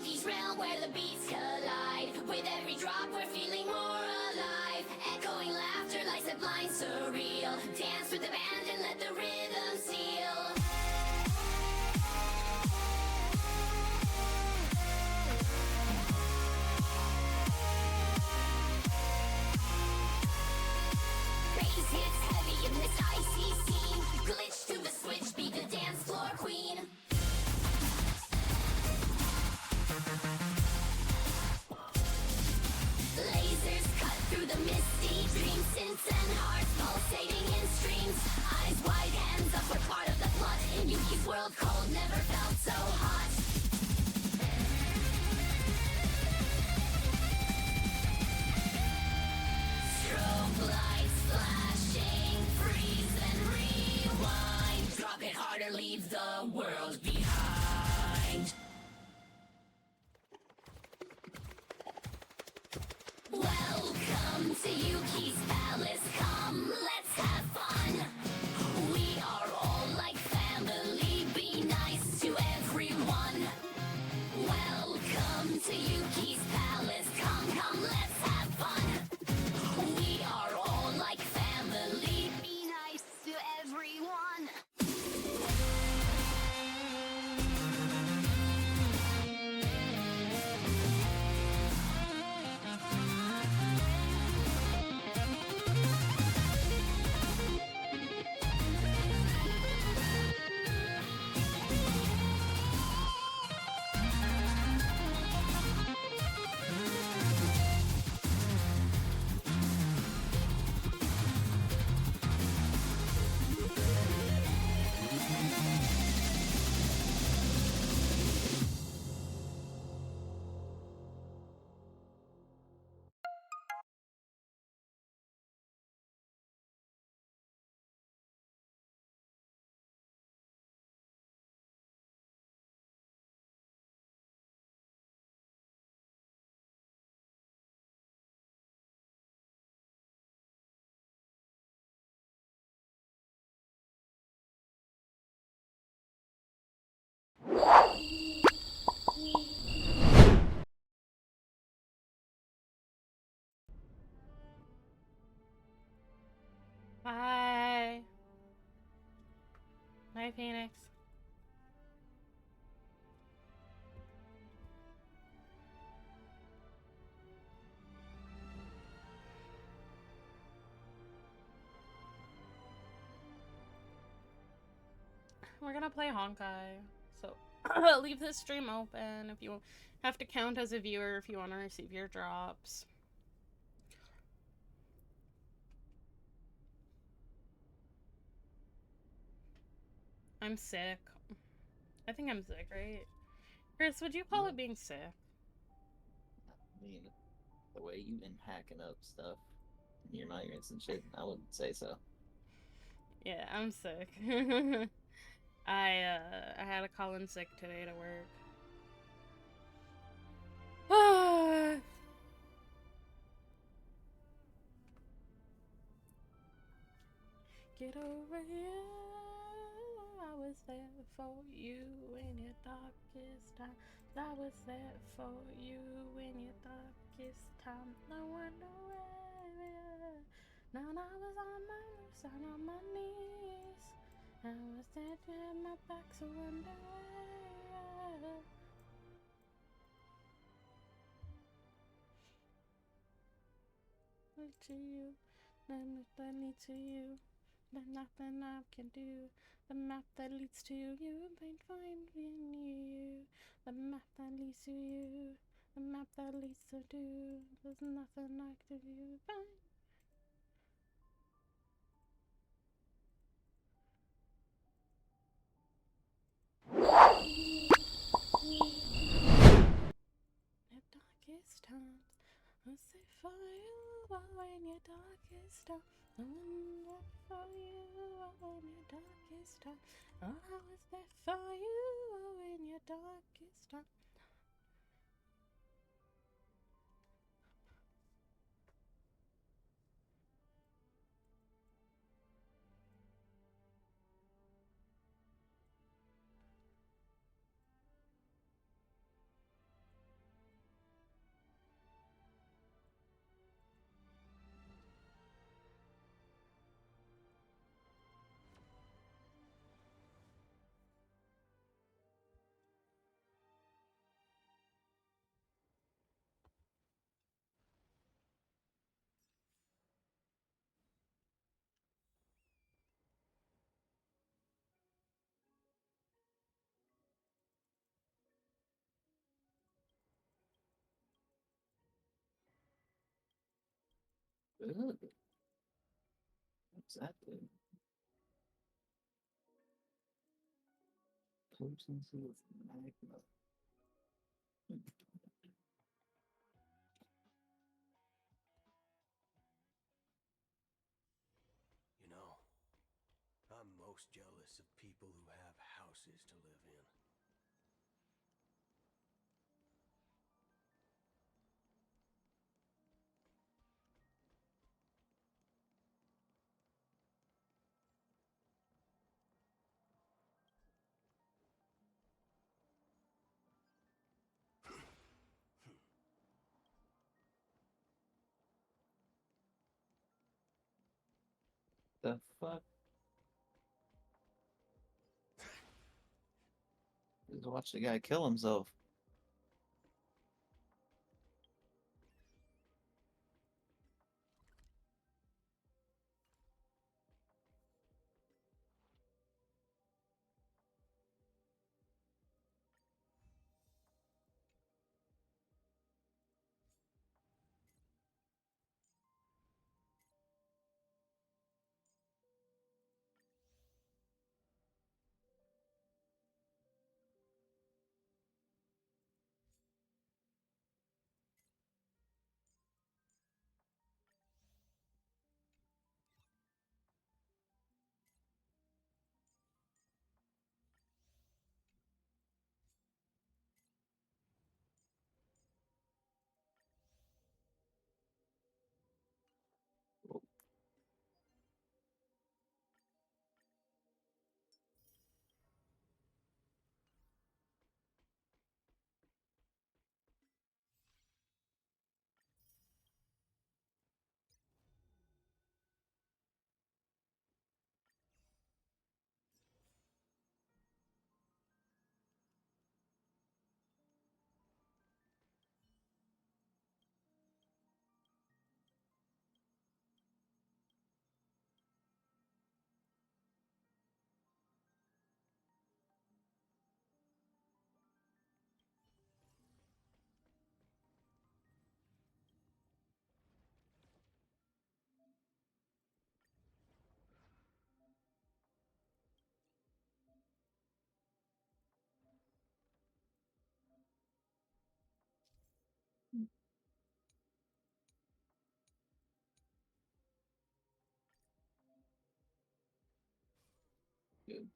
Yuki's realm where the beats collide. With every drop we're feeling more alive. Echoing laughter like sublime surreal. Dance with the band and let the rhythm seal. Bass hits heavy in this icy scene. Glitch to the switch, be the dance floor queen. Lasers cut through the misty dreams. Synths and hearts pulsating in streams. Eyes wide, hands up, we're part of the plot. In Yuki's world, cold never felt so hot. Strobe lights flashing, freeze and rewind. Drop it harder, leave the world behind. Welcome to Yuki's palace, come, let's have fun. We are all like family, be nice to everyone. Welcome to Yuki's palace, come, let's have fun. We are all like family, be nice to everyone. Bye. Bye, Phoenix. We're gonna play Honkai, so leave this stream open if you have to count as a viewer if you want to receive your drops. I'm sick. I think I'm sick, right? Chris, would you call it being sick? I mean, the way you've been hacking up stuff in your migrants and shit, I wouldn't say so. Yeah, I'm sick. I had to call in sick today to work. Get over here. I was there for you in your darkest time. I was there for you in your darkest time. I wonder where. Now I was on my knees. I was dead and my back's so wonder where. To you, then that leads to you. There's nothing I can do. The map that leads to you, ain't finding you. The map that leads to you, the map that leads to do. There's nothing I can do. Fine. Your darkest times, I say for you, in your darkest times. I was there for you in your darkest time. Oh, I was there for you in your darkest time. Ugh. What's that do? Potency of magma. You know, I'm most jealous of people who have houses to live in. The fuck? Just watch the guy kill himself. Good.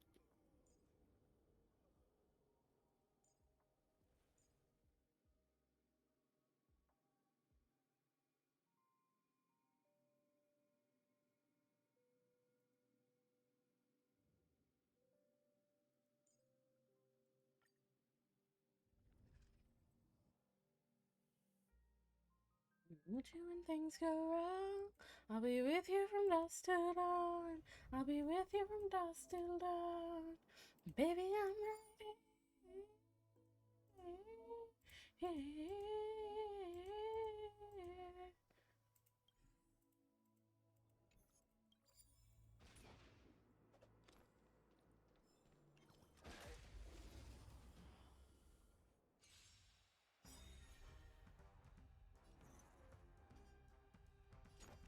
With you when things go wrong, I'll be with you from dusk till dawn. I'll be with you from dusk till dawn. Baby, I'm ready.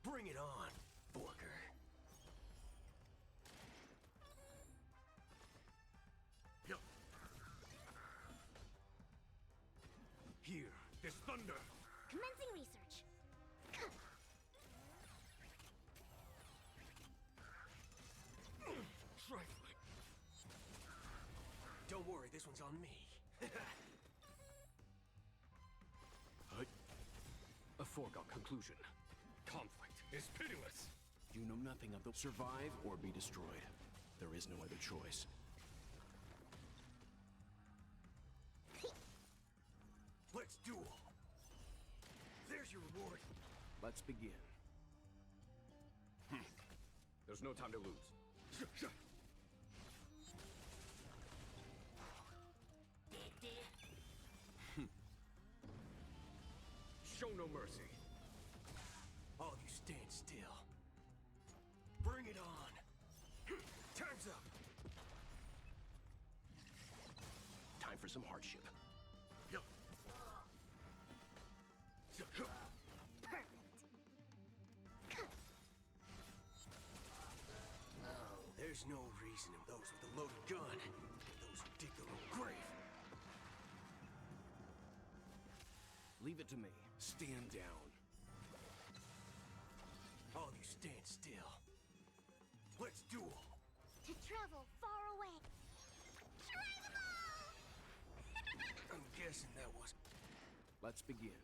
Bring it on, Booker. Here, this thunder. Commencing research. Trifling. Don't worry, this one's on me. A foregone conclusion. Conflict is pitiless. You know nothing of the survive or be destroyed. There is no other choice. Let's duel. There's your reward. Let's begin. There's no time to lose. Show no mercy. All of you stand still. Bring it on. Time's up. Time for some hardship. There's no reason in those with a loaded gun. Those who dig their own grave. Leave it to me. Stand down. All you stand still. Let's duel. To travel far away. Try them all! I'm guessing that was... Let's begin.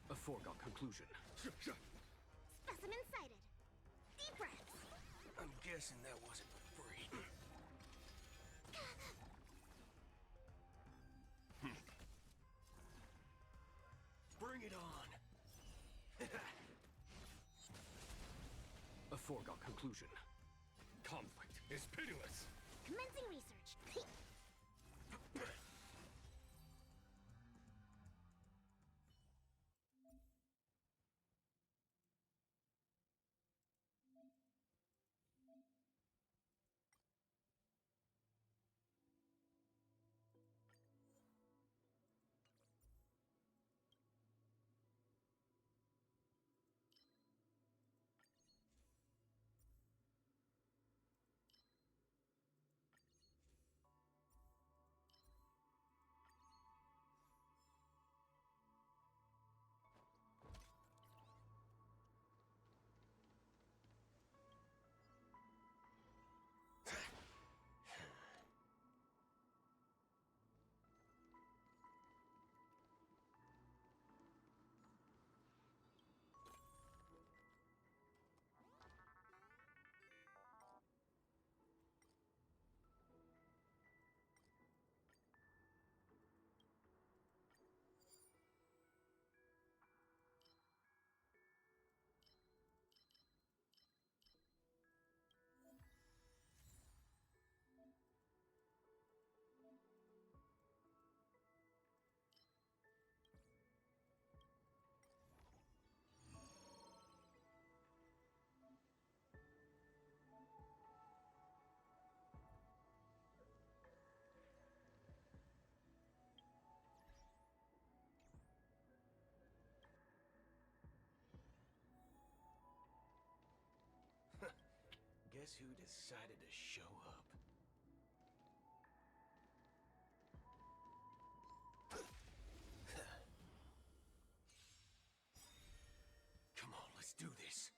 A foregone conclusion. Specimen sighted. Deep breaths. I'm guessing that wasn't free. Bring it on. A foregone conclusion. Conflict is pitiless. Commencing research. Guess who decided to show up? Come on, let's do this.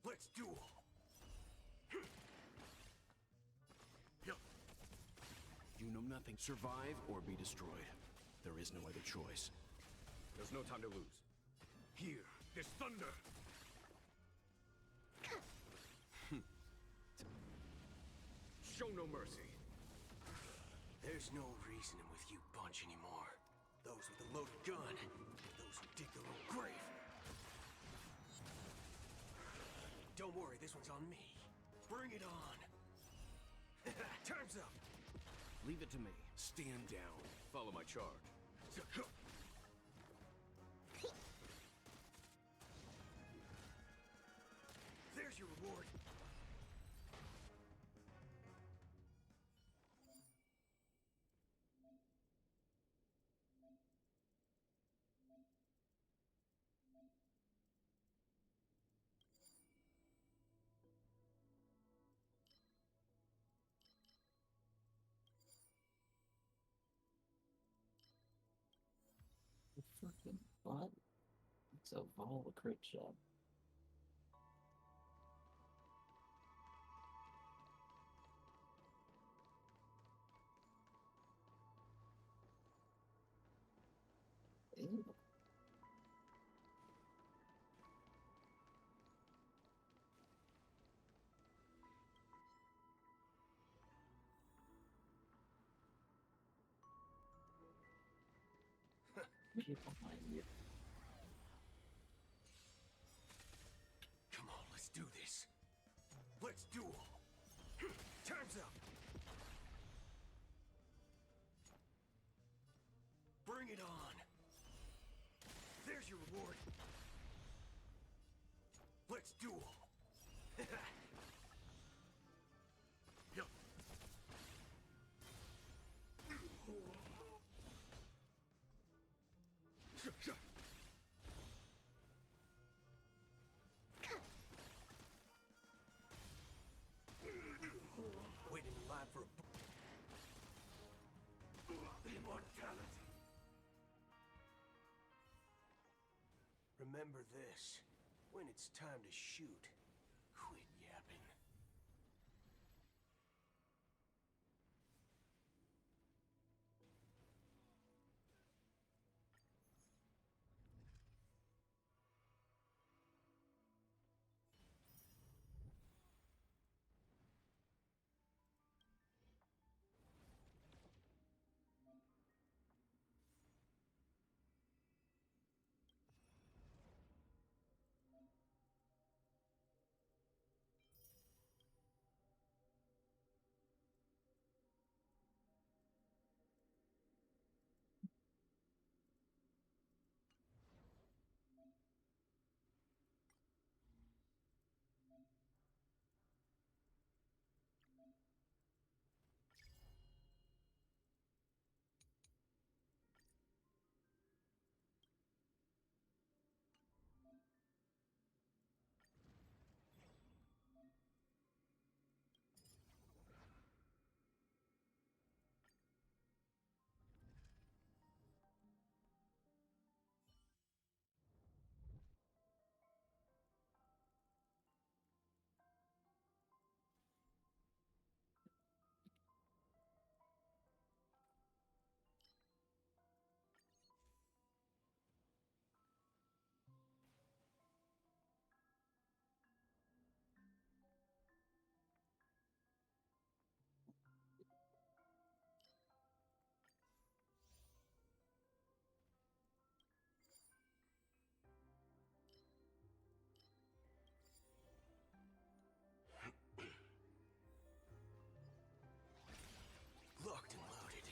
Let's duel. You know nothing. Survive or be destroyed. There is no other choice. There's no time to lose. Here, this thunder. Show no mercy. There's no reasoning with you bunch anymore. Those with a loaded gun, those who dig their own grave. Don't worry, this one's on me. Bring it on. Time's up. Leave it to me. Stand down. Follow my charge. There's your reward. Freaking what? It's a Vol crit shot. Ew. People behind you. Come on, let's do this. Let's duel. Time's up. Bring it on. There's your reward. Let's duel. remember this. When it's time to shoot, quit yapping. Locked and loaded.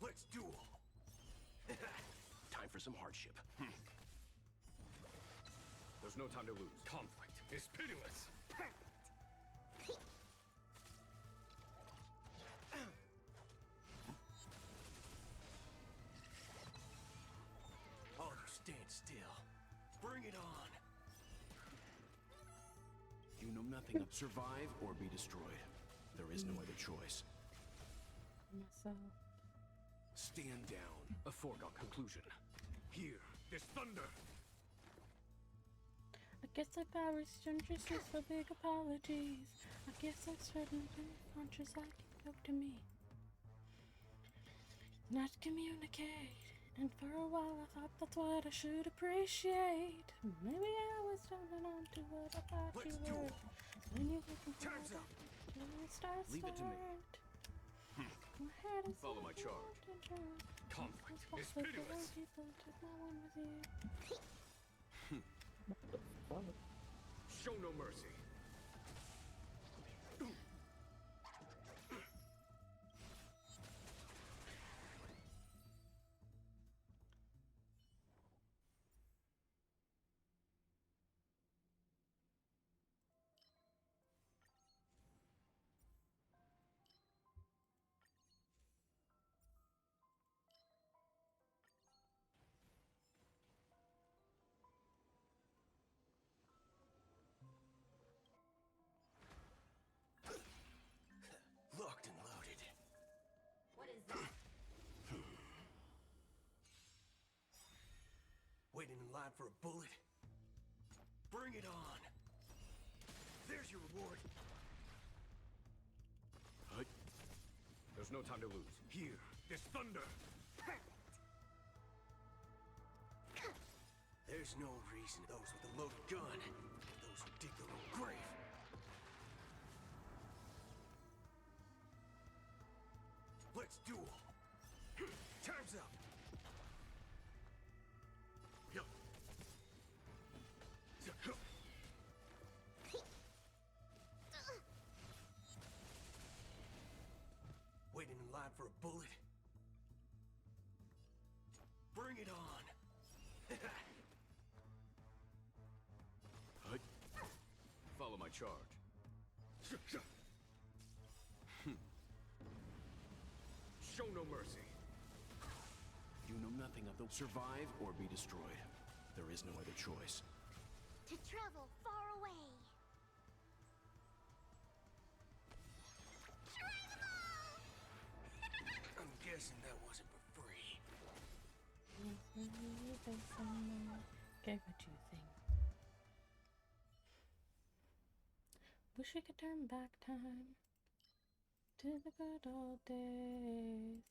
Let's duel. Time for some hardship. There's no time to lose. Conflict is pitiless. All you stand still. Bring it on. You know nothing of survive or be destroyed. There is no other choice. So, Stand down. A foregone conclusion. Here, this thunder. I guess I Paris just for big apologies. I guess I shouldn't be conscious I can go to me. Not communicate. And for a while I thought that's what I should appreciate. Maybe I was holding on to what I thought Let's you do were. it. When you looking for Time's up. Leave it to me. My head is Follow my charge. Conflict is pitiless. Show no mercy. Locked and loaded. What is that? Waiting in line for a bullet? Bring it on. There's your reward. There's no time to lose. Here, this thunder. There's no reason those with a loaded gun, those who dig their own grave. Let's duel. Time's up. Yup. Waiting in line for a bullet? Bring it on. Follow my charge. Show no mercy. You know nothing of the survive or be destroyed. There is no other choice. To travel far away. There's someone. Okay, what you think? Wish we could turn back time to the good old days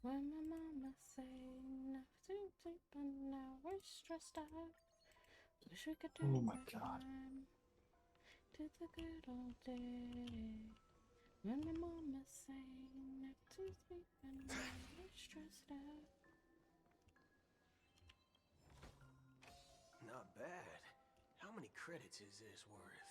when my mama said never to sleep, but now we're stressed out. Wish we could Oh turn my back God. time to the good old days when my mama said never to sleep, but now we're stressed out. Not bad. How many credits is this worth?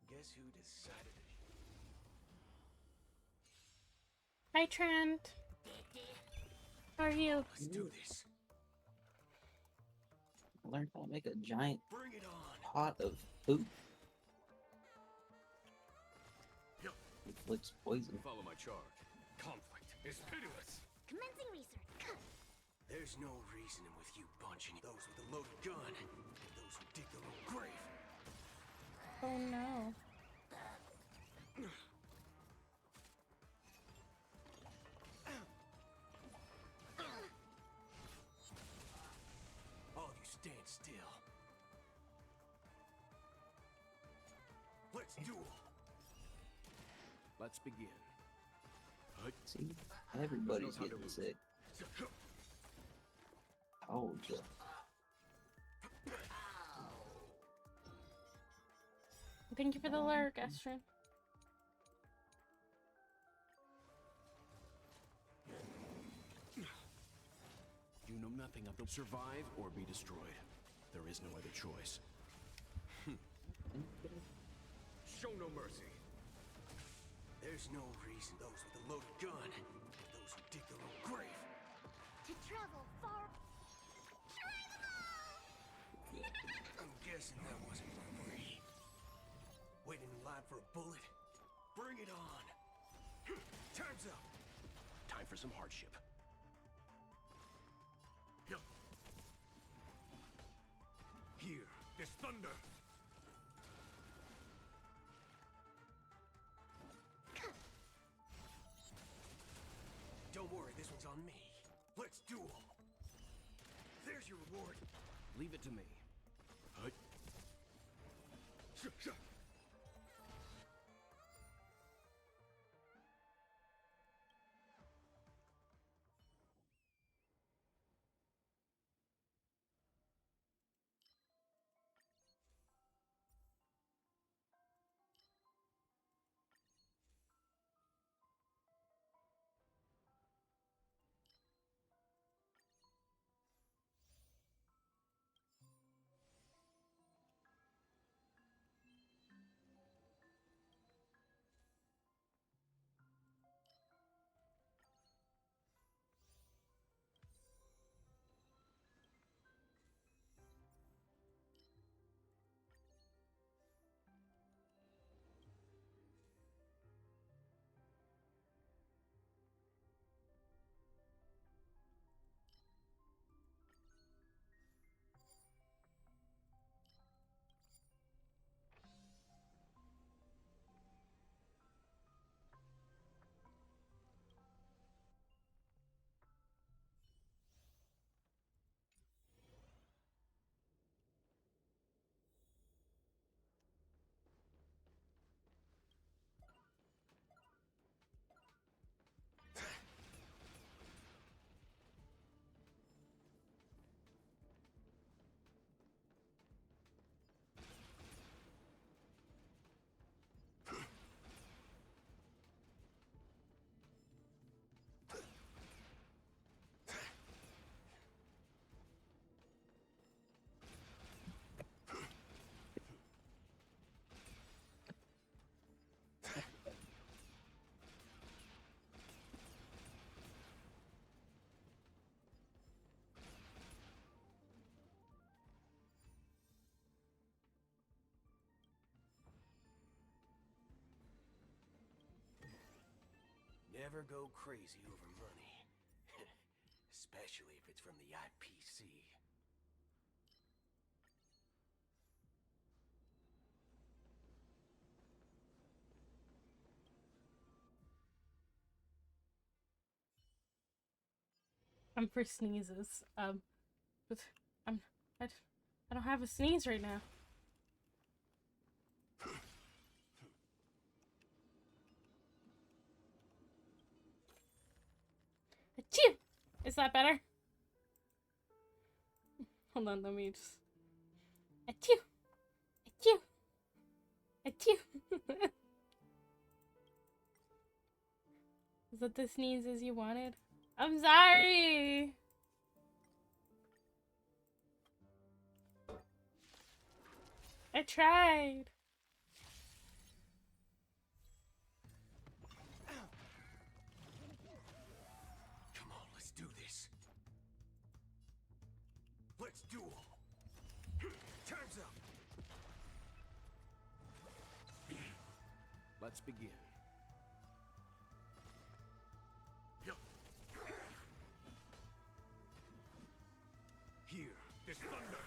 Guess who decided to... Hi, Trent. How are you? Let's do this. I learned how to make a giant Bring it on. pot of poop. Yup. It flicks poison. Follow my charge. Conflict is pitiless. Commencing research. There's no reasoning with you bunching those with a loaded gun and those who dig their own grave. Oh no. All you stand still. Let's duel. Let's begin. See, everybody's Knows how to getting lose. sick. Told ya. Thank you for the lurk, Astrid. You know nothing of the survive or be destroyed. There is no other choice. Show no mercy. There's no reason those with a loaded gun and those who dig their own grave. To travel far. I'm guessing that wasn't my way. Waiting in line for a bullet? Bring it on. Time's up. Time for some hardship. Yup. Here, this thunder. on me. Let's duel. There's your reward. Leave it to me. Hut. Never go crazy over money. Especially if it's from the IPC. I'm for sneezes. But I'm I, I don't have a sneeze right now. Achoo! Is that better? Hold on, let me just. Achoo! Achoo! Achoo! Is that the sneezes you wanted? I'm sorry! I tried! Come on, let's do this. Let's duel. Time's up. Let's begin. Here, this thunder.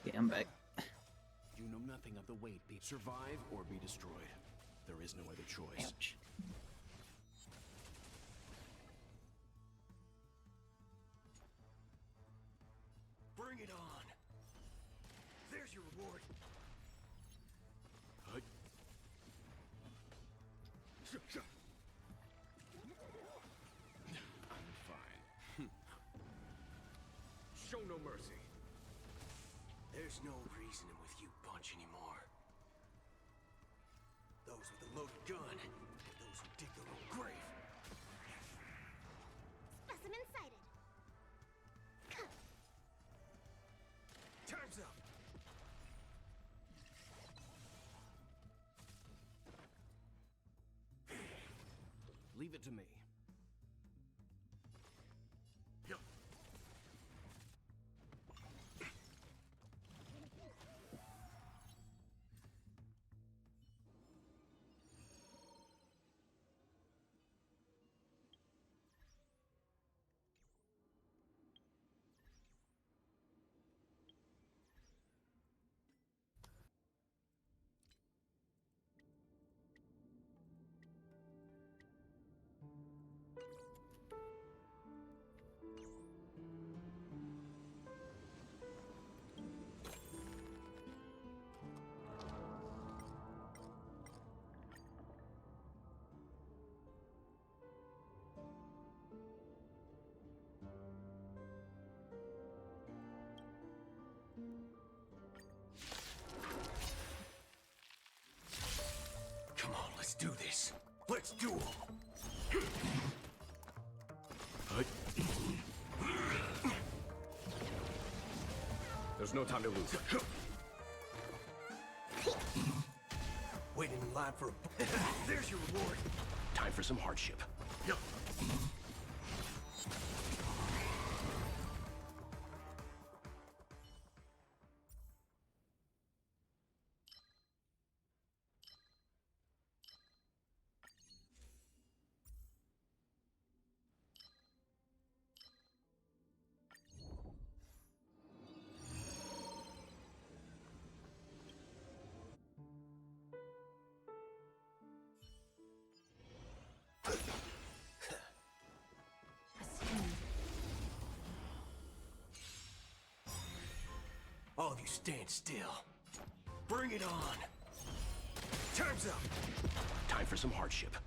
Okay, I'm back. You know nothing of the weight. Survive or be destroyed. There is no other choice. Ouch. Bring it on. There's your reward. Hut. I'm fine. Show no mercy. There's no reasoning with you bunch anymore. Those with a loaded gun, and those who dig their own grave. Specimen sighted. Time's up. Leave it to me. Let's duel. There's no time to lose. Waiting in line for a... There's your reward. Time for some hardship. All of you stand still. Bring it on. Time's up. Time for some hardship.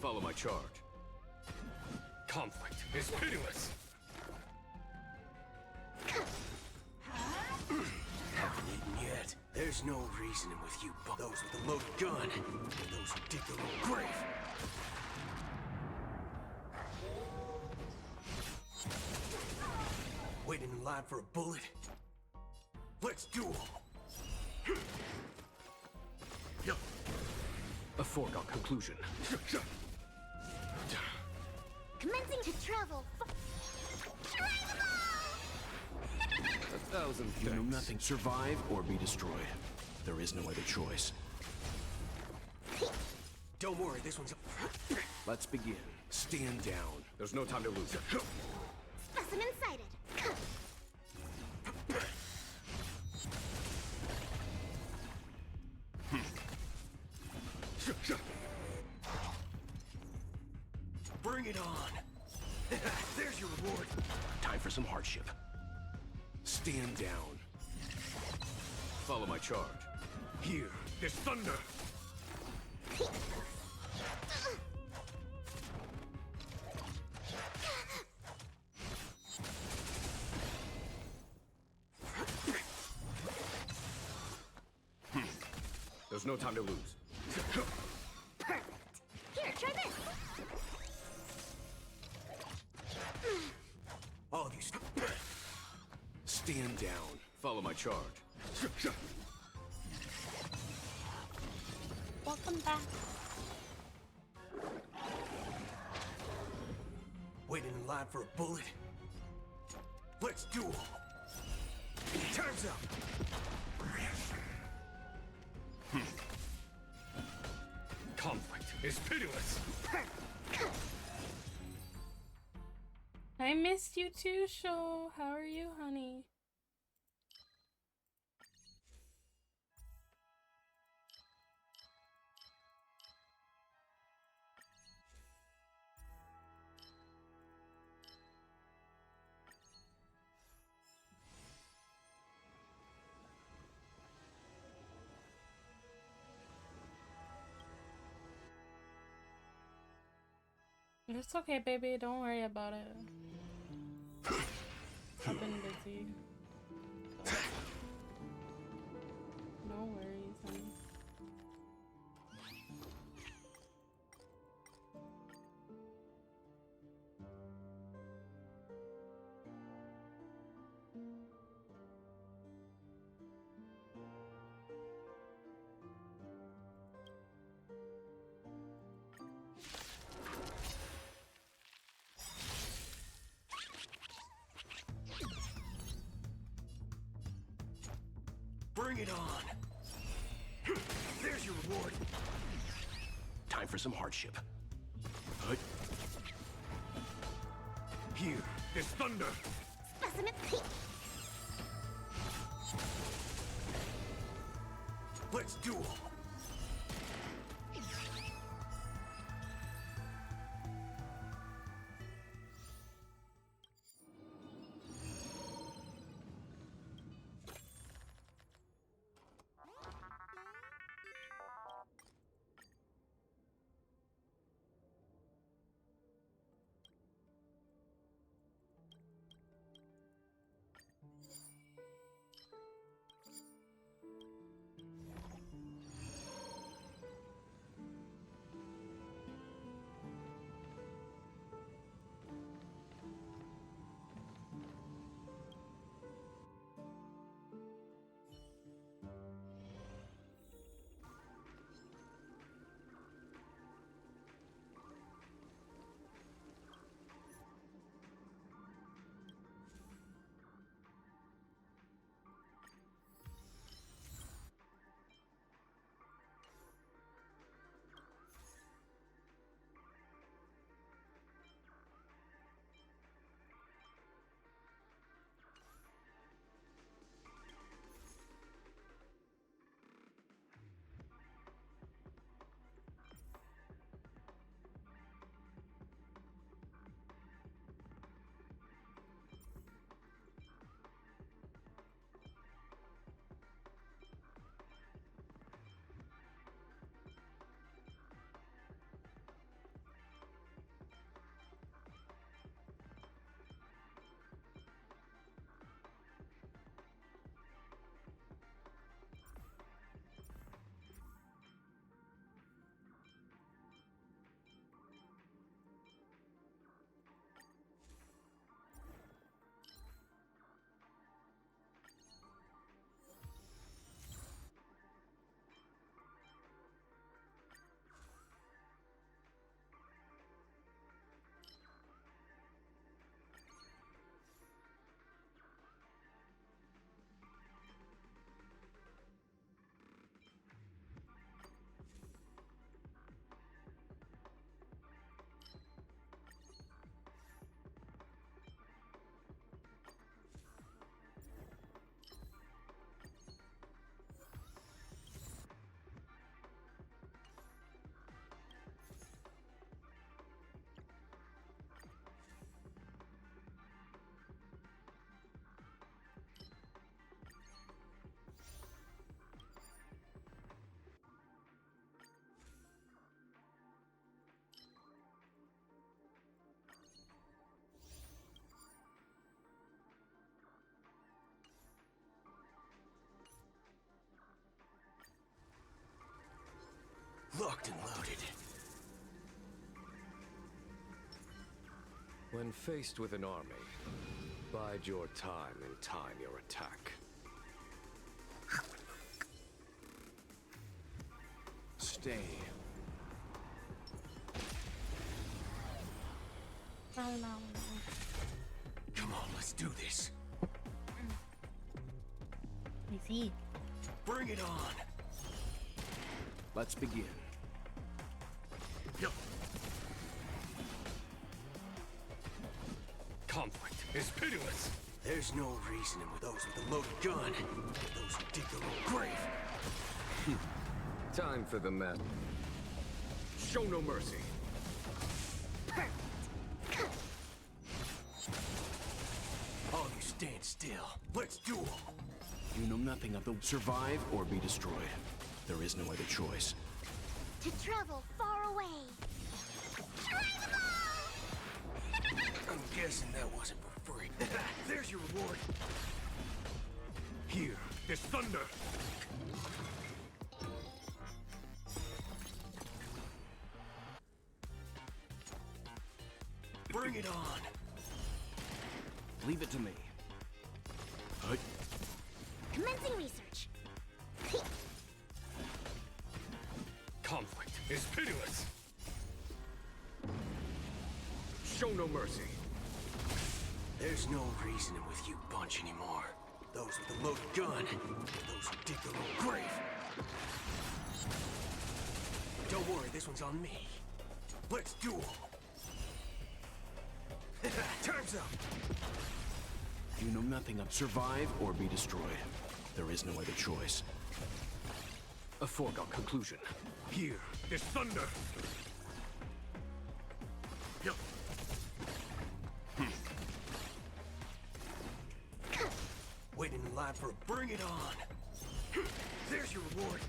Follow my charge. Conflict is pitiless. Haven't eaten yet. There's no reasoning with you, those with a loaded gun, and those who dig their own grave. Waiting in line for a bullet? Let's duel. A foregone conclusion. Commencing to travel. A thousand thanks. You know nothing. Survive or be destroyed. There is no other choice. Don't worry, this one's... Let's begin. Stand down. There's no time to lose. Specimen sighted. Bring it on. There's your reward. Time for some hardship. Stand down. Follow my charge. Here, there's thunder. There's no time to lose. Perfect. Here, try this. All of you Stand down. Follow my charge. Welcome back. Waiting in line for a bullet? Let's duel. Time's up. Conflict is pitiless. I missed you too, Show. How are you, honey? It's okay, baby. Don't worry about it. I've been busy. So. No worries, honey. Bring it on. There's your reward. Time for some hardship. Here, there's thunder. Specimen. Let's duel. Locked and loaded. When faced with an army, bide your time and time your attack. Stay. Oh no. Come on, let's do this. I see. Bring it on. Let's begin. Yup. Conflict is pitiless. There's no reasoning with those with a loaded gun. Those who dig their own grave. Time for the mess. Show no mercy. All you stand still. Let's duel. You know nothing of the survive or be destroyed. There is no other choice. To travel far away. Try them all! I'm guessing that wasn't for free. There's your reward. Here, this thunder. Bring it on. Leave it to me. Commencing research. Conflict is pitiless. Show no mercy. There's no reasoning with you bunch anymore. Those with a loaded gun. Those who dig their own grave. Don't worry, this one's on me. Let's duel. Time's up. You know nothing of survive or be destroyed. There is no other choice. A foregone conclusion. Here, this thunder. Yup. Waiting in line for a bring it on. There's your reward.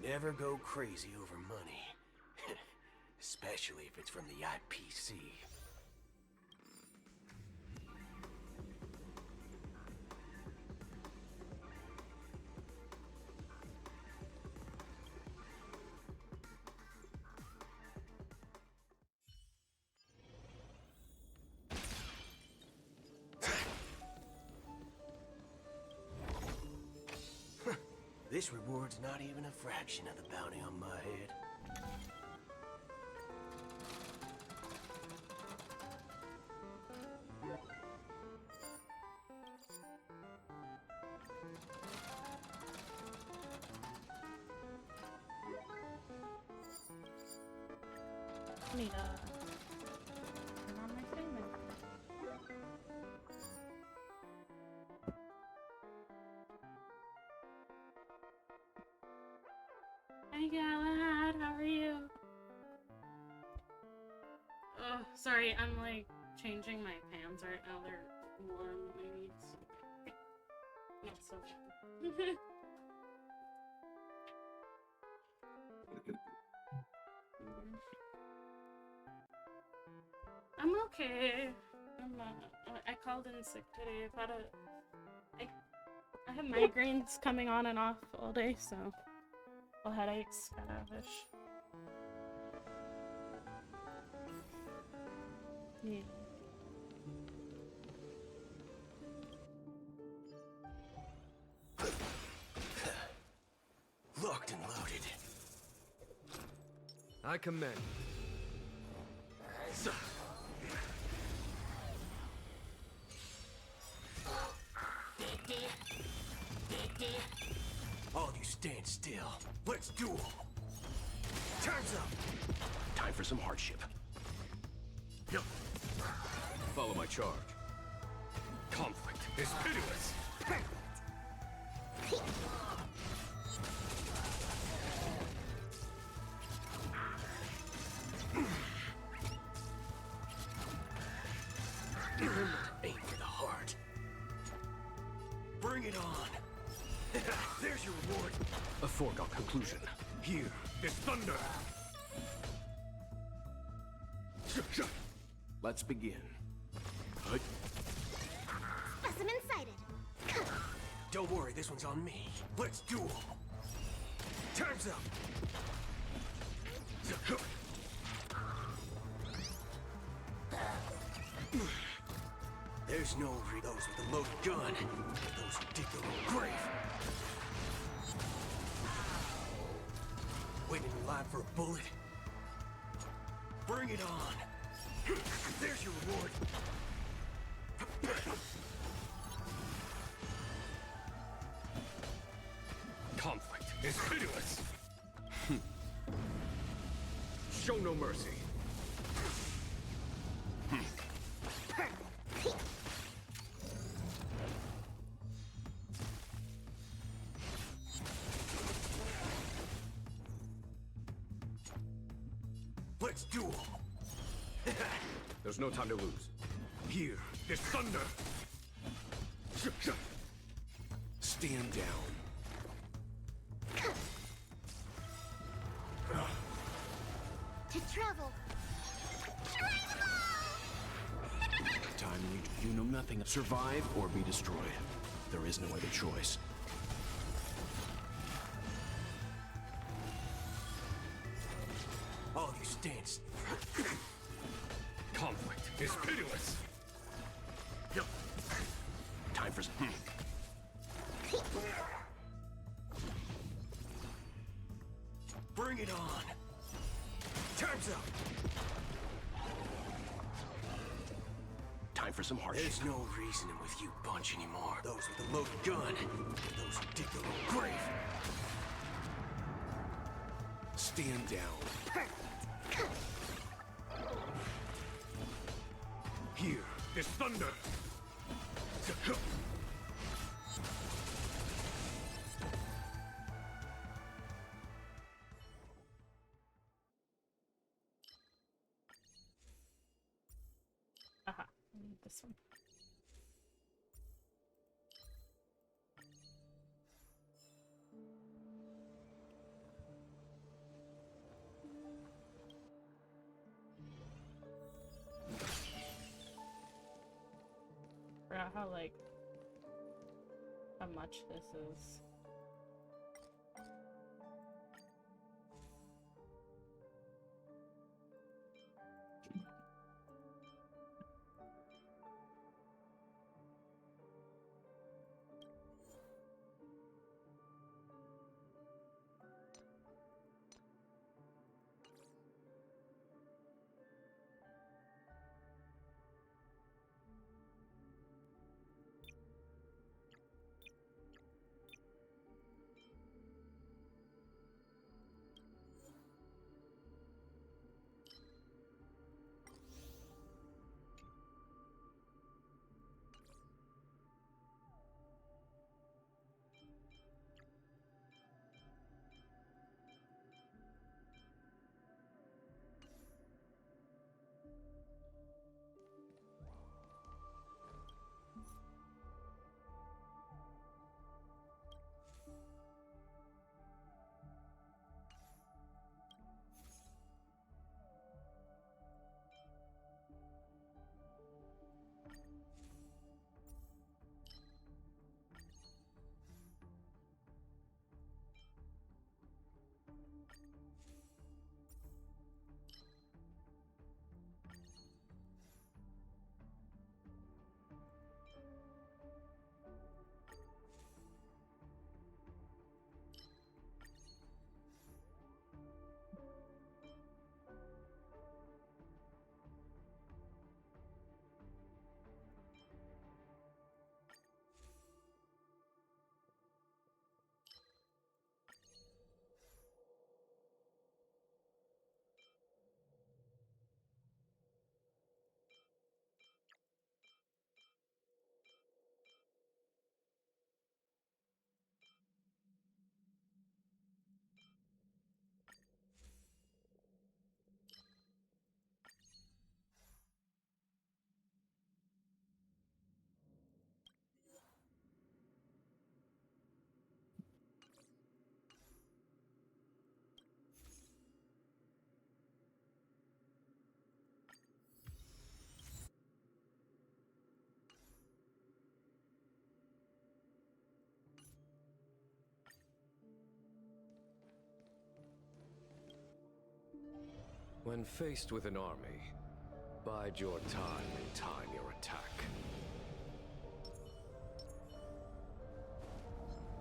Never go crazy over money. Especially if it's from the IPC. This reward's not even a fraction of the bounty on my head. Need to turn on my streaming. Hi Galahad, how are you? Oh, sorry, I'm like changing my pants right now. They're warm. My needs. Not so fun. I'm okay. I called in sick today. I have migraines coming on and off all day, so headaches, kind of ish. Yeah. Locked and loaded. I commend. All you stand still. Let's duel. Time's up. Time for some hardship. Yup. Follow my charge. Conflict is pitiless. Bring it on. There's your reward. A foregone conclusion. Here, there's thunder. Let's begin. Hut. Specimen sighted. Don't worry, this one's on me. Let's duel. Time's up. There's no those with a loaded gun. Those who dig their own grave. Waiting in line for a bullet. Bring it on. There's your reward. Conflict is pitiless. Show no mercy. Let's duel. There's no time to lose. Here, there's thunder. Stand down. To travel. Time you know nothing of survive or be destroyed. There is no other choice. All of you stand. Conflict is pitiless. Time for some. Bring it on. Time's up. Time for some hardship. There's no reasoning with you bunch anymore. Those with a loaded gun. Those who dig their own grave. Stand down. Here, there's thunder. Aha, I need this one. Forgot how much this is. When faced with an army, bide your time and time your attack.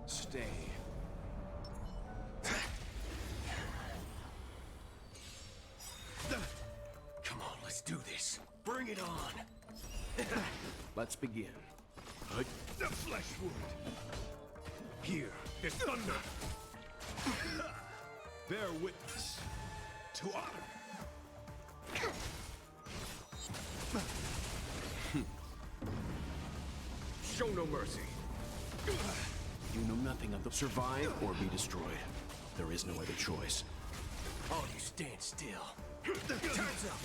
Stay. Come on, let's do this. Bring it on. Let's begin. The flesh wound. Here, there's thunder. Bear witness. To honor. Show no mercy. You know nothing of the survive or be destroyed. There is no other choice. All you stand still. Time's up.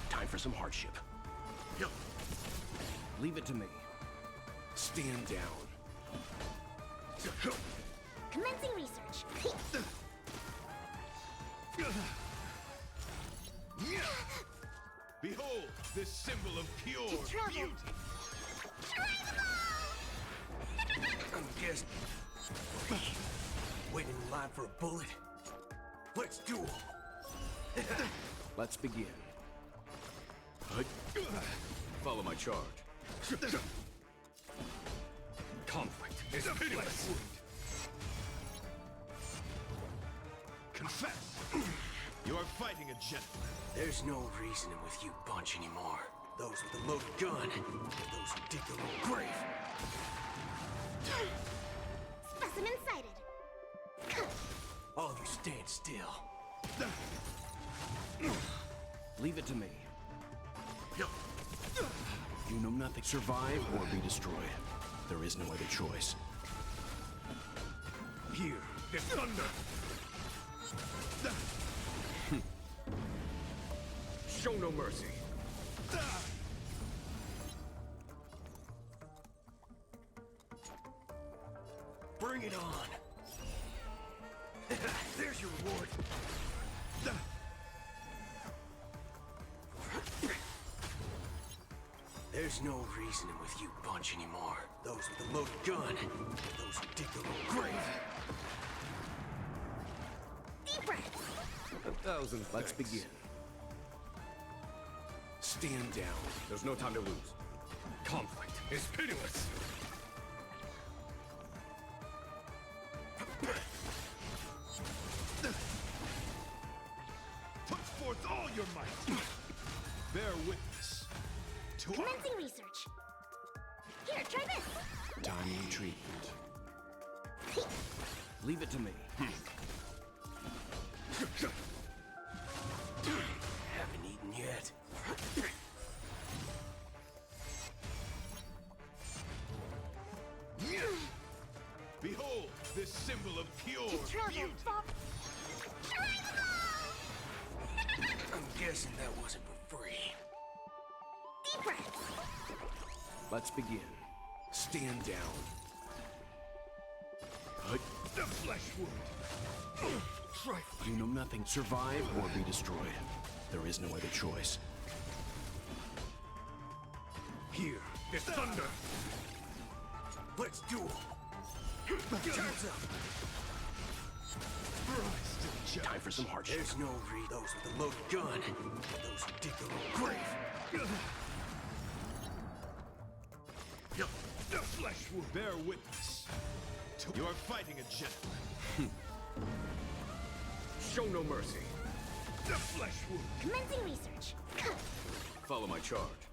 Time for some hardship. Leave it to me. Stand down. Commencing research. Behold, this symbol of pure To travel. beauty. I'm guessing. Waiting in line for a bullet. Let's duel. Let's begin. Follow my charge. Conflict is pitiless. Confess. You are fighting a gentleman. There's no reasoning with you bunch anymore. Those with a loaded gun, and those who dig their own grave. Specimen sighted. All of you stand still. Leave it to me. You know nothing. Survive or be destroyed. There is no other choice. Here, there's thunder. Show no mercy. Bring it on. There's your reward. There's no reasoning with you bunch anymore. Those with a loaded gun, and those who dig their own grave. Deep breath. 1,000. Let's begin. Stand down. There's no time to lose. Conflict is pitiless. Put forth all your might. Bear witness. To honor. Commencing research. Here, try this. Timely treatment. Leave it to me. Haven't eaten yet. Behold, this symbol of pure To travel beauty. far. I'm guessing that wasn't for free. Deep breath. Let's begin. Stand down. The flesh wound. Trifling. You know nothing. Survive or be destroyed. There is no other choice. Here, there's thunder. Let's duel. Time's up. Time for some hardship. There's no those with a loaded gun, and those who dig their own grave. The flesh will bear witness. You are fighting a gentleman. Show no mercy. The flesh wound. Commencing research. Follow my charge.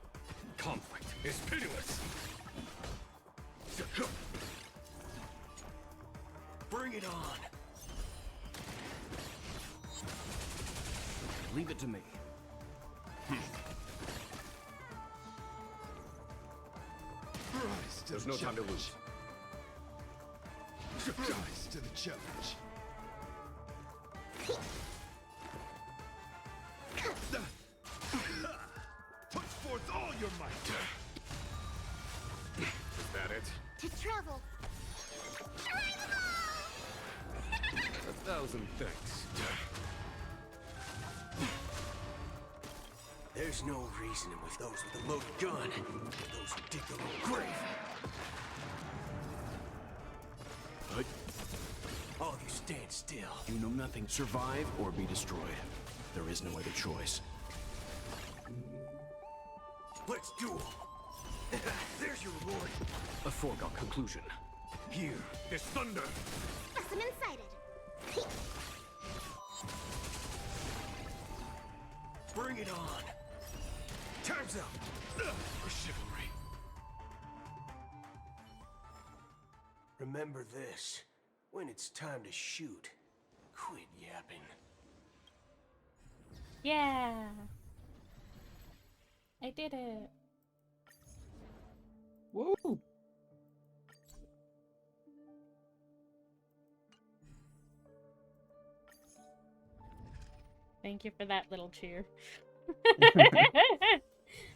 Conflict is pitiless. Bring it on. Leave it to me. There's no time to lose. Rise to the challenge. Put forth all your might. Is that it? To travel. 1,000 thanks. There's no reasoning with those with a loaded gun, and those who dig their own grave. All of you stand still. You know nothing. Survive or be destroyed. There is no other choice. Let's duel. There's your reward. A foregone conclusion. Here, there's thunder. Specimen sighted. Bring it on. Time's up. For chivalry. Remember this. When it's time to shoot, quit yapping. Yeah. I did it. Woo! Thank you for that little cheer.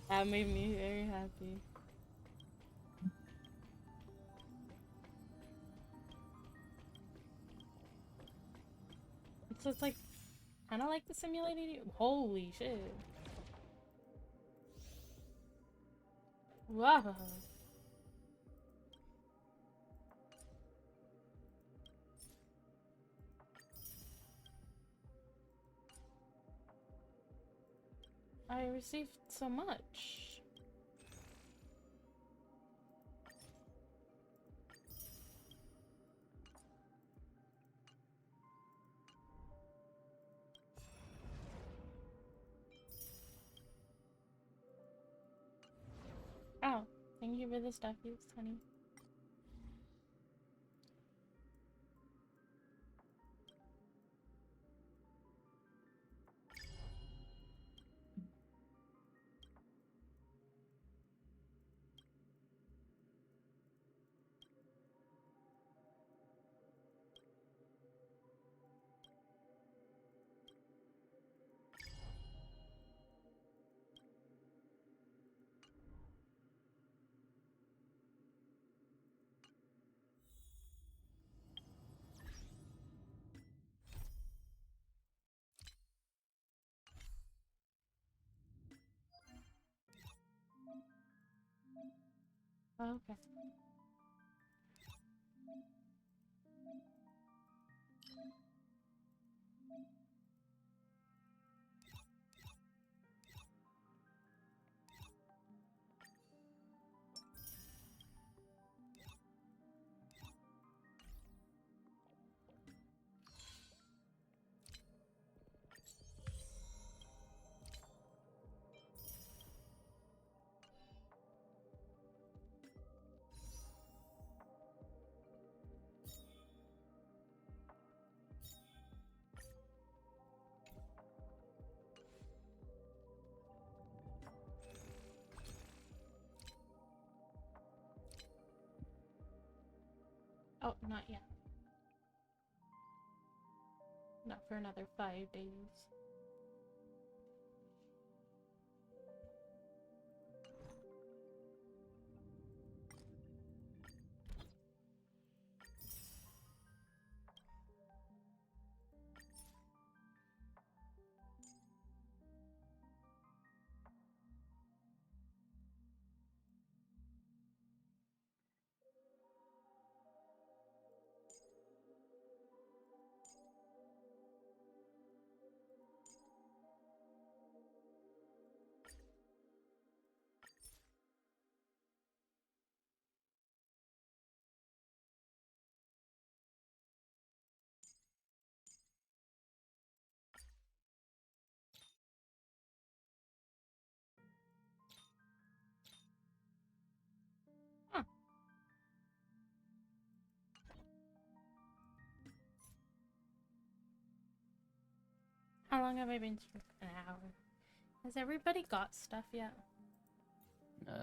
That made me very happy. So it's like kind of like the simulated. Holy shit! Wow. I received so much. Oh, thank you for the stuff, you honey. Oh, okay. Oh, not yet. Not for another 5 days. Huh. How long have I been here? An hour. Has everybody got stuff yet?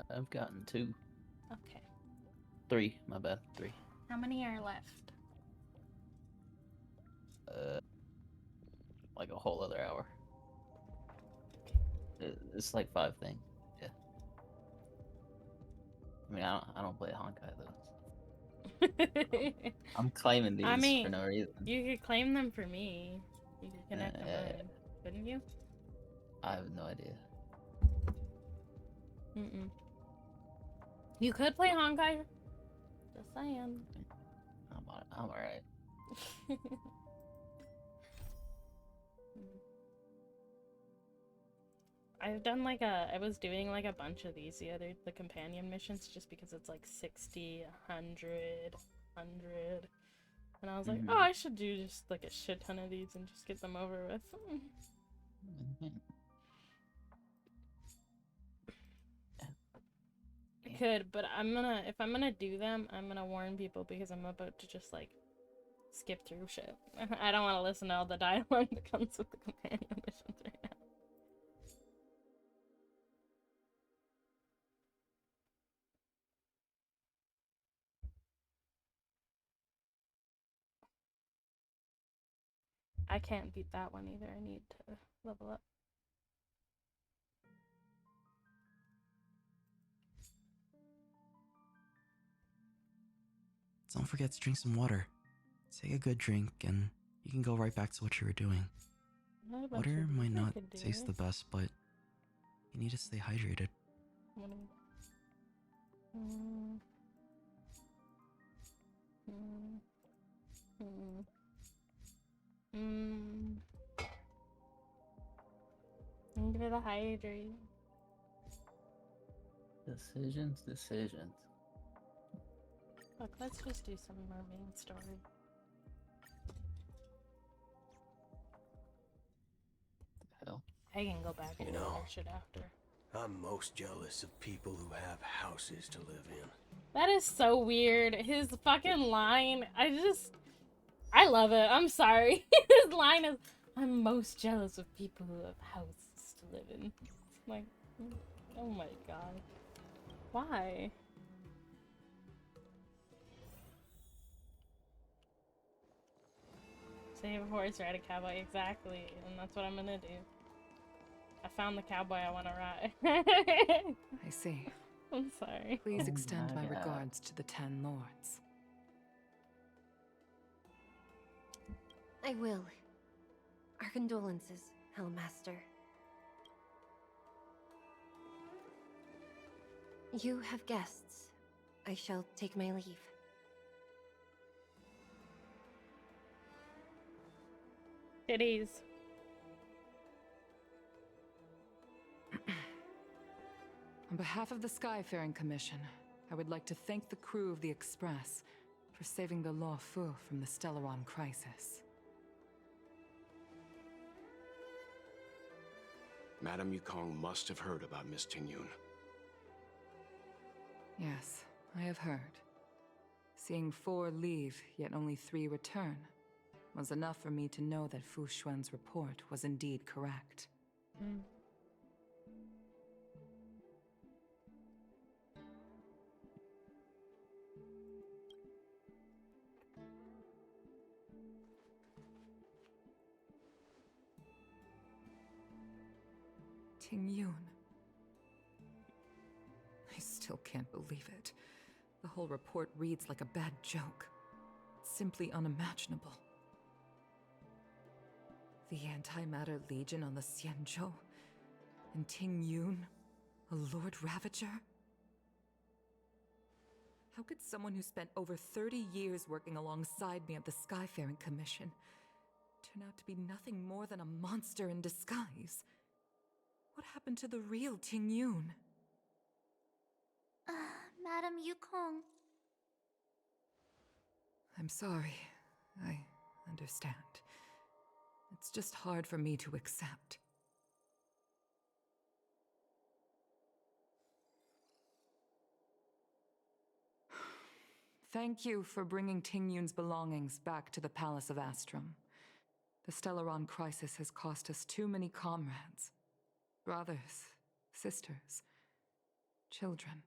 I've gotten 2. Okay. 3, my bad. 3. How many are left? Like a whole other hour. It's like 5 things. Yeah. I mean, I don't play Honkai though. I'm claiming these I mean, for no reason. you could claim them for me. You could connect to Yeah. mine, couldn't you? I have no idea. Mm-mm. You could play Honkai. Just saying. I'm alright. I've done I was doing like a bunch of these the companion missions just because it's like 60, 100, 100. And I was like, oh, I should do just like a shit ton of these and just get them over with. I could, but if I'm gonna do them, I'm gonna warn people because I'm about to just like skip through shit. I don't want to listen to all the dialogue that comes with the companion missions right now. I can't beat that one either. I need to level up. Don't forget to drink some water. Take a good drink, and you can go right back to what you were doing. Water might not taste the best, but you need to stay hydrated. Give it a hydrate. Decisions. Look, let's just do some more main story. Hell. I can go back and You do know, other shit after. I'm most jealous of people who have houses to live in. That is so weird. His fucking line, I love it. I'm sorry. His line is, I'm most jealous of people who have houses to live in. It's like, oh my god. Why? Save a horse, ride a cowboy. Exactly. And that's what I'm gonna do. I found the cowboy I want to ride. I see. I'm sorry. Please extend my God. regards to the 10 lords. I will. Our condolences, Hellmaster. You have guests. I shall take my leave. Titties. On behalf of the Skyfaring Commission, I would like to thank the crew of the Express for saving the Lawfu from the Stellaron crisis. Madame Yukong must have heard about Miss Tingyun. Yes, I have heard. Seeing 4 leave, yet only 3 return, was enough for me to know that Fu Xuan's report was indeed correct. Tingyun. I still can't believe it. The whole report reads like a bad joke. It's simply unimaginable. The Antimatter Legion on the Xianzhou, and Tingyun, a Lord Ravager? How could someone who spent over 30 years working alongside me at the Skyfaring Commission turn out to be nothing more than a monster in disguise? What happened to the real Tingyun? Madam Yukong. I'm sorry. I understand. It's just hard for me to accept. Thank you for bringing Tingyun's belongings back to the Palace of Astrum. The Stellaron crisis has cost us too many comrades. Brothers, sisters, children.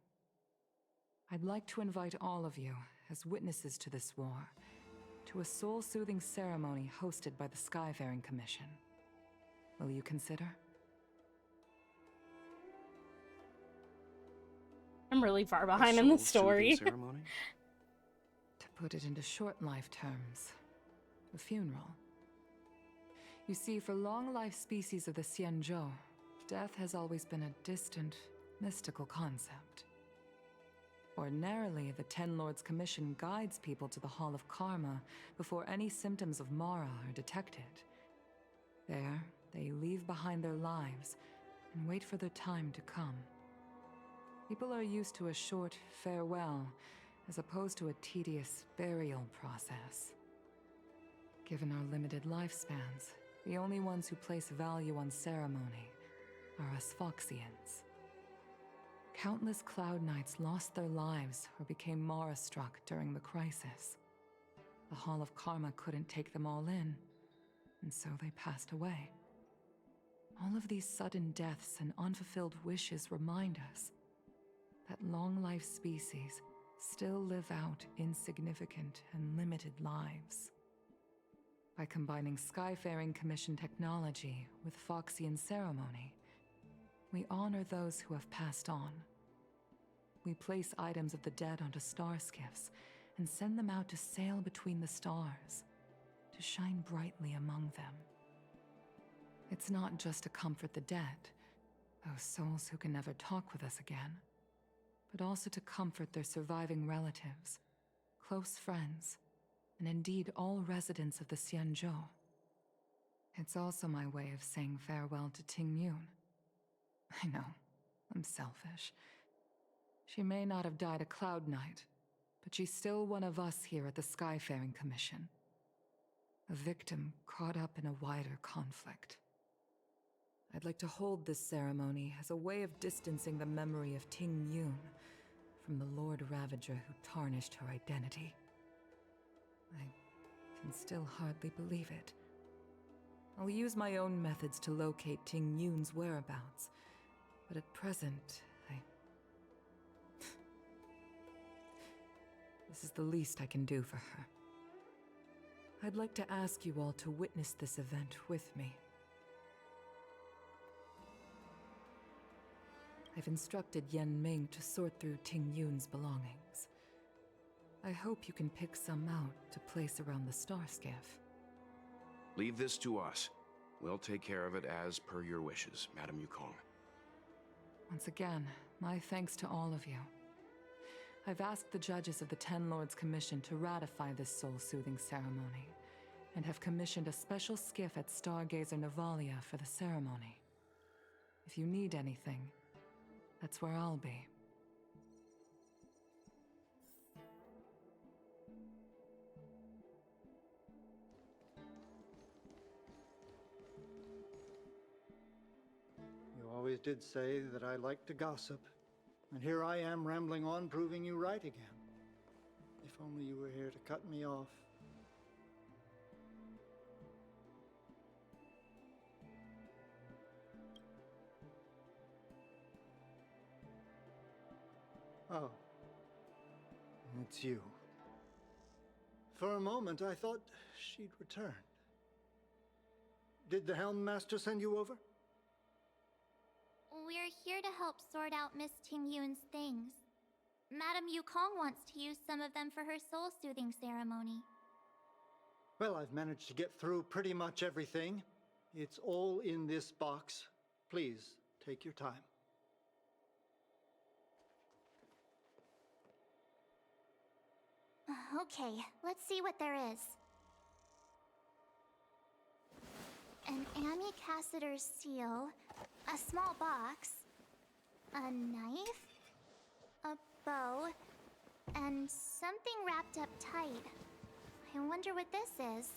I'd like to invite all of you, as witnesses to this war, to a soul-soothing ceremony hosted by the Skyfaring Commission. Will you consider? I'm really far behind in the story. Ceremony? To put it into short life terms, a funeral. You see, for long-life species of the Xianzhou, death has always been a distant, mystical concept. Ordinarily, the Ten Lords Commission guides people to the Hall of Karma before any symptoms of Mara are detected. There, they leave behind their lives and wait for their time to come. People are used to a short farewell, as opposed to a tedious burial process. Given our limited lifespans, the only ones who place value on ceremony are us Foxians. Countless Cloud Knights lost their lives or became Mara-struck during the crisis. The Hall of Karma couldn't take them all in, and so they passed away. All of these sudden deaths and unfulfilled wishes remind us that long-life species still live out insignificant and limited lives. By combining Skyfaring Commission technology with Foxian ceremony, we honor those who have passed on. We place items of the dead onto star skiffs and send them out to sail between the stars, to shine brightly among them. It's not just to comfort the dead, those souls who can never talk with us again, but also to comfort their surviving relatives, close friends, and indeed all residents of the Xianzhou. It's also my way of saying farewell to Ting Yun. I know, I'm selfish. She may not have died a Cloud Knight, but she's still one of us here at the Skyfaring Commission. A victim caught up in a wider conflict. I'd like to hold this ceremony as a way of distancing the memory of Ting Yun from the Lord Ravager who tarnished her identity. I can still hardly believe it. I'll use my own methods to locate Ting Yun's whereabouts, but at present, This is the least I can do for her. I'd like to ask you all to witness this event with me. I've instructed Yan Ming to sort through Ting Yun's belongings. I hope you can pick some out to place around the star skiff. Leave this to us. We'll take care of it as per your wishes, Madame Yukong. Once again, my thanks to all of you. I've asked the judges of the Ten Lords Commission to ratify this soul-soothing ceremony, and have commissioned a special skiff at Stargazer Navalia for the ceremony. If you need anything, that's where I'll be. You always did say that I like to gossip. And here I am rambling on, proving you right again. If only you were here to cut me off. Oh. It's you. For a moment, I thought she'd returned. Did the Helm Master send you over? We're here to help sort out Miss Ting Yun's things. Madame Yukong wants to use some of them for her soul-soothing ceremony. Well, I've managed to get through pretty much everything. It's all in this box. Please, take your time. Okay, let's see what there is. An Amicassator's seal, a small box, a knife, a bow, and something wrapped up tight. I wonder what this is.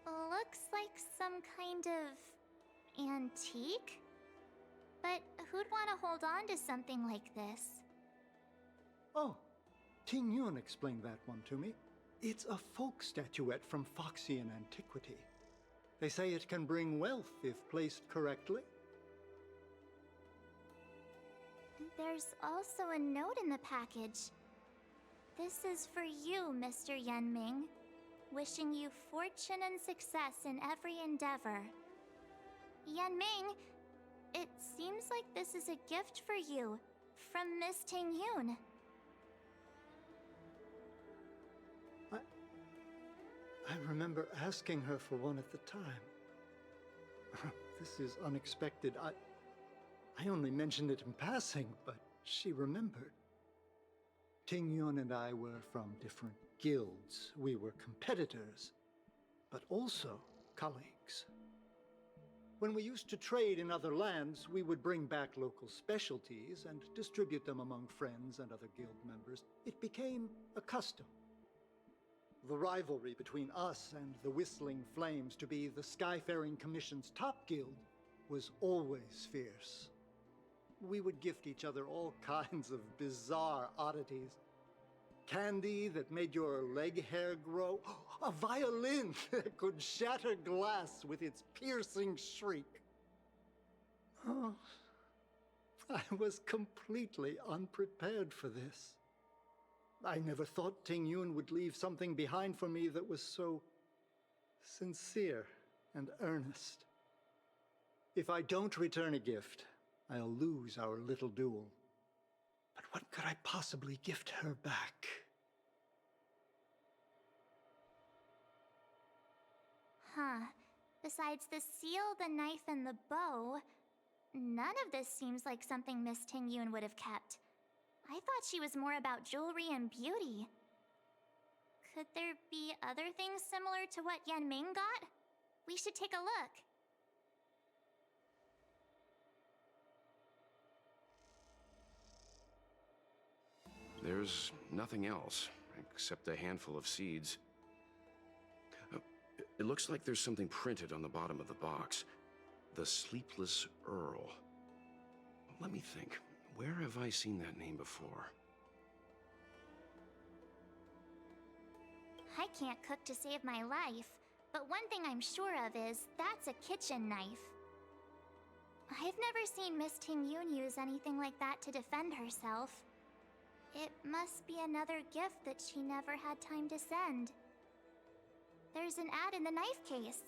Looks like some kind of antique? But who'd want to hold on to something like this? Oh, Ting Yun explained that one to me. It's a folk statuette from Foxian antiquity. They say it can bring wealth if placed correctly. There's also a note in the package. This is for you, Mr. Yan Ming. Wishing you fortune and success in every endeavor. Yan Ming, it seems like this is a gift for you from Miss Ting Yun. I remember asking her for one at the time. This is unexpected. I only mentioned it in passing, but she remembered. Ting Yun and I were from different guilds. We were competitors, but also colleagues. When we used to trade in other lands, we would bring back local specialties and distribute them among friends and other guild members. It became a custom. The rivalry between us and the Whistling Flames to be the Skyfaring Commission's top guild was always fierce. We would gift each other all kinds of bizarre oddities. Candy that made your leg hair grow. A violin that could shatter glass with its piercing shriek. Oh, I was completely unprepared for this. I never thought Ting Yun would leave something behind for me that was so sincere and earnest. If I don't return a gift, I'll lose our little duel. But what could I possibly gift her back? Huh. Besides the seal, the knife, and the bow, none of this seems like something Miss Ting Yun would have kept. I thought she was more about jewelry and beauty. Could there be other things similar to what Yan Ming got? We should take a look. There's nothing else, except a handful of seeds. It looks like there's something printed on the bottom of the box. The Sleepless Earl. Let me think. Where have I seen that name before? I can't cook to save my life, but one thing I'm sure of is that's a kitchen knife. I've never seen Miss Ting Yun use anything like that to defend herself. It must be another gift that she never had time to send. There's an ad in the knife case.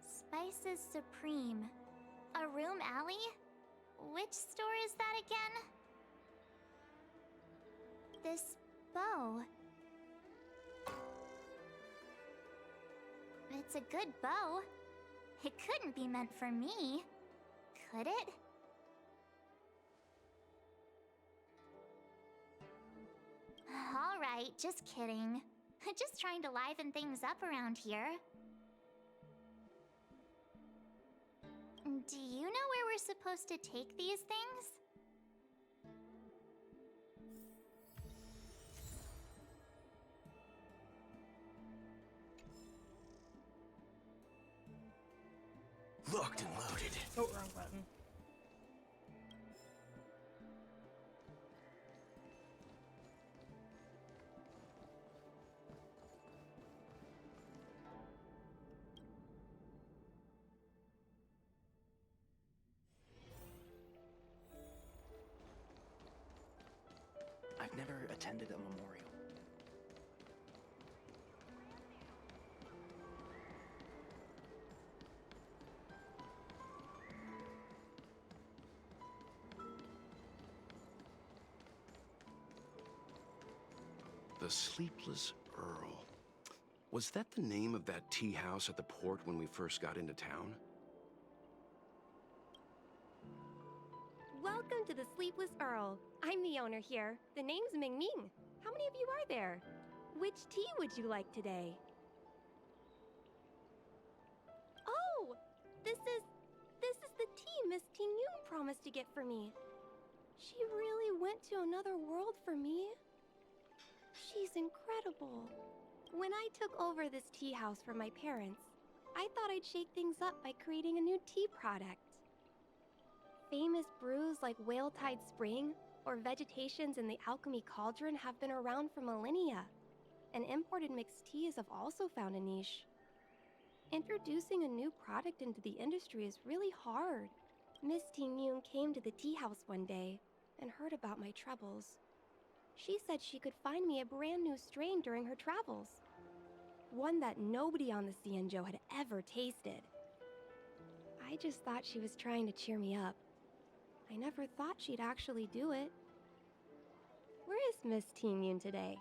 Spices Supreme. A room alley? Which store is that again? This bow. It's a good bow. It couldn't be meant for me, could it? All right, just kidding. Just trying to liven things up around here. Do you know where we're supposed to take these things? Locked and loaded. Oh, wrong button. I've never attended a memorial. The Sleepless Earl. Was that the name of that tea house at the port when we first got into town? Welcome to the Sleepless Earl. I'm the owner here. The name's Ming Ming. How many of you are there? Which tea would you like today? Oh, this is the tea Miss Ting Yun promised to get for me. She really went to another world for me. She's incredible. When I took over this tea house from my parents, I thought I'd shake things up by creating a new tea product. Famous brews like Whale Tide Spring or Vegetations in the Alchemy Cauldron have been around for millennia, and imported mixed teas have also found a niche. Introducing a new product into the industry is really hard. Miss Ting Yun came to the tea house one day and heard about my troubles. She said she could find me a brand new strain during her travels, one that nobody on the Xianzhou had ever tasted. I just thought she was trying to cheer me up. I never thought she'd actually do it. Where is Miss Ting Yun today?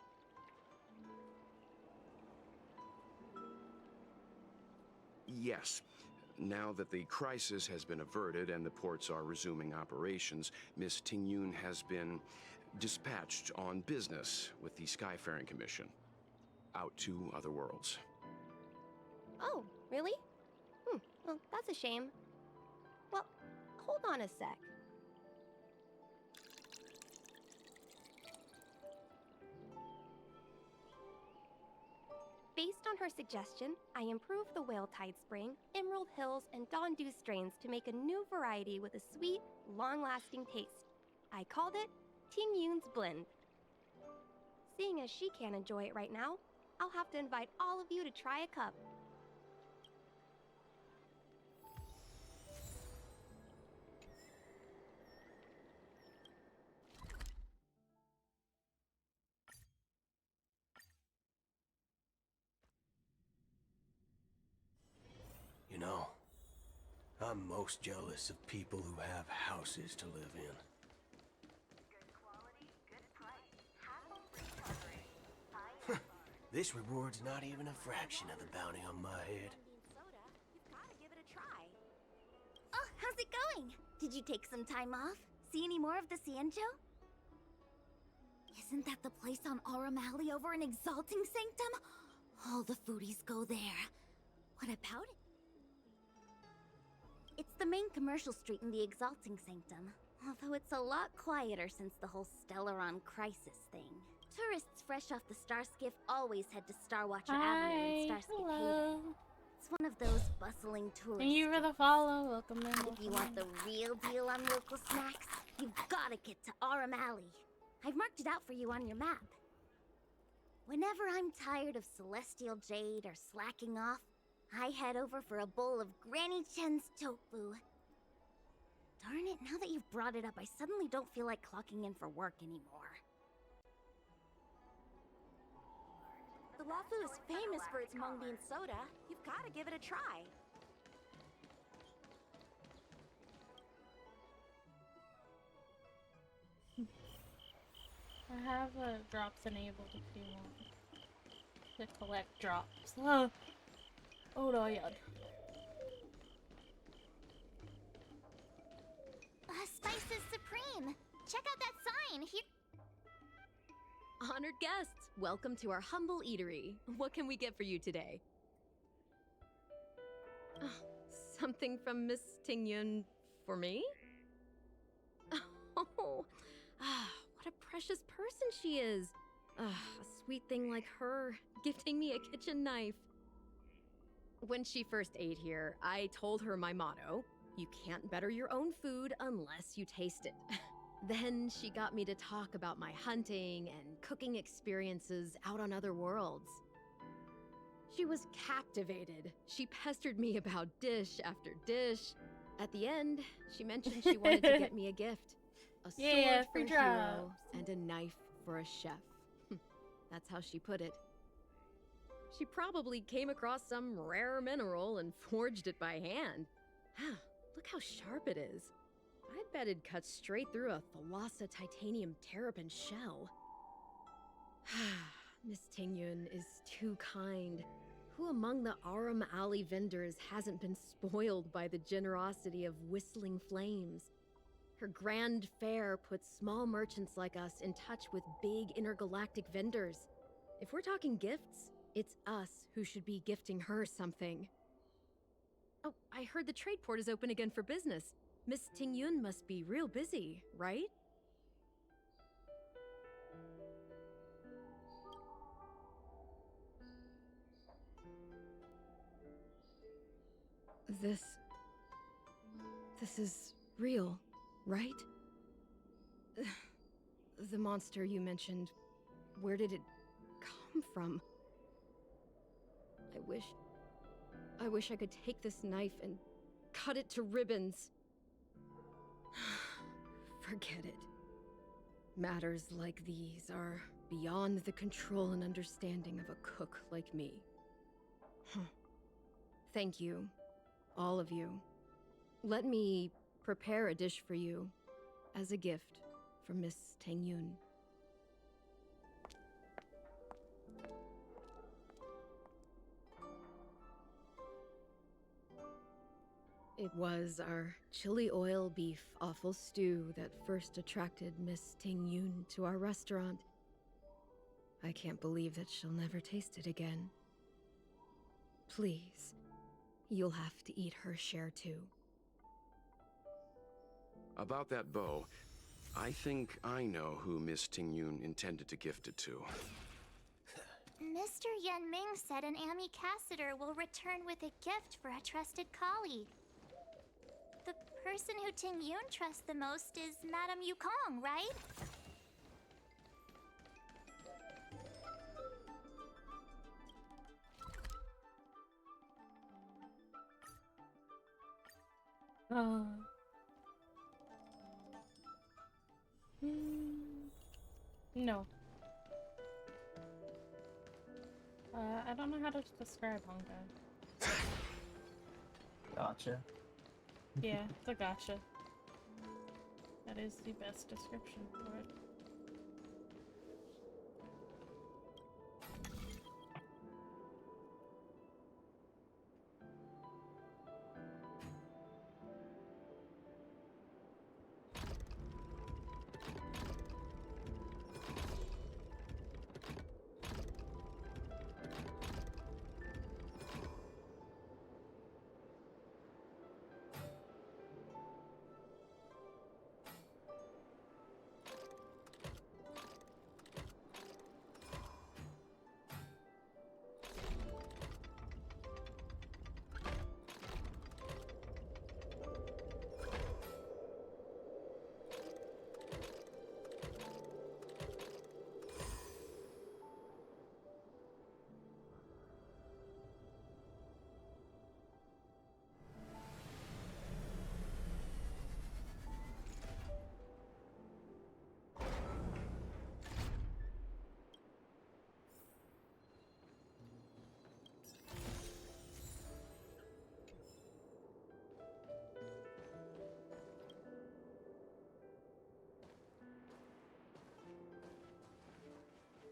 Yes. Now that the crisis has been averted and the ports are resuming operations, Miss Ting Yun has been dispatched on business with the Skyfaring Commission, out to other worlds. Oh, really? Well, that's a shame. Well, hold on a sec. Based on her suggestion, I improved the Whale Tide Spring, Emerald Hills, and Dawn Dew strains to make a new variety with a sweet, long-lasting taste. I called it Ting Yun's Blend. Seeing as she can't enjoy it right now, I'll have to invite all of you to try a cup. You know, I'm most jealous of people who have houses to live in. This reward's not even a fraction of the bounty on my head. Soda, you've gotta give it a try. Oh, how's it going? Did you take some time off? See any more of the Cienjo? Isn't that the place on Aurum Alley over in Exalting Sanctum? All the foodies go there. What about it? It's the main commercial street in the Exalting Sanctum, although it's a lot quieter since the whole Stellaron crisis thing. Tourists fresh off the Star Skiff always head to Starwatcher Avenue and Starskip Haven. It's one of those bustling tourist Thank you for the streets. follow. Welcome in. If you want the real deal on local snacks, you've gotta get to Aurum Alley. I've marked it out for you on your map. Whenever I'm tired of Celestial Jade or slacking off, I head over for a bowl of Granny Chen's tofu. Darn it, now that you've brought it up, I suddenly don't feel like clocking in for work anymore. The Lafu is famous for its mung bean soda. You've gotta give it a try. I have drops enabled if you want to collect drops. Oh no, yeah. Spices Supreme! Check out that sign! Here. Honored guests, welcome to our humble eatery. What can we get for you today? Something from Miss Tingyun for me? Oh, what a precious person she is. A sweet thing like her, gifting me a kitchen knife. When she first ate here, I told her my motto: you can't better your own food unless you taste it. Then she got me to talk about my hunting and cooking experiences out on other worlds. She was captivated. She pestered me about dish after dish. At the end, she mentioned she wanted to get me a gift. A sword for a hero and a knife for a chef. That's how she put it. She probably came across some rare mineral and forged it by hand. Look how sharp it is. I bet it'd cut straight through a Thalassa titanium terrapin shell. Miss Tingyun is too kind. Who among the Aurum Alley vendors hasn't been spoiled by the generosity of Whistling Flames? Her grand fare puts small merchants like us in touch with big intergalactic vendors. If we're talking gifts, it's us who should be gifting her something. Oh, I heard the trade port is open again for business. Miss Tingyun must be real busy, right? This is real, right? The monster you mentioned, where did it come from? I wish I could take this knife and cut it to ribbons. Forget it. Matters like these are beyond the control and understanding of a cook like me. Thank you, all of you. Let me prepare a dish for you as a gift from Miss Tingyun. It was our chili oil beef offal stew that first attracted Miss Tingyun to our restaurant. I can't believe that she'll never taste it again. Please, you'll have to eat her share too. About that bow, I think I know who Miss Tingyun intended to gift it to. Mr. Yan Ming said an ambassador will return with a gift for a trusted colleague. The person who Ting Yun trusts the most is Madame Yukong, right? No. I don't know how to describe Honga. Gotcha. Yeah, it's a gotcha. That is the best description for it.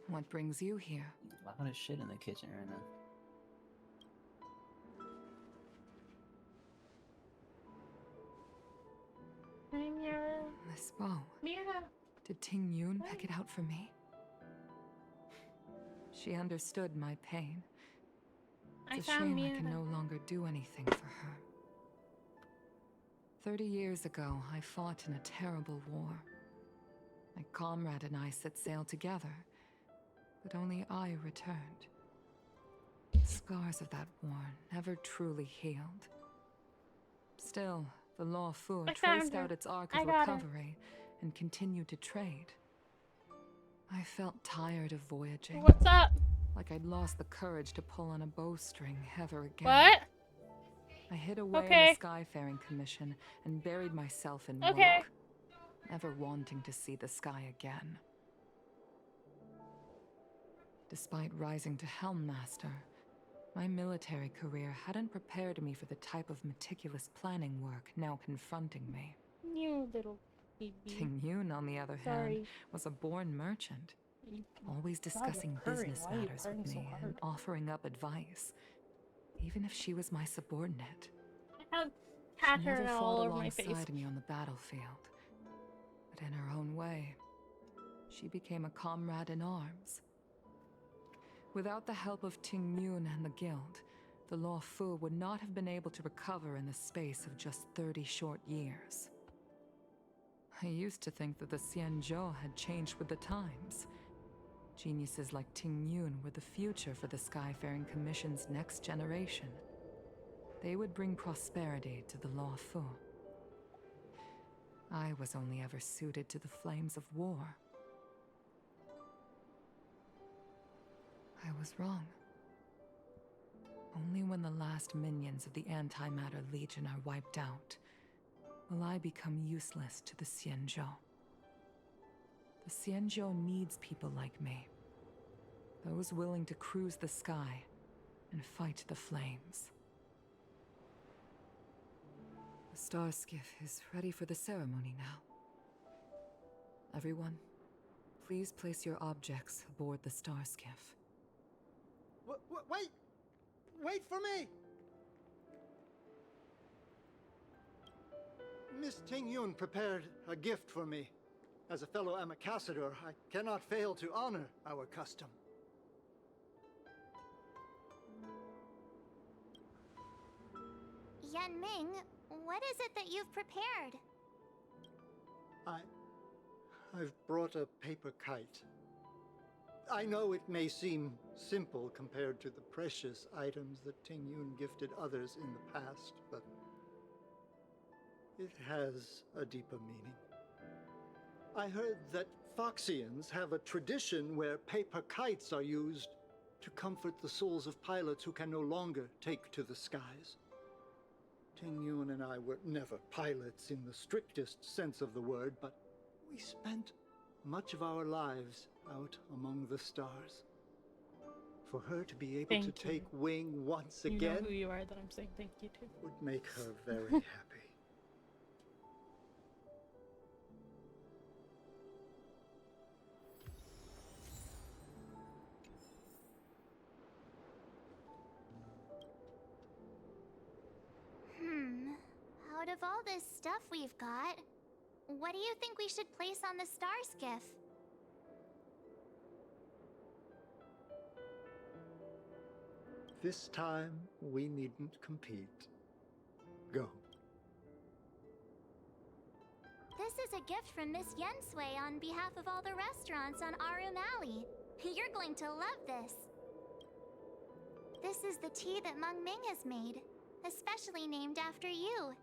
What brings you here? A lot of shit in the kitchen right now. Hi, Mira. This bow. Mira. Did Ting Yun pick it out for me? She understood my pain. It's a shame I can no longer do anything for her. 30 years ago, I fought in a terrible war. My comrade and I set sail together, but only I returned. The scars of that war never truly healed. Still, the Law Fu traced out its arc of recovery and continued to trade. I felt tired of voyaging. What's up? Like I'd lost the courage to pull on a bowstring ever again. What? I hid away in the Skyfaring Commission and buried myself in work, never wanting to see the sky again. Despite rising to Helm Master, my military career hadn't prepared me for the type of meticulous planning work now confronting me. You little baby. Ting Yun, on the other hand, was a born merchant, always discussing business matters with me and offering up advice, even if she was my subordinate. She never all fought over my face. alongside me on the battlefield, but in her own way, she became a comrade in arms. Without the help of Ting Yun and the Guild, the Law Fu would not have been able to recover in the space of just 30 short years. I used to think that the Xianzhou had changed with the times. Geniuses like Ting Yun were the future for the Skyfaring Commission's next generation. They would bring prosperity to the Law Fu. I was only ever suited to the flames of war. I was wrong. Only when the last minions of the Antimatter Legion are wiped out will I become useless to the Xianzhou. The Xianzhou needs people like me. Those willing to cruise the sky and fight the flames. The star skiff is ready for the ceremony now. Everyone, please place your objects aboard the star skiff. Wait! Wait for me! Miss Ting Yun prepared a gift for me. As a fellow ambassador, I cannot fail to honor our custom. Yan Ming, what is it that you've prepared? I've brought a paper kite. I know it may seem simple compared to the precious items that Ting Yun gifted others in the past, but it has a deeper meaning. I heard that Foxians have a tradition where paper kites are used to comfort the souls of pilots who can no longer take to the skies. Ting Yun and I were never pilots in the strictest sense of the word, but we spent much of our lives out among the stars. For her to be able to take wing once again, you know who you are that I'm saying thank you to, would make her very happy. Out of all this stuff we've got, what do you think we should place on the star skiff? This time, we needn't compete. Go. This is a gift from Miss Yensui on behalf of all the restaurants on Arum Alley. You're going to love this. This is the tea that Meng Ming has made, especially named after you.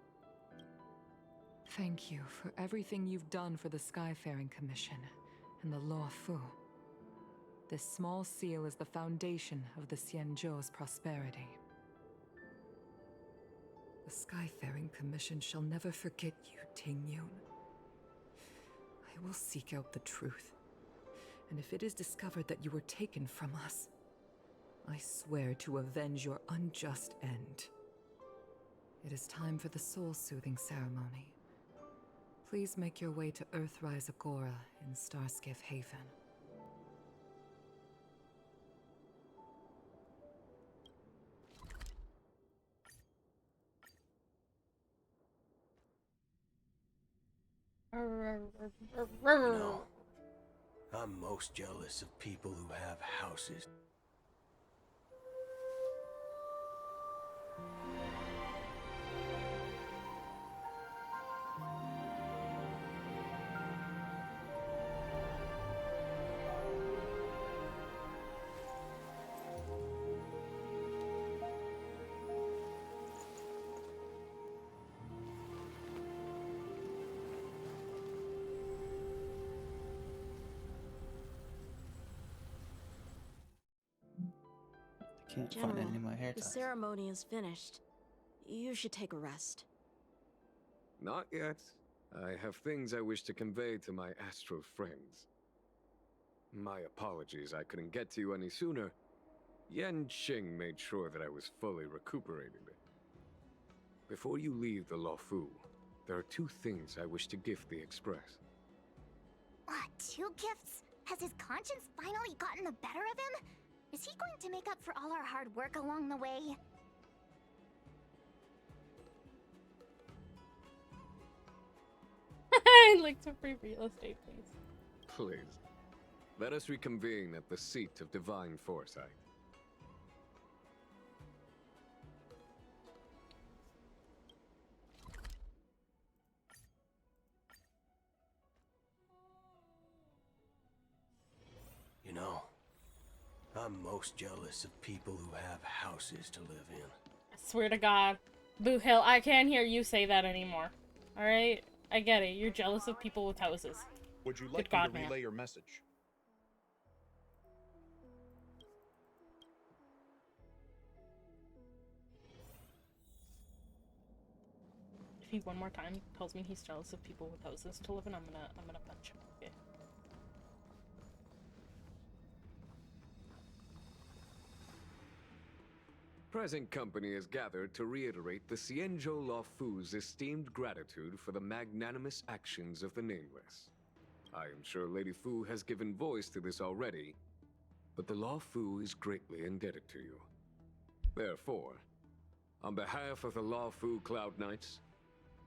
Thank you for everything you've done for the Skyfaring Commission and the Law Fu. This small seal is the foundation of the Xianzhou's prosperity. The Skyfaring Commission shall never forget you, Ting Yun. I will seek out the truth, and if it is discovered that you were taken from us, I swear to avenge your unjust end. It is time for the soul-soothing ceremony. Please make your way to Earthrise Agora in Starskiff Haven. You know, I'm most jealous of people who have houses. Can't General, find any of my hair the ties. ceremony is finished. You should take a rest. Not yet. I have things I wish to convey to my astral friends. My apologies I couldn't get to you any sooner. Yan Qing made sure that I was fully recuperated. Before you leave the Luofu, there are two things I wish to gift the Express. What, 2 gifts? Has his conscience finally gotten the better of him? Is he going to make up for all our hard work along the way? I'd like some free real estate, please. Please. Let us reconvene at the seat of divine foresight. You know, I'm most jealous of people who have houses to live in. I swear to God. Boo Hill, I can't hear you say that anymore. Alright? I get it. You're jealous of people with houses. Would you Good like God, me to man. relay your message? If he one more time tells me he's jealous of people with houses to live in, I'm gonna punch him. Okay. Present company is gathered to reiterate the Xianzhou Luofu's esteemed gratitude for the magnanimous actions of the Nameless. I am sure Lady Fu has given voice to this already, but the Luofu is greatly indebted to you. Therefore, on behalf of the Luofu Cloud Knights,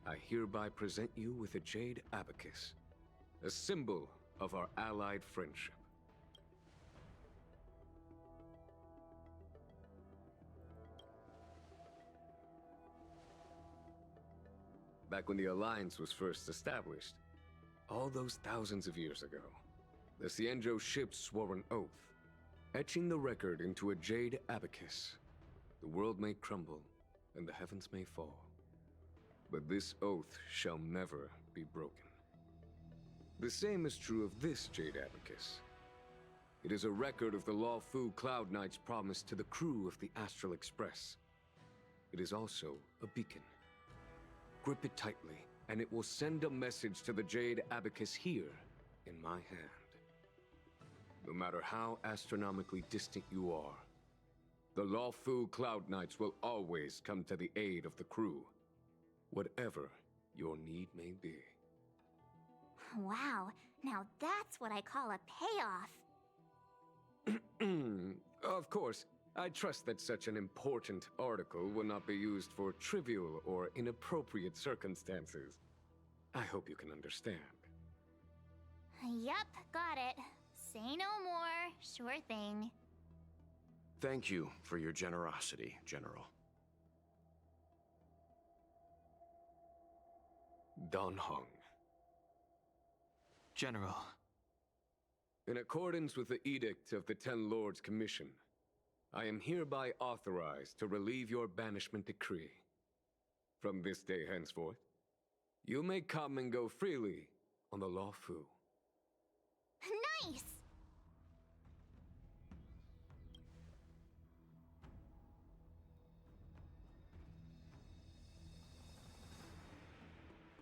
I hereby present you with a jade abacus, a symbol of our allied friendship. Back when the Alliance was first established, all those thousands of years ago, the Cienjo ships swore an oath, etching the record into a jade abacus. The world may crumble, and the heavens may fall, but this oath shall never be broken. The same is true of this jade abacus. It is a record of the Lawfu Cloud Knight's promise to the crew of the Astral Express. It is also a beacon. Grip it tightly, and it will send a message to the jade abacus here in my hand. No matter how astronomically distant you are, the Lawfu Cloud Knights will always come to the aid of the crew, whatever your need may be. Wow, now that's what I call a payoff. Of course, I trust that such an important article will not be used for trivial or inappropriate circumstances. I hope you can understand. Yep, got it. Say no more. Sure thing. Thank you for your generosity, General. Donothon. General. In accordance with the Edict of the Ten Lords Commission, I am hereby authorized to relieve your banishment decree. From this day henceforth, you may come and go freely on the Lawfu. Nice!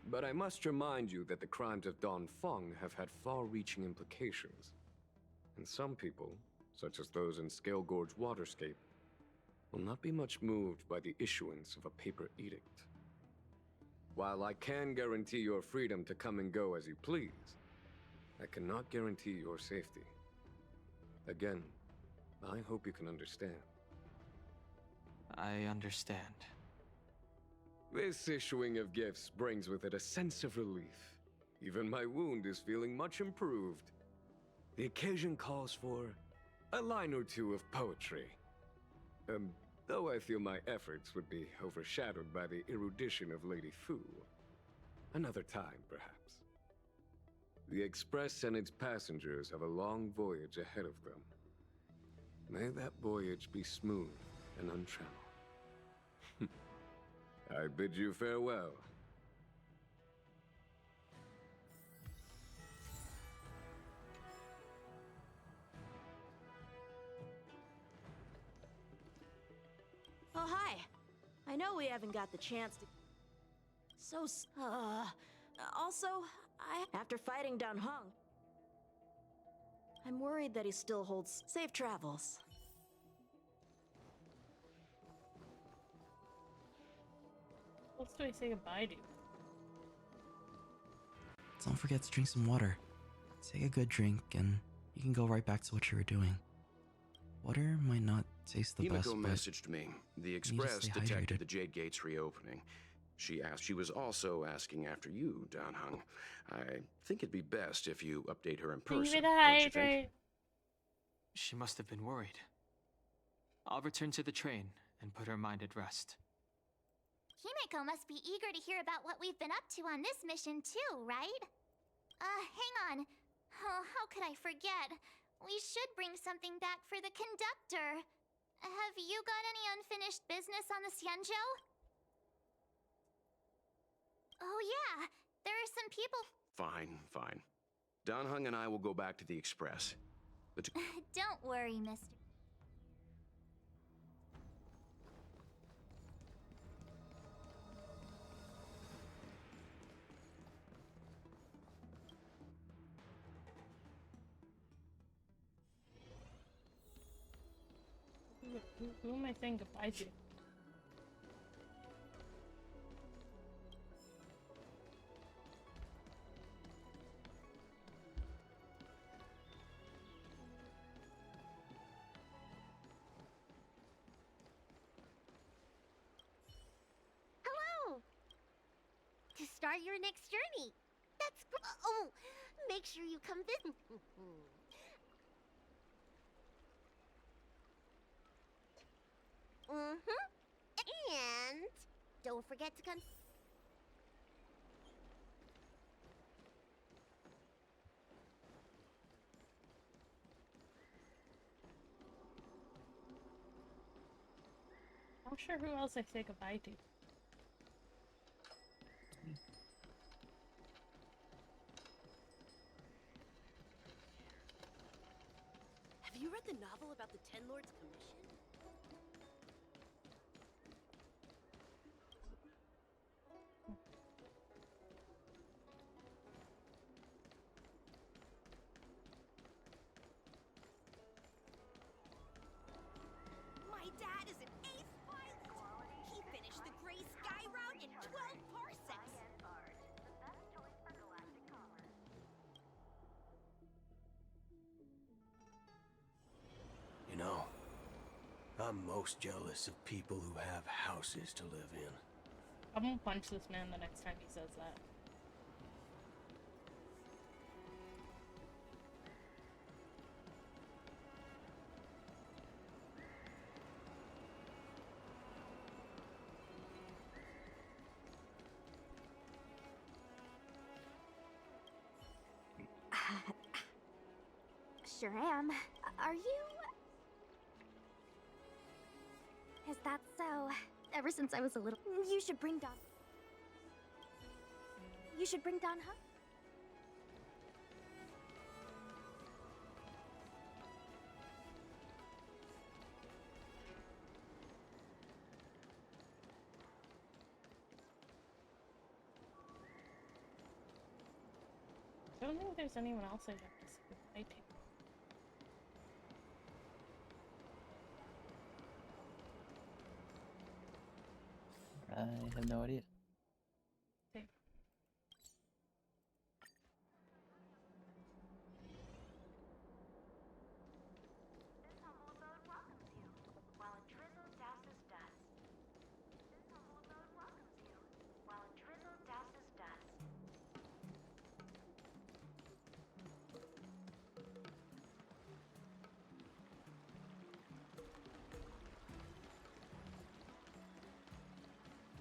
But I must remind you that the crimes of Donothon have had far-reaching implications. And some people, such as those in Scale Gorge Waterscape, will not be much moved by the issuance of a paper edict. While I can guarantee your freedom to come and go as you please, I cannot guarantee your safety. Again, I hope you can understand. I understand. This issuing of gifts brings with it a sense of relief. Even my wound is feeling much improved. The occasion calls for a line or two of poetry. Though I feel my efforts would be overshadowed by the erudition of Lady Fu. Another time, perhaps. The Express and its passengers have a long voyage ahead of them. May that voyage be smooth and untrammeled. I bid you farewell. Oh, hi. I know we haven't got the chance to... Also, after fighting Donothon, I'm worried that he still holds safe travels. What else do I say goodbye to? Don't forget to drink some water. Take a good drink, and you can go right back to what you were doing. Water might not taste the best, Himiko but messaged me. The you need to Express stay detected hydrated. the Jade Gate's reopening. She was also asking after you, Donothon. I think it'd be best if you update her in person. Leave it don't you think? hydrate. She must have been worried. I'll return to the train and put her mind at rest. Himiko must be eager to hear about what we've been up to on this mission too, right? Hang on. Oh, how could I forget? We should bring something back for the conductor. Have you got any unfinished business on the Cienjo? Oh yeah, there are some people... Fine. Donothon and I will go back to the Express. But Don't worry, mister. Who am I saying goodbye to? Hello! To start your next journey. That's oh, make sure you come visit. And don't forget to come. I'm sure who else I say goodbye to. Have you read the novel about the Ten Lords Commission? My dad is an ace pilot. He finished the Gray Sky route in 12 parsecs. You know, I'm most jealous of people who have houses to live in. I'm gonna punch this man the next time he says that. Sure am. Are you... Is that so? Ever since I was a little... You should bring Don... You should bring Don, huh? I don't think there's anyone else I'd have to say goodbye to. I have no idea. Okay.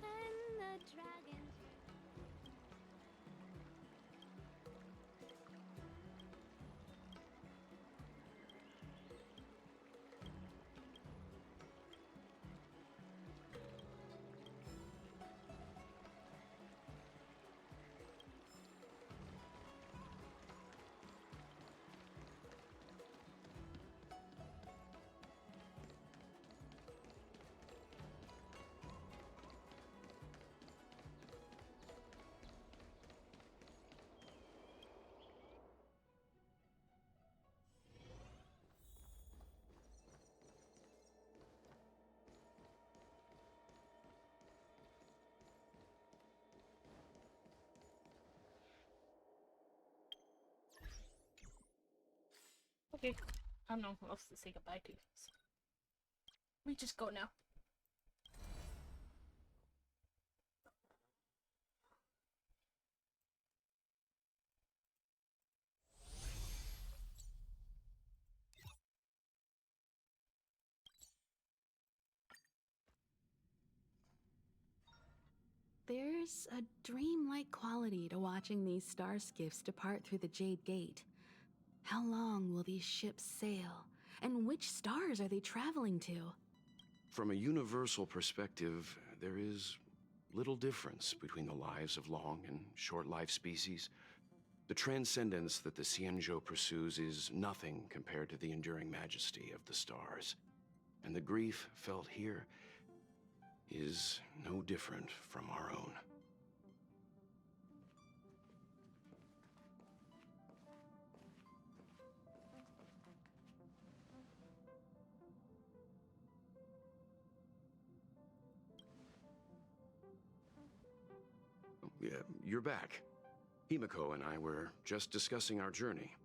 And the dragon... Okay. I don't know who else to say goodbye to. So we just go now. There's a dreamlike quality to watching these star skiffs depart through the Jade Gate. How long will these ships sail? And which stars are they traveling to? From a universal perspective, there is little difference between the lives of long and short-lived species. The transcendence that the Xianzhou pursues is nothing compared to the enduring majesty of the stars. And the grief felt here is no different from our own. Yeah, you're back. Himiko and I were just discussing our journey.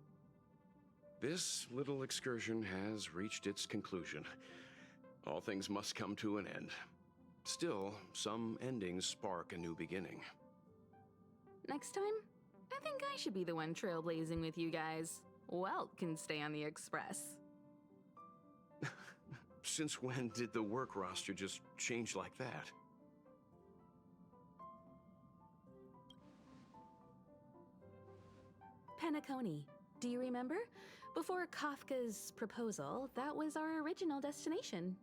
This little excursion has reached its conclusion. All things must come to an end. Still, some endings spark a new beginning. Next time, I think I should be the one trailblazing with you guys. Welt can stay on the Express. Since when did the work roster just change like that? Penacony. Do you remember? Before Kafka's proposal, that was our original destination.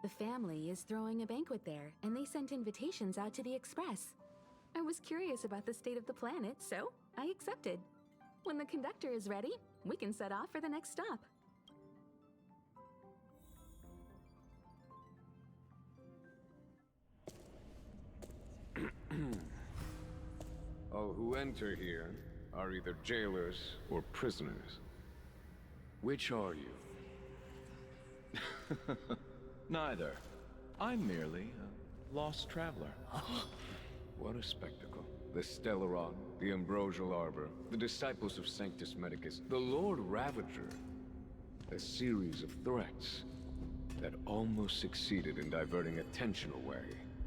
The family is throwing a banquet there, and they sent invitations out to the Express. I was curious about the state of the planet, so I accepted. When the conductor is ready, we can set off for the next stop. All who enter here are either jailers or prisoners. Which are you? Neither. I'm merely a lost traveler. What a spectacle. The Stellaron, the Ambrosial Arbor, the Disciples of Sanctus Medicus, the Lord Ravager. A series of threats that almost succeeded in diverting attention away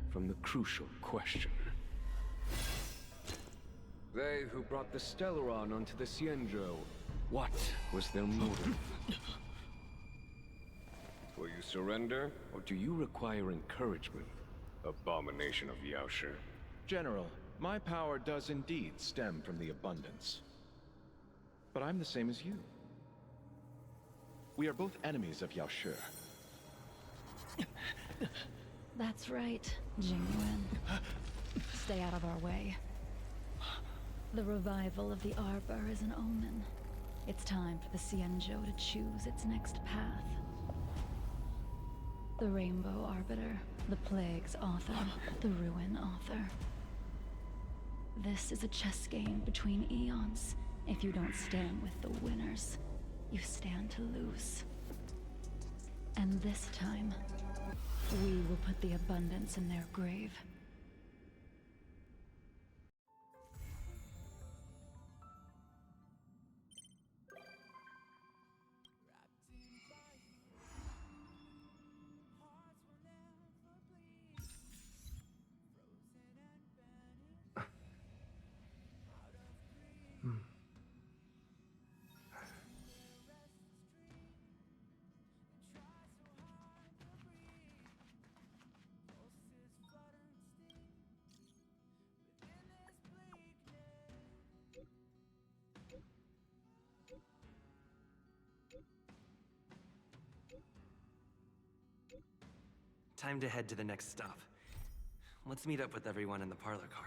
from the crucial question. They who brought the Stellaron onto the Cienjo, what was their motive? Will you surrender, or do you require encouragement? Abomination of Yaoshi. General, my power does indeed stem from the abundance. But I'm the same as you. We are both enemies of Yaoshi. That's right, Jingyuan. Stay out of our way. The revival of the Arbor is an omen. It's time for the Cienjo to choose its next path. The Rainbow Arbiter, the Plague's author, the Ruin author. This is a chess game between eons. If you don't stand with the winners, you stand to lose. And this time, we will put the abundance in their grave. Time to head to the next stop. Let's meet up with everyone in the parlor car.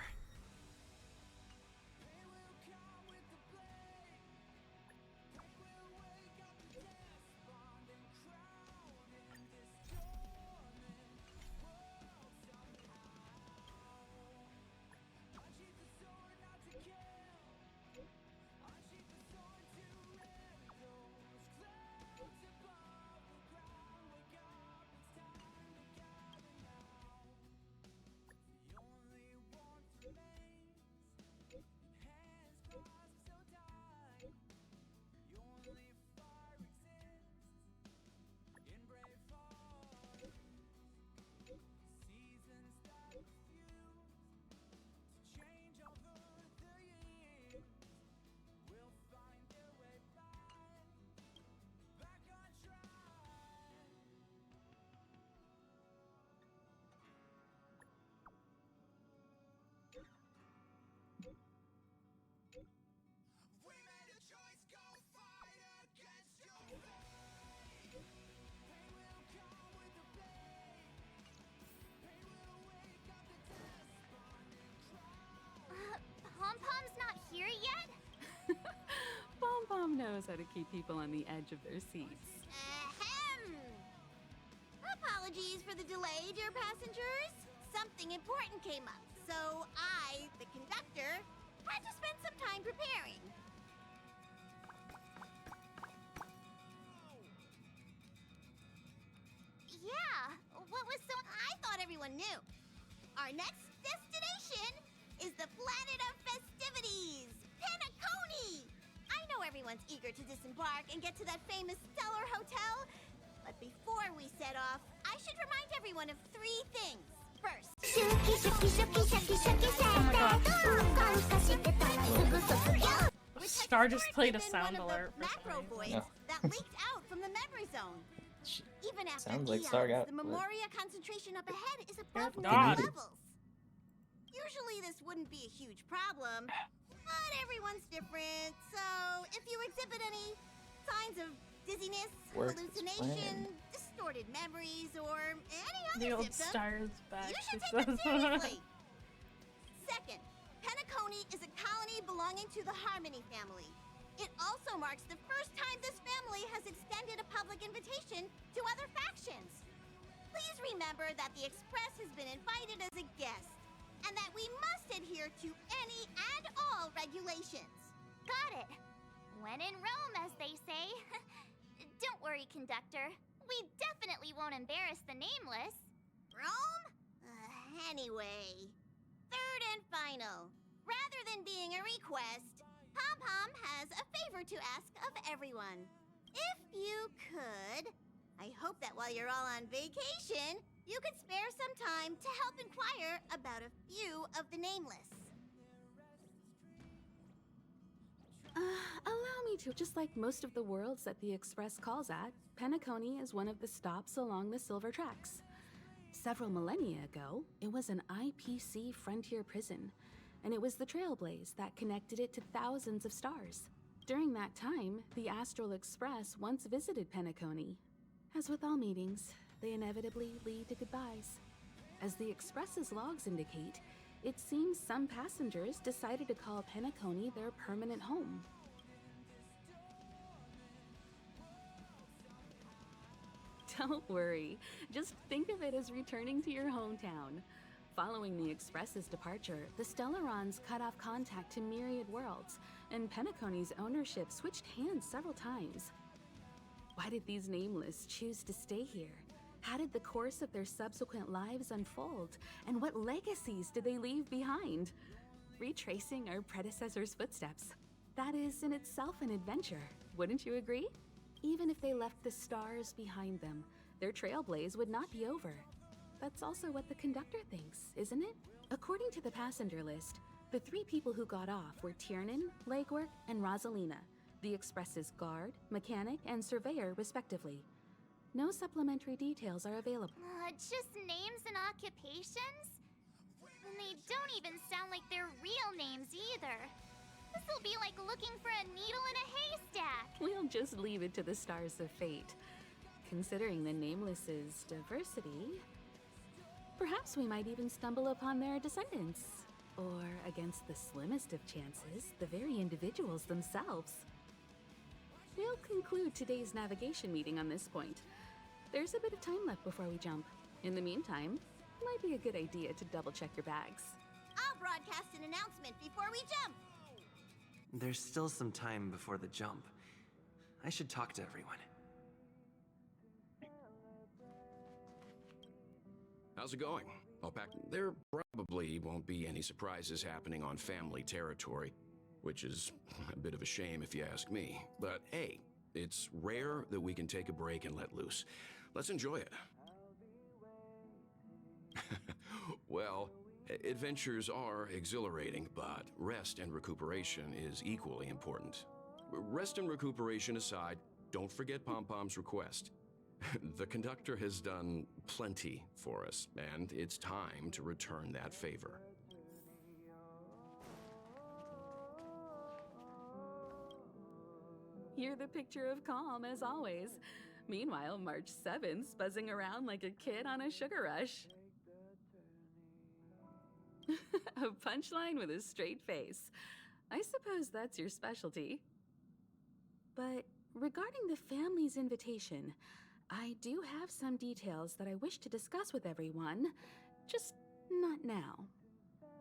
Pom-Pom's not here yet? Pom-Pom knows how to keep people on the edge of their seats. Ahem! Apologies for the delay, dear passengers. Something important came up, so I, the conductor, had to spend some time preparing. Yeah, what was so... I thought everyone knew. Our next destination is the planet of festivities, Penacony! I know everyone's eager to disembark and get to that famous Stellar Hotel, but before we set off, I should remind everyone of 3 things. First, Star just played a sound alert for macro some voids reason. that leaked out from the memory zone. Even after Sounds like eons, Star got the Memoria concentration up ahead is above God. normal levels. Usually this wouldn't be a huge problem, but everyone's different, so if you exhibit any signs of dizziness, Work is hallucination, planned. just distorted memories, or any The other old symptom, stars back. you should she take them says. seriously. Second, Penacony is a colony belonging to the Harmony family. It also marks the first time this family has extended a public invitation to other factions. Please remember that the Express has been invited as a guest, and that we must adhere to any and all regulations. Got it. When in Rome, as they say. Don't worry, conductor. We definitely won't embarrass the nameless. Rome? Anyway, third and final. Rather than being a request, Pom Pom has a favor to ask of everyone. If you could, I hope that while you're all on vacation, you could spare some time to help inquire about a few of the nameless. Allow me to. Just like most of the worlds that the Express calls at, Penacony is one of the stops along the Silver Tracks. Several millennia ago, it was an IPC frontier prison, and it was the Trailblaze that connected it to thousands of stars. During that time, the Astral Express once visited Penacony. As with all meetings, they inevitably lead to goodbyes. As the Express's logs indicate, it seems some passengers decided to call Penacony their permanent home. Don't worry, just think of it as returning to your hometown. Following the Express's departure, the Stellarons cut off contact to myriad worlds, and Penacony's ownership switched hands several times. Why did these nameless choose to stay here? How did the course of their subsequent lives unfold? And what legacies did they leave behind? Retracing our predecessors' footsteps. That is in itself an adventure, wouldn't you agree? Even if they left the stars behind them, their trailblaze would not be over. That's also what the conductor thinks, isn't it? According to the passenger list, the 3 people who got off were Tiernan, Legwork, and Rosalina, the Express's guard, mechanic, and surveyor, respectively. No supplementary details are available. Just names and occupations? And they don't even sound like their real names either. This'll be like looking for a needle in a haystack. We'll just leave it to the stars of fate. Considering the Nameless's diversity, perhaps we might even stumble upon their descendants. Or, against the slimmest of chances, the very individuals themselves. We'll conclude today's navigation meeting on this point. There's a bit of time left before we jump. In the meantime, it might be a good idea to double-check your bags. I'll broadcast an announcement before we jump. There's still some time before the jump. I should talk to everyone. How's it going? All packed? There probably won't be any surprises happening on family territory, which is a bit of a shame if you ask me. But hey, it's rare that we can take a break and let loose. Let's enjoy it. Well, adventures are exhilarating, but rest and recuperation is equally important. Rest and recuperation aside, don't forget Pom Pom's request. The conductor has done plenty for us, and it's time to return that favor. You're the picture of calm, as always. Meanwhile, March 7th's buzzing around like a kid on a sugar rush. A punchline with a straight face. I suppose that's your specialty. But regarding the family's invitation, I do have some details that I wish to discuss with everyone, just not now.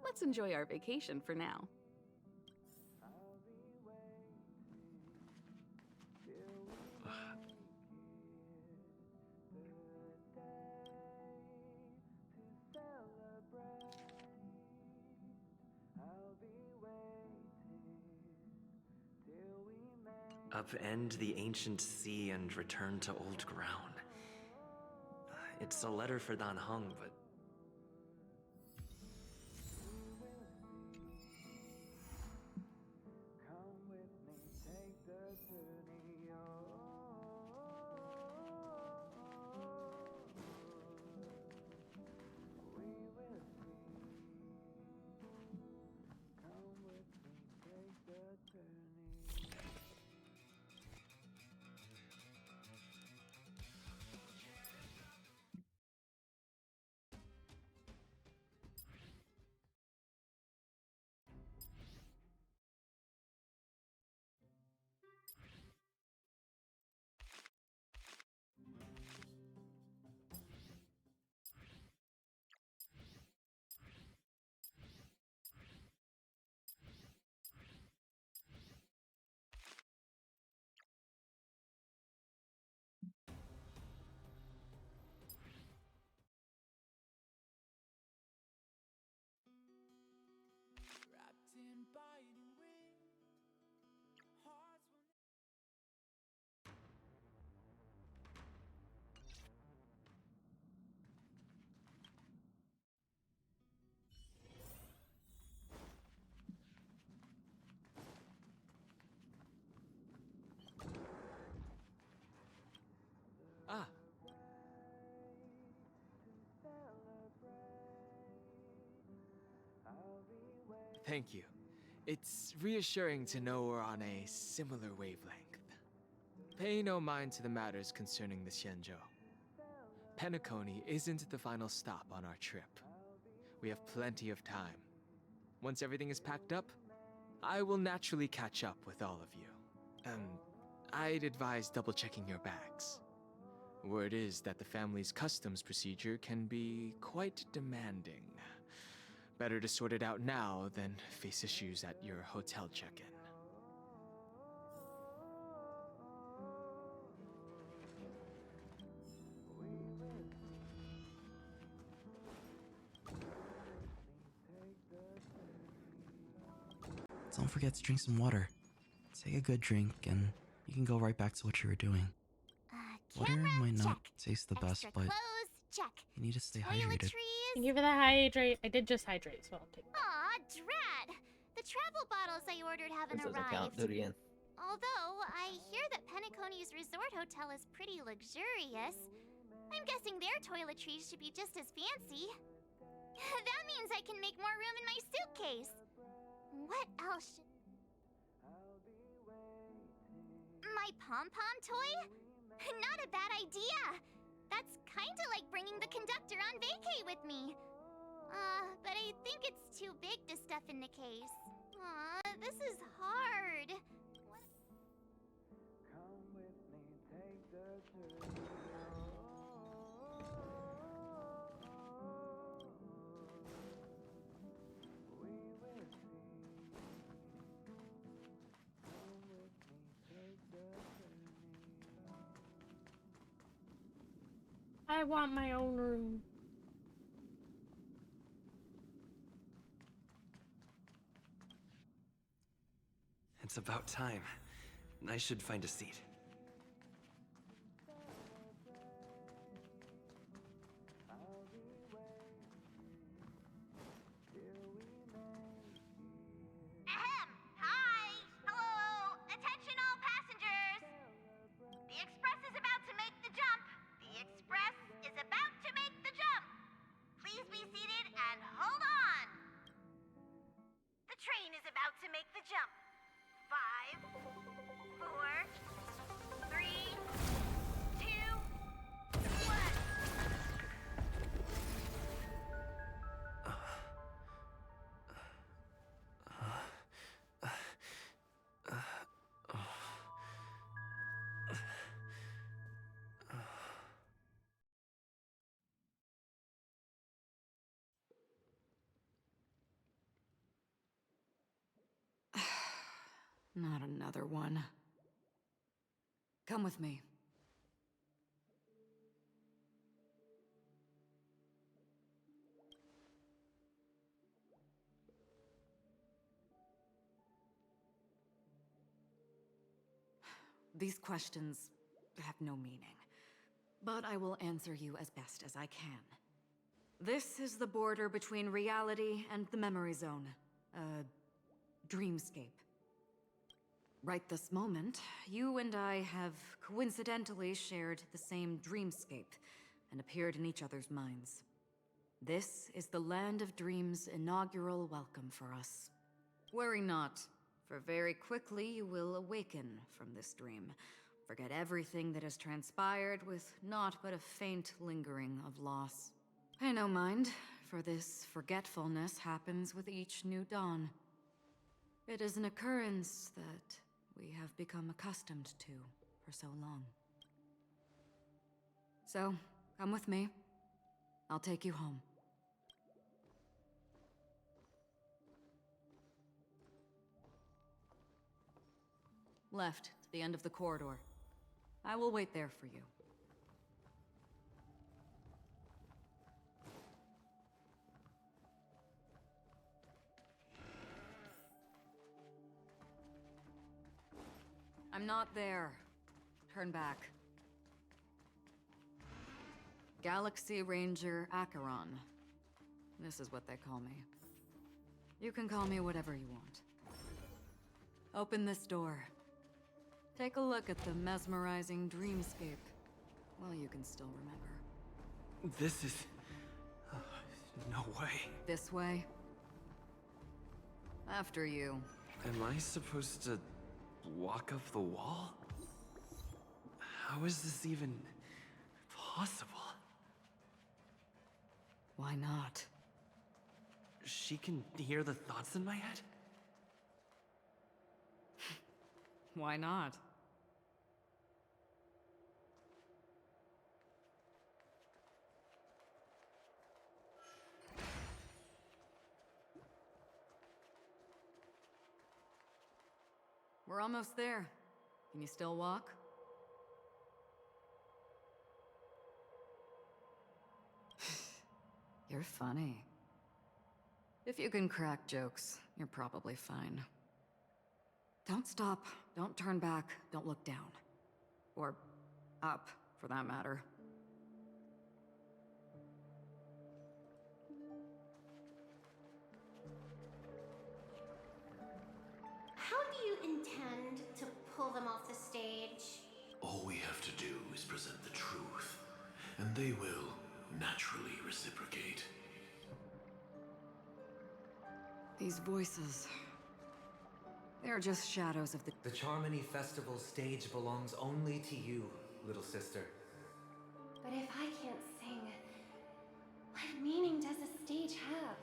Let's enjoy our vacation for now. Upend the ancient sea and return to old ground. It's a letter for Dan Heng, but... Thank you. It's reassuring to know we're on a similar wavelength. Pay no mind to the matters concerning the Xianzhou. Penacony isn't the final stop on our trip. We have plenty of time. Once everything is packed up, I will naturally catch up with all of you. I'd advise double-checking your bags. Word is that the family's customs procedure can be quite demanding. Better to sort it out now than face issues at your hotel check-in. Don't forget to drink some water. Take a good drink, and you can go right back to what you were doing. Water might not taste the best, but you need to stay hydrated. Thank you for the hydrate. I did just hydrate, so I'll take that. Aw, drat! The travel bottles I ordered haven't This doesn't count. arrived. Do it again. Although, I hear that Penacony's resort hotel is pretty luxurious. I'm guessing their toiletries should be just as fancy. That means I can make more room in my suitcase. What else should... My pom-pom toy? Not a bad idea! That's kinda like bringing the conductor on vacay with me. But I think it's too big to stuff in the case. Aw, this is hard. I want my own room. It's about time. I should find a seat. Ahem! Hi! Hello! Attention all passengers! The express is about to make the jump! The express is about to make the jump! Please be seated and hold on! The train is about to make the jump. 5, 4, 3, 2, 1. Not another one. Come with me. These questions have no meaning, but I will answer you as best as I can. This is the border between reality and the memory zone, a dreamscape. Right this moment, you and I have coincidentally shared the same dreamscape and appeared in each other's minds. This is the Land of Dreams' inaugural welcome for us. Worry not, for very quickly you will awaken from this dream, forget everything that has transpired with naught but a faint lingering of loss. Pay no mind, for this forgetfulness happens with each new dawn. It is an occurrence that we have become accustomed to for so long. So, come with me. I'll take you home. Left, to the end of the corridor. I will wait there for you. I'm not there. Turn back. Galaxy Ranger Acheron. This is what they call me. You can call me whatever you want. Open this door. Take a look at the mesmerizing dreamscape. Well, you can still remember. This is... no way. This way? After you. Am I supposed to walk up the wall? How is this even possible? Why not? She can hear the thoughts in my head? Why not? We're almost there. Can you still walk? You're funny. If you can crack jokes, you're probably fine. Don't stop, don't turn back, don't look down. Or up, for that matter. How do you intend to pull them off the stage? All we have to do is present the truth, and they will naturally reciprocate. These voices... they're just shadows of the... The Charmony Festival stage belongs only to you, little sister. But if I can't sing, what meaning does a stage have?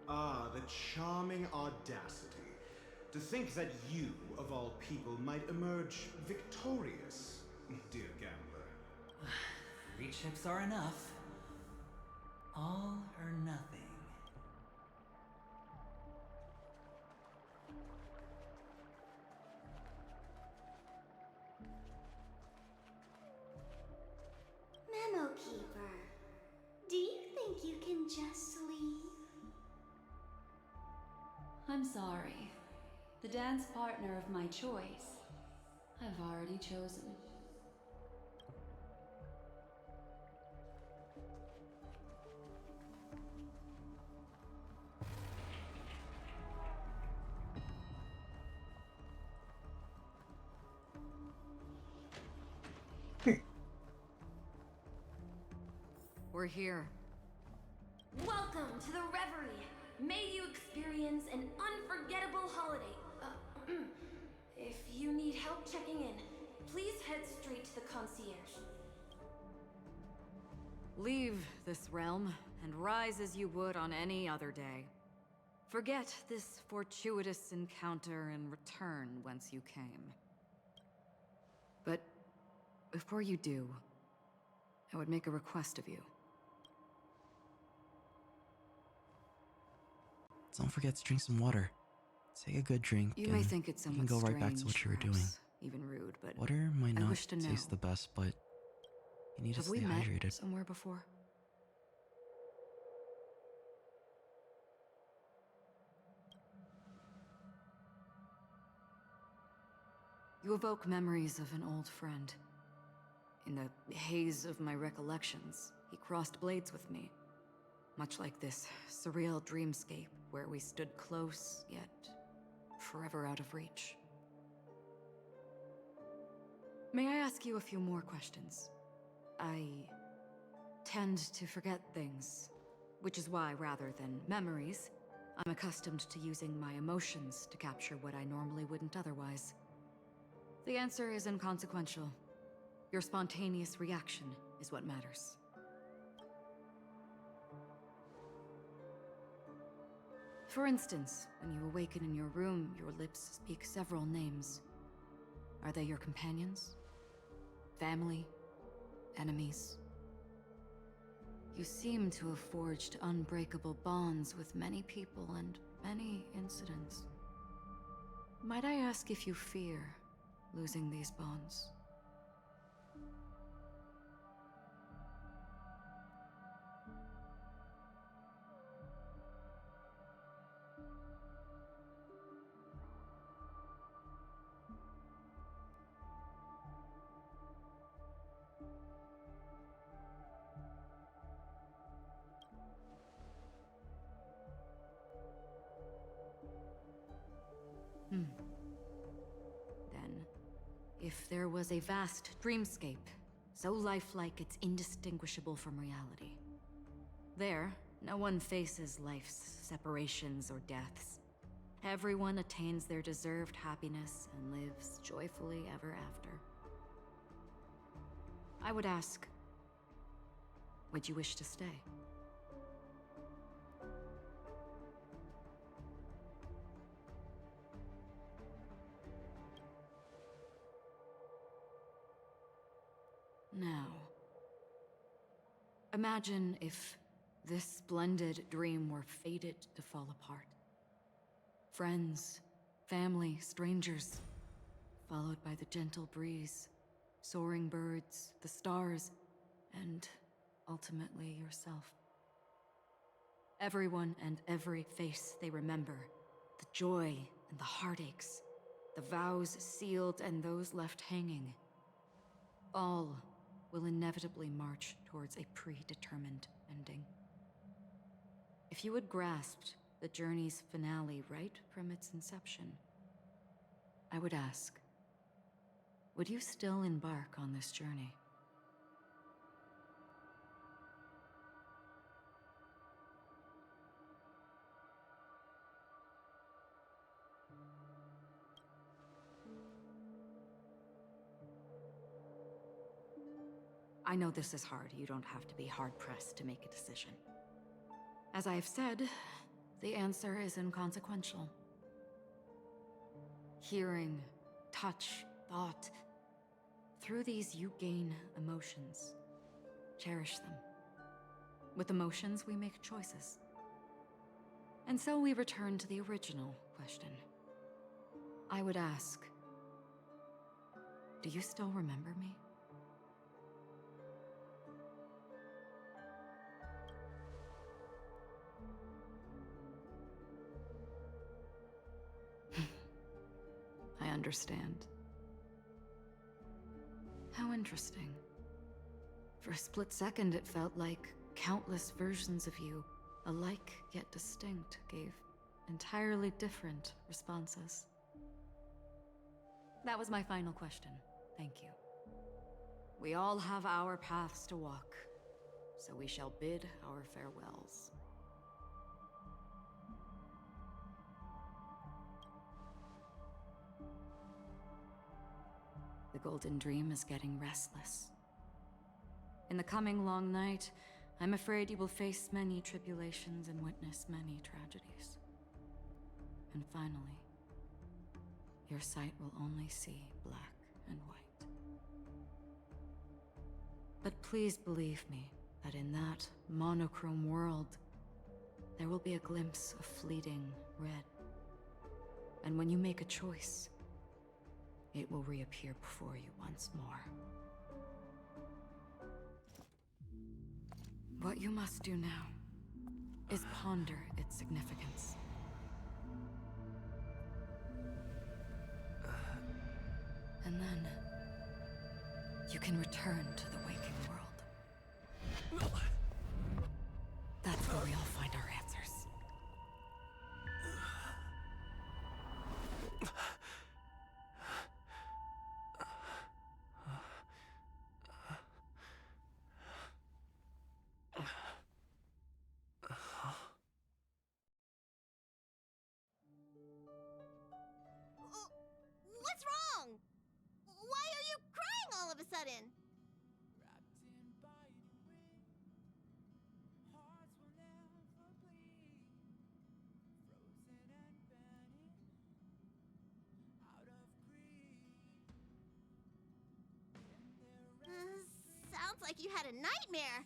Ah, the charming audacity. To think that you, of all people, might emerge victorious, dear gambler. 3 chips are enough. All or nothing. Memo Keeper, do you think you can just leave? I'm sorry. The dance partner of my choice, I've already chosen. We're here. Welcome to the Reverie. May you experience an unforgettable holiday. If you need help checking in, please head straight to the concierge. Leave this realm and rise as you would on any other day. Forget this fortuitous encounter and return whence you came. But before you do, I would make a request of you. Don't forget to drink some water. Take a good drink. You may think it's you somewhat can go right back to what you were doing. Even rude, but Water might I not wish to know. taste the best, but you need to Have stay we met hydrated. somewhere before? You evoke memories of an old friend. In the haze of my recollections, he crossed blades with me. Much like this surreal dreamscape where we stood close, yet forever out of reach. May I ask you a few more questions? I tend to forget things, which is why, rather than memories, I'm accustomed to using my emotions to capture what I normally wouldn't otherwise. The answer is inconsequential. Your spontaneous reaction is what matters. For instance, when you awaken in your room, your lips speak several names. Are they your companions? Family? Enemies? You seem to have forged unbreakable bonds with many people and many incidents. Might I ask if you fear losing these bonds? Then, if there was a vast dreamscape so lifelike it's indistinguishable from reality. There, no one faces life's separations or deaths. Everyone attains their deserved happiness and lives joyfully ever after. I would ask, would you wish to stay? Now, imagine if this splendid dream were fated to fall apart. Friends, family, strangers, followed by the gentle breeze, soaring birds, the stars, and ultimately yourself. Everyone and every face they remember, the joy and the heartaches, the vows sealed and those left hanging, all will inevitably march towards a predetermined ending. If you had grasped the journey's finale right from its inception, I would ask, would you still embark on this journey? I know this is hard. You don't have to be hard-pressed to make a decision. As I have said, the answer is inconsequential. Hearing, touch, thought. Through these, you gain emotions. Cherish them. With emotions, we make choices. And so we return to the original question. I would ask, do you still remember me? I understand. How interesting. For a split second, it felt like countless versions of you, alike yet distinct, gave entirely different responses. That was my final question. Thank you. We all have our paths to walk, so we shall bid our farewells. The Golden Dream is getting restless. In the coming long night, I'm afraid you will face many tribulations and witness many tragedies. And finally, your sight will only see black and white. But please believe me that in that monochrome world, there will be a glimpse of fleeting red. And when you make a choice, it will reappear before you once more. What you must do now is ponder its significance. And then you can return to the waking world. That's where we all find our answers. What's wrong? Why are you crying all of a sudden? Sounds like you had a nightmare.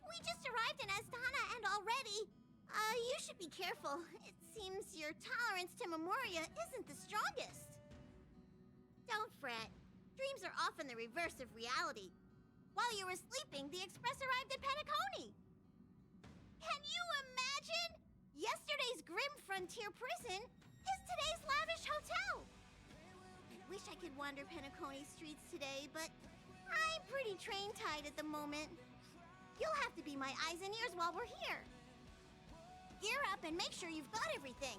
We just arrived in Astana and already... you should be careful. It seems your tolerance to Memoria isn't the strongest. Don't fret. Dreams are often the reverse of reality. While you were sleeping, the Express arrived at Penacony. Can you imagine? Yesterday's grim frontier prison is today's lavish hotel. I wish I could wander Penacony streets today, but I'm pretty train-tied at the moment. You'll have to be my eyes and ears while we're here. Gear up and make sure you've got everything.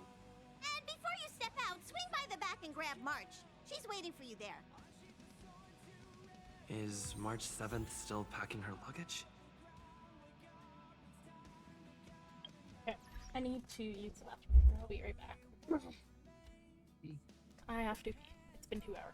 And before you step out, swing by the back and grab March. She's waiting for you there. Is March 7th still packing her luggage? Okay, I need to use the bathroom. I'll be right back. I have to pee. It's been 2 hours.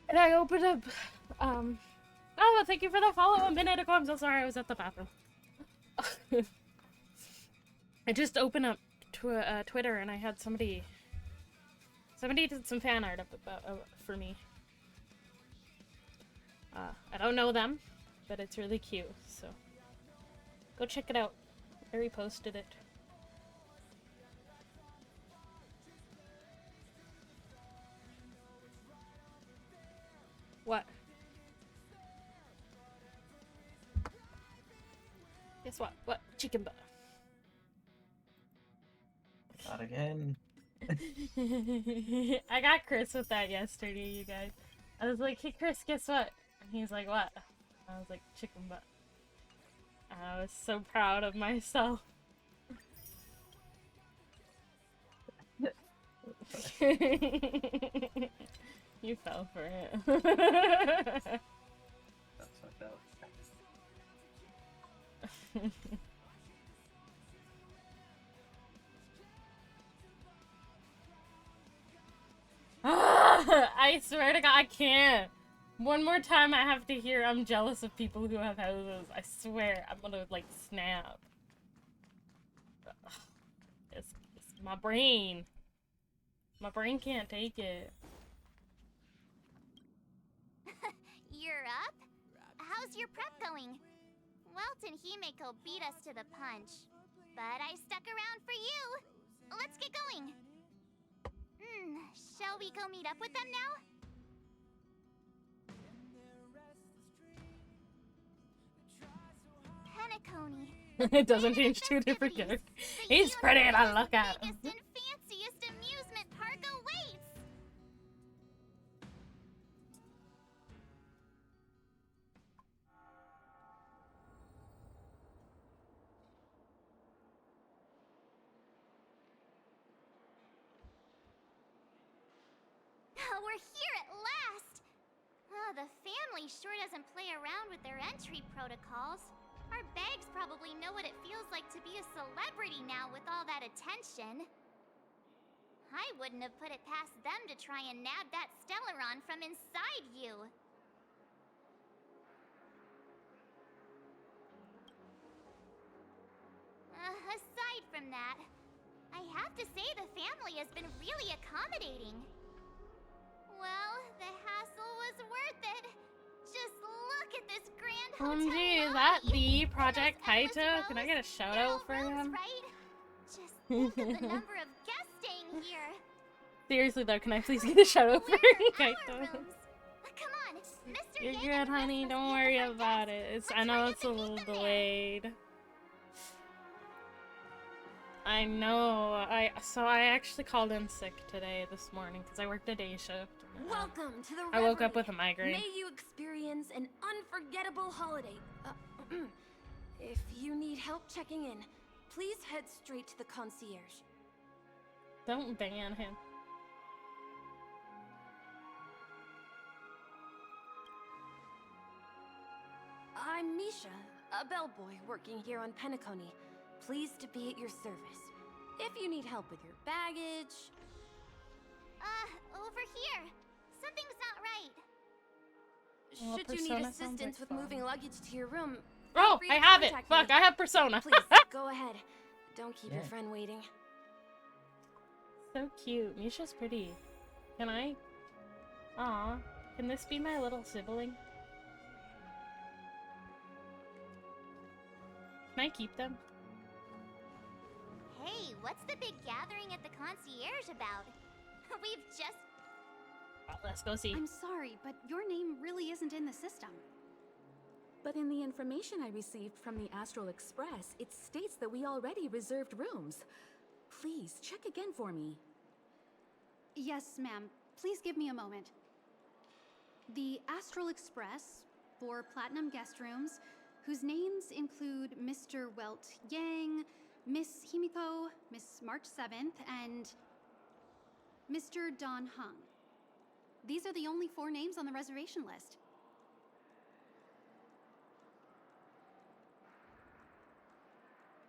And I opened up, oh, thank you for the follow a minute ago. I'm so sorry, I was at the bathroom. I just opened up Twitter and I had somebody did some fan art for me. I don't know them, but it's really cute, so go check it out. I reposted it. What? Guess what? What? Chicken butt. Not again. I got Chris with that yesterday, you guys. I was like, hey Chris, guess what? And he's like, what? I was like, chicken butt. And I was so proud of myself. You fell for it. That's fucked up. I swear to God, I can't. One more time I have to hear I'm jealous of people who have houses. I swear, I'm gonna, like, snap. It's my brain. My brain can't take it. You're up? How's your prep going? Welt and Himeko beat us to the punch, but I stuck around for you. Let's get going. Shall we go meet up with them now? Penacony. It doesn't change to a different character. He's pretty to look at. Biggest and fanciest amusement park awaits. We're here at last! Oh, the family sure doesn't play around with their entry protocols. Our bags probably know what it feels like to be a celebrity now with all that attention. I wouldn't have put it past them to try and nab that Stellaron from inside you. Aside from that, I have to say the family has been really accommodating. Well, the hassle was worth it. Just look at this grand hotel OMG, is that the Project Kaito? Can I get a shout out for him? right? Just think of the number of guests staying here. Seriously though, can I please get a shout out for Kaito? Come on, Mr. You're Yang good, honey. Don't worry about it. I know it's a little delayed. I know. So I actually called in sick today this morning because I worked a day shift. Welcome to the I woke up Reverie. with a migraine. May you experience an unforgettable holiday. If you need help checking in, please head straight to the concierge. Don't ban him. I'm Misha, a bellboy working here on Penacony. Pleased to be at your service. If you need help with your baggage... Over here. Something's not right. Should you need assistance with moving luggage to your room... Oh, I have it! Fuck, I have Persona. Please, go ahead. Don't keep your friend waiting. So cute. Misha's pretty. Can I? Aw. Can this be my little sibling? Can I keep them? Hey, what's the big gathering at the concierge about? We've just... Let's go see. I'm sorry, but your name really isn't in the system. But in the information I received from the Astral Express, it states that we already reserved rooms. Please, check again for me. Yes, ma'am. Please give me a moment. The Astral Express, for Platinum guest rooms, whose names include Mr. Welt Yang, Miss Himiko, Miss March 7th, and Mr. Don Hung. These are the only 4 names on the reservation list.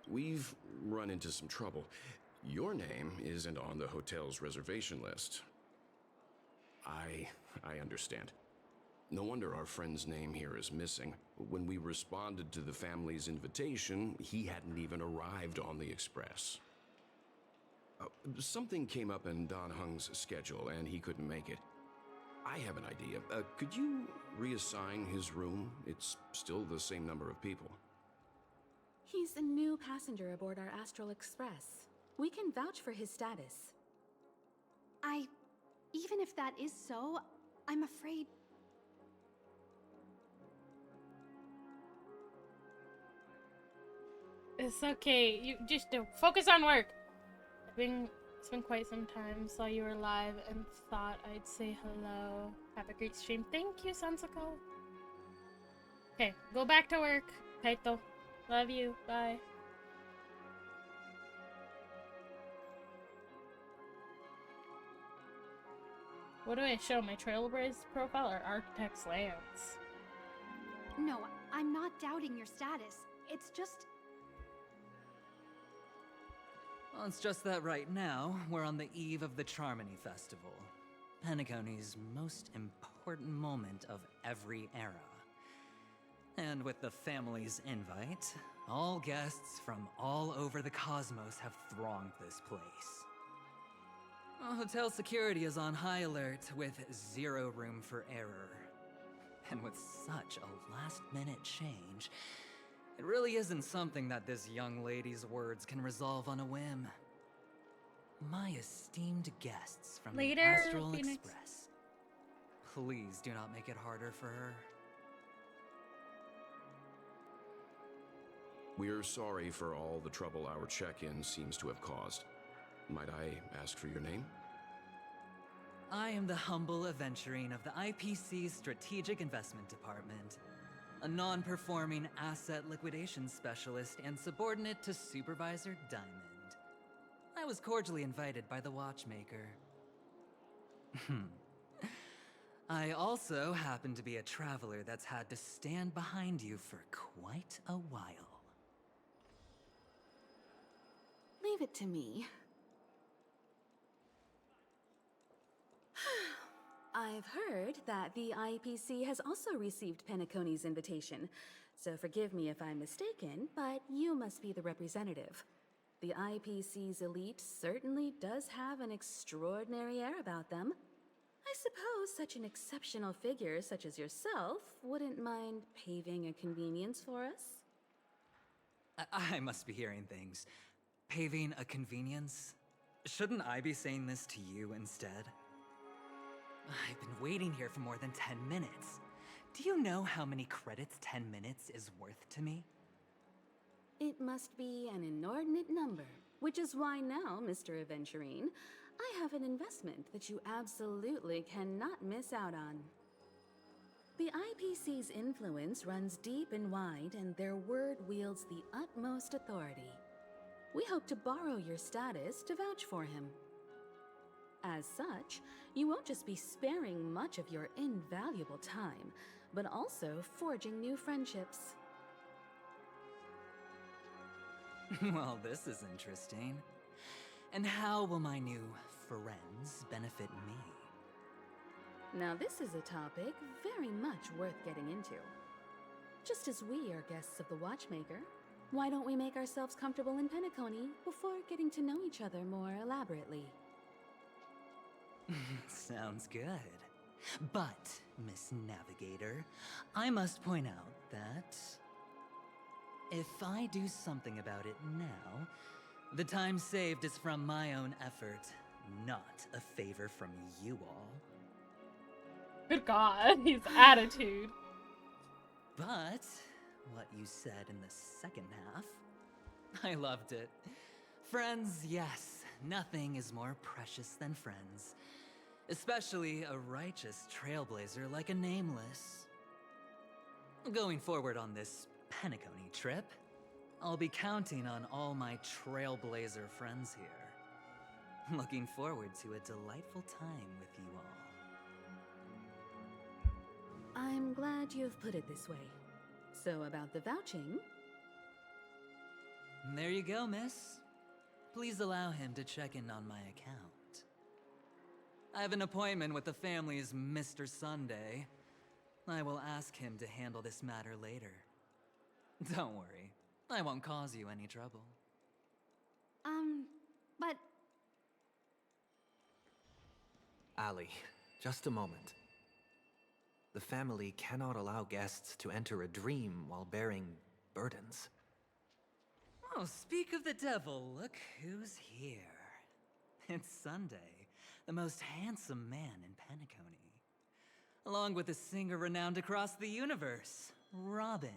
We've run into some trouble. Your name isn't on the hotel's reservation list. I understand. No wonder our friend's name here is missing. When we responded to the family's invitation, he hadn't even arrived on the express. Something came up in Don Hung's schedule, and he couldn't make it. I have an idea. Could you reassign his room? It's still the same number of people. He's a new passenger aboard our Astral Express. We can vouch for his status. Even if that is so, I'm afraid... It's okay. You just focus on work. It's been quite some time. Saw you were live and thought I'd say hello. Have a great stream. Thank you, Sensico. Okay, go back to work, Kaito. Love you. Bye. What do I show? My Trailblaze profile or Architect's Lands? No, I'm not doubting your status. It's just... Well, it's just that right now, we're on the eve of the Charmony Festival. Penacony's most important moment of every era. And with the family's invite, all guests from all over the cosmos have thronged this place. Hotel security is on high alert with zero room for error. And with such a last-minute change, it really isn't something that this young lady's words can resolve on a whim. My esteemed guests from the Astral Express, please do not make it harder for her. We're sorry for all the trouble our check-in seems to have caused. Might I ask for your name? I am the humble aventurine of the IPC's Strategic Investment Department. A non-performing asset liquidation specialist and subordinate to Supervisor Diamond. I was cordially invited by the watchmaker. I also happen to be a traveler that's had to stand behind you for quite a while. Leave it to me. I've heard that the IPC has also received Penacony's invitation, so forgive me if I'm mistaken, but you must be the representative. The IPC's elite certainly does have an extraordinary air about them. I suppose such an exceptional figure such as yourself wouldn't mind paving a convenience for us? I must be hearing things. Paving a convenience? Shouldn't I be saying this to you instead? I've been waiting here for more than 10 minutes. Do you know how many credits 10 minutes is worth to me? It must be an inordinate number, which is why now, Mr. Aventurine, I have an investment that you absolutely cannot miss out on. The IPC's influence runs deep and wide, and their word wields the utmost authority. We hope to borrow your status to vouch for him. As such, you won't just be sparing much of your invaluable time, but also forging new friendships. Well, this is interesting. And how will my new friends benefit me? Now this is a topic very much worth getting into. Just as we are guests of the Watchmaker, why don't we make ourselves comfortable in Penacony before getting to know each other more elaborately? Sounds good. But, Miss Navigator, I must point out that if I do something about it now, the time saved is from my own effort, not a favor from you all. Good God, his attitude. But what you said in the second half, I loved it. Friends, yes, nothing is more precious than friends. Especially a righteous trailblazer like a Nameless. Going forward on this Penacony trip, I'll be counting on all my trailblazer friends here. Looking forward to a delightful time with you all. I'm glad you've put it this way. So about the vouching... There you go, miss. Please allow him to check in on my account. I have an appointment with the family's Mr. Sunday. I will ask him to handle this matter later. Don't worry, I won't cause you any trouble. But Ali, just a moment. The family cannot allow guests to enter a dream while bearing burdens. Oh, speak of the devil, look who's here. It's Sunday, the most handsome man in Penacony. Along with a singer renowned across the universe, Robin.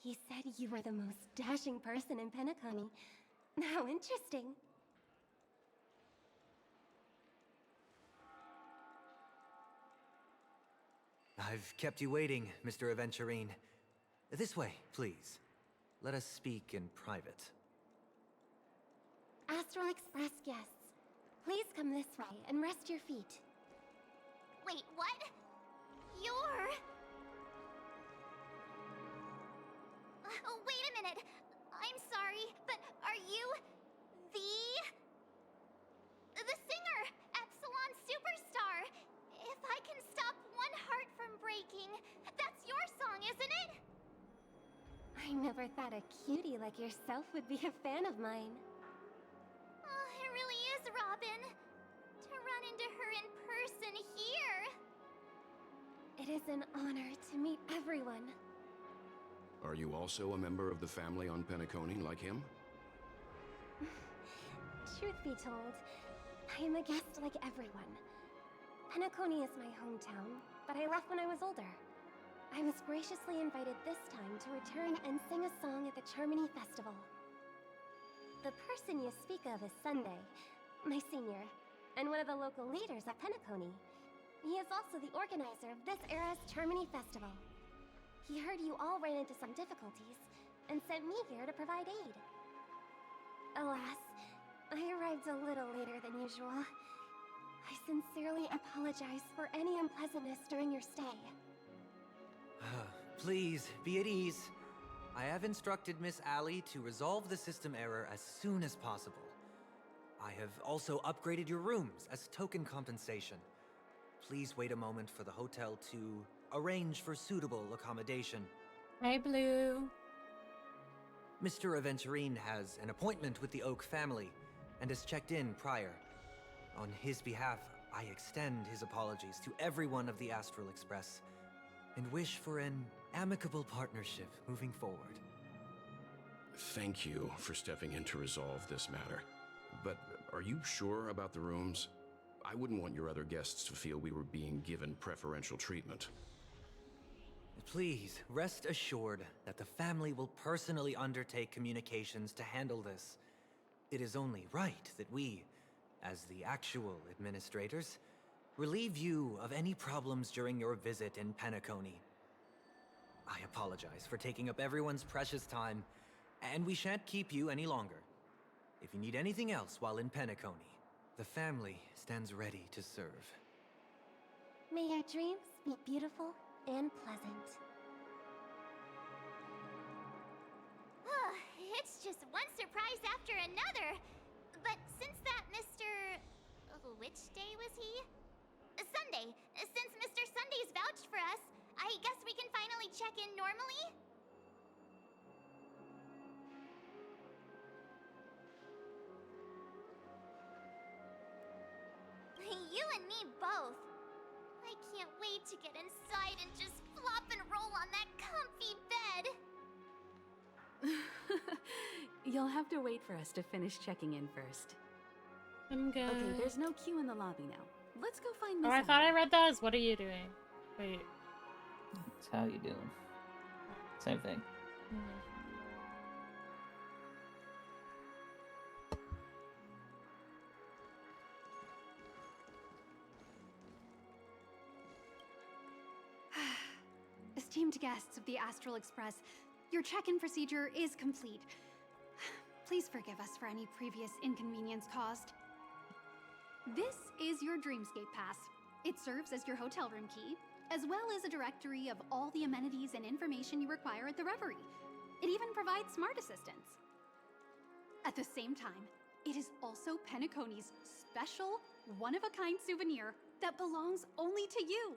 He said you were the most dashing person in Penacony. How interesting. I've kept you waiting, Mr. Aventurine. This way, please. Let us speak in private. Astral Express guests, please come this way and rest your feet. Wait, what? You're... wait a minute. I'm sorry, but are you... the singer, Epsilon Superstar? If I can stop one heart from breaking, that's your song, isn't it? I never thought a cutie like yourself would be a fan of mine. Oh, it really is, Robin. To run into her in person here. It is an honor to meet everyone. Are you also a member of the family on Penacony like him? Truth be told, I am a guest like everyone. Penacony is my hometown, but I left when I was older. I was graciously invited this time to return and sing a song at the Charmony Festival. The person you speak of is Sunday, my senior, and one of the local leaders at Penacony. He is also the organizer of this era's Charmony Festival. He heard you all ran into some difficulties, and sent me here to provide aid. Alas, I arrived a little later than usual. I sincerely apologize for any unpleasantness during your stay. Please, be at ease. I have instructed Miss Ali to resolve the system error as soon as possible. I have also upgraded your rooms as token compensation. Please wait a moment for the hotel to arrange for suitable accommodation. Hey, Blue. Mr. Aventurine has an appointment with the Oak family and has checked in prior. On his behalf, I extend his apologies to everyone of the Astral Express and wish for an amicable partnership moving forward. Thank you for stepping in to resolve this matter. But are you sure about the rooms? I wouldn't want your other guests to feel we were being given preferential treatment. Please, rest assured that the family will personally undertake communications to handle this. It is only right that we, as the actual administrators, relieve you of any problems during your visit in Penacony. I apologize for taking up everyone's precious time, and we shan't keep you any longer. If you need anything else while in Penacony, the family stands ready to serve. May your dreams be beautiful and pleasant. It's just one surprise after another. But since that Mr... which day was he? Sunday. Since Mr. Sunday's vouched for us, I guess we can finally check in normally? You and me both. I can't wait to get inside and just flop and roll on that comfy bed. You'll have to wait for us to finish checking in first. I'm good. Okay, there's no queue in the lobby now. Let's go find Miss Oh, I thought I read those. What are you doing? Wait. It's how you doing? Same thing. Esteemed guests of the Astral Express, your check-in procedure is complete. Please forgive us for any previous inconvenience caused. This is your Dreamscape Pass. It serves as your hotel room key, as well as a directory of all the amenities and information you require at the Reverie. It even provides smart assistants. At the same time, it is also Penacony's special, one-of-a-kind souvenir that belongs only to you.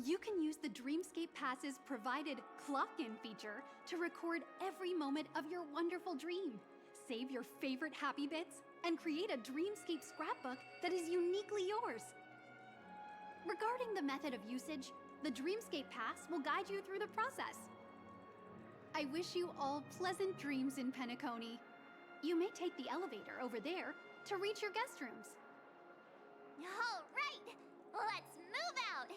You can use the Dreamscape Pass's provided clock-in feature to record every moment of your wonderful dream. Save your favorite happy bits and create a Dreamscape scrapbook that is uniquely yours. Regarding the method of usage, the Dreamscape Pass will guide you through the process. I wish you all pleasant dreams in Penacony. You may take the elevator over there to reach your guest rooms. All right, let's move out.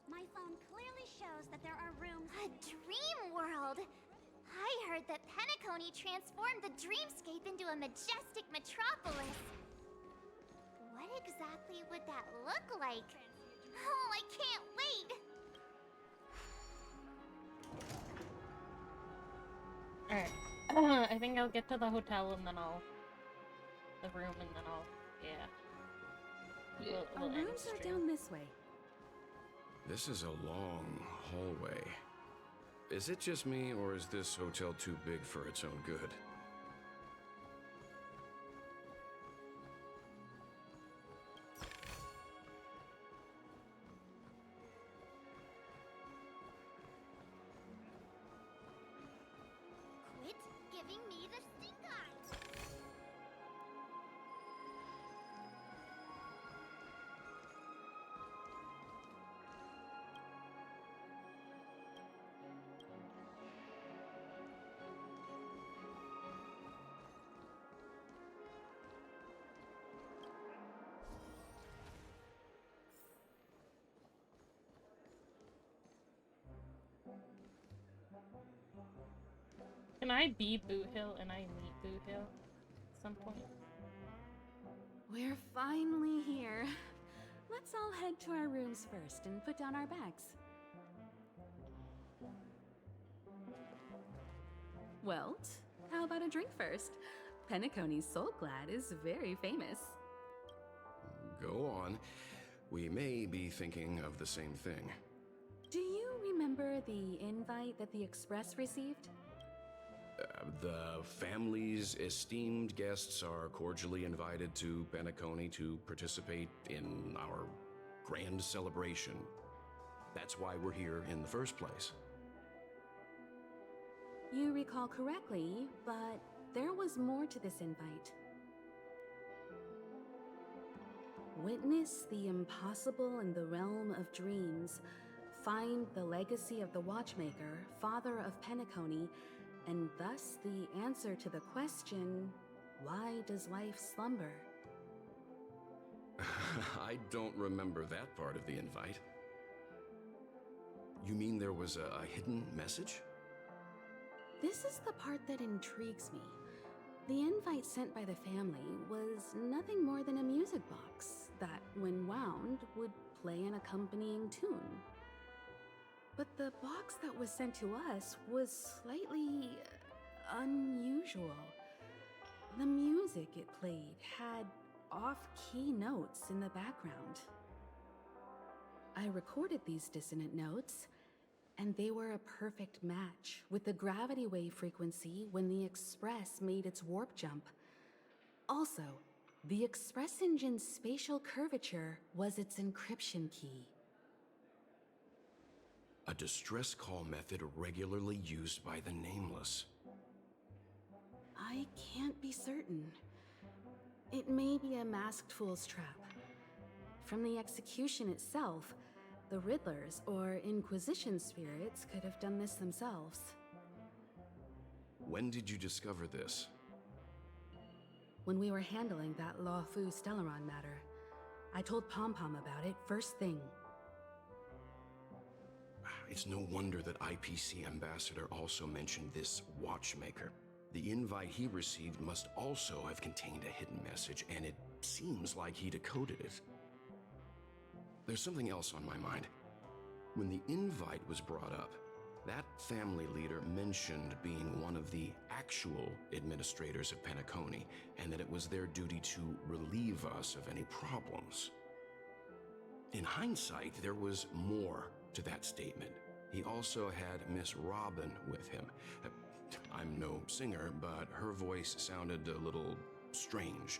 My phone clearly shows that there are rooms. A dream world! I heard that Penacony transformed the dreamscape into a majestic metropolis. What exactly would that look like? Oh, I can't wait! Alright. I think I'll get to the hotel and then the room and then yeah. Our rooms are down this way. This is a long hallway. Is it just me, or is this hotel too big for its own good? Quit giving me the stink eye! Can I be Boot Hill and I meet Boot Hill at some point? We're finally here. Let's all head to our rooms first and put down our bags. Welt, how about a drink first? Penacony's Soul Glad is very famous. Go on. We may be thinking of the same thing. Do you remember the invite that the Express received? The family's esteemed guests are cordially invited to Penacony to participate in our grand celebration. That's why we're here in the first place. You recall correctly, but there was more to this invite. Witness the impossible in the realm of dreams. Find the legacy of the Watchmaker, father of Penacony, and thus the answer to the question, why does life slumber? I don't remember that part of the invite. You mean there was a hidden message? This is the part that intrigues me. The invite sent by the family was nothing more than a music box that, when wound, would play an accompanying tune. But the box that was sent to us was slightly unusual. The music it played had off-key notes in the background. I recorded these dissonant notes, and they were a perfect match with the gravity wave frequency when the Express made its warp jump. Also, the Express engine's spatial curvature was its encryption key. A distress call method regularly used by the Nameless. I I can't be certain. It may be a masked fool's trap. From the execution itself, the Riddlers or Inquisition spirits could have done this themselves. When did you discover this? When we were handling that Lawfu Stellaron matter, I told Pom Pom about it first thing. It's no wonder that IPC Ambassador also mentioned this watchmaker. The invite he received must also have contained a hidden message, and it seems like he decoded it. There's something else on my mind. When the invite was brought up, that family leader mentioned being one of the actual administrators of Penacony, and that it was their duty to relieve us of any problems. In hindsight, there was more to that statement. He also had Miss Robin with him. I'm no singer, but her voice sounded a little strange.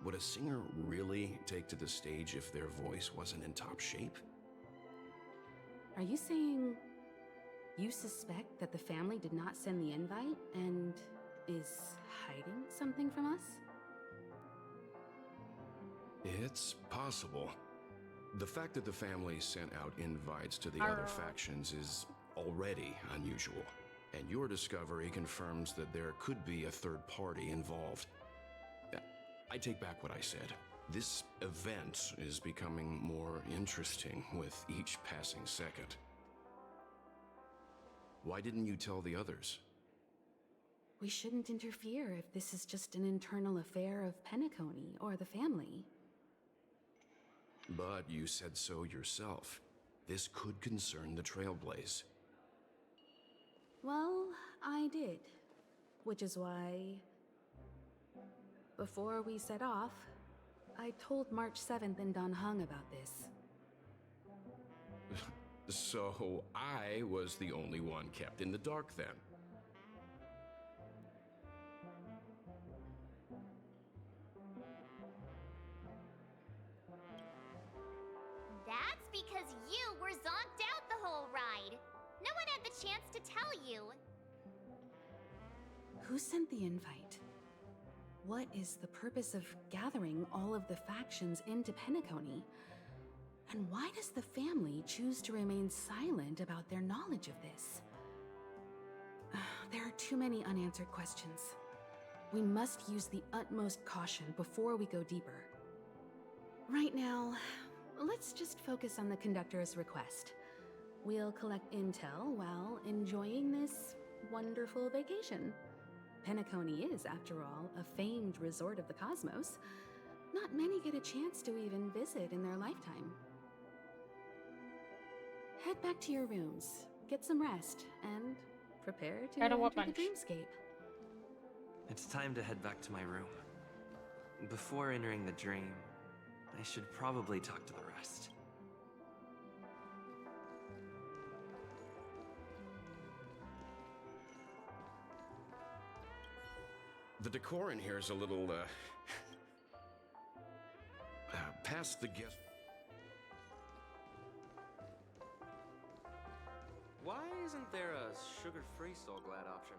Would a singer really take to the stage if their voice wasn't in top shape? Are you saying you suspect that the family did not send the invite and is hiding something from us? It's possible. The fact that the family sent out invites to the other factions is already unusual, and your discovery confirms that there could be a third party involved. I take back what I said. This event is becoming more interesting with each passing second. Why didn't you tell the others? We shouldn't interfere if this is just an internal affair of Penacony or the family. But you said so yourself. This could concern the Trailblaze. Well, I did. Which is why, before we set off, I told March 7th and Donothon about this. So I was the only one kept in the dark then. That's because you were zonked out the whole ride. No one had the chance to tell you. Who sent the invite? What is the purpose of gathering all of the factions into Penacony? And why does the family choose to remain silent about their knowledge of this? There are too many unanswered questions. We must use the utmost caution before we go deeper. Right now, let's just focus on the conductor's request. We'll collect intel while enjoying this wonderful vacation. Penacony is, after all, a famed resort of the cosmos. Not many get a chance to even visit in their lifetime. Head back to your rooms, get some rest, and prepare to enter the dreamscape. It's time to head back to my room. Before entering the dream, I should probably talk to the rest. The decor in here is a little, past the guest. Why isn't there a sugar-free Soul Glad option?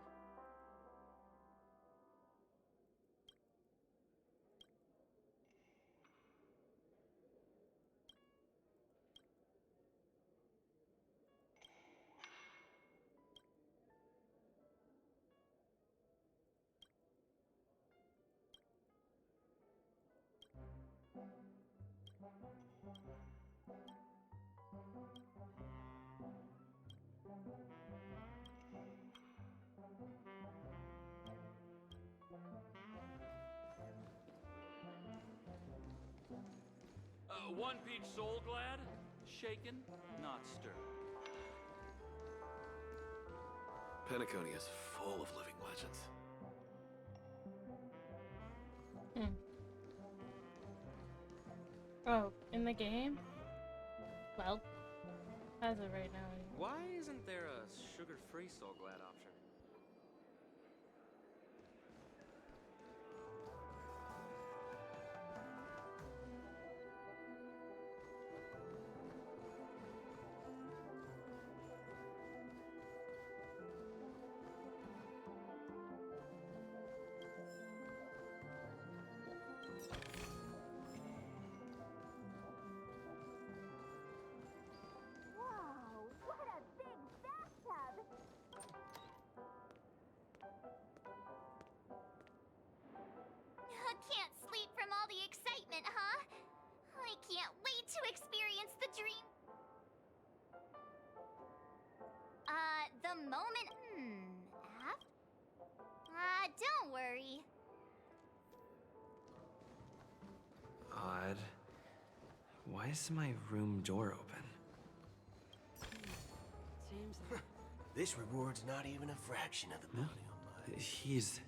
One peach Soul Glad, shaken, not stirred. Penacony is full of living legends. Oh, in the game? Well, as of right now. Why isn't there a sugar-free Soul Glad option? I can't wait to experience the dream. The moment. Don't worry. Odd. Why is my room door open? Seems like this reward's not even a fraction of the bounty on mine. He's...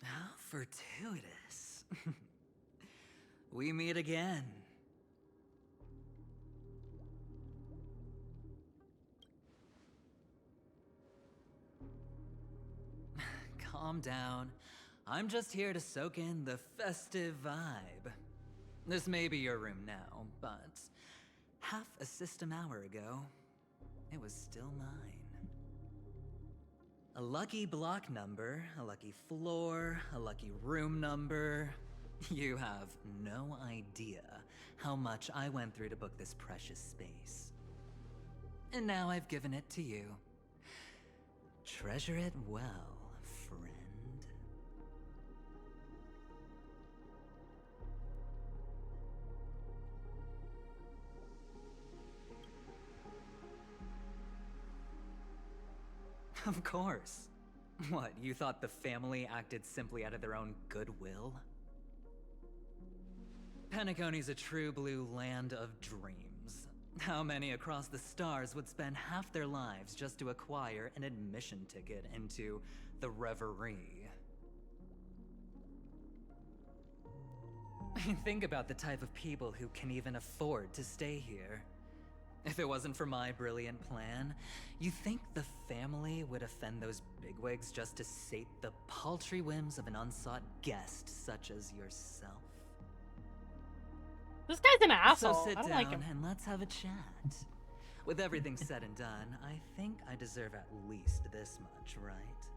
How fortuitous. We meet again. Calm down. I'm just here to soak in the festive vibe. This may be your room now, but half a system hour ago, it was still mine. A lucky block number, a lucky floor, a lucky room number. You have no idea how much I went through to book this precious space. And now I've given it to you. Treasure it well, friend. Of course. What, you thought the family acted simply out of their own goodwill? Penacony's a true blue land of dreams. How many across the stars would spend half their lives just to acquire an admission ticket into the Reverie? Think about the type of people who can even afford to stay here. If it wasn't for my brilliant plan, you think the family would offend those bigwigs just to sate the paltry whims of an unsought guest such as yourself? This guy's an asshole. So sit I don't down like him. and let's have a chat. With everything said and done, I think I deserve at least this much, right?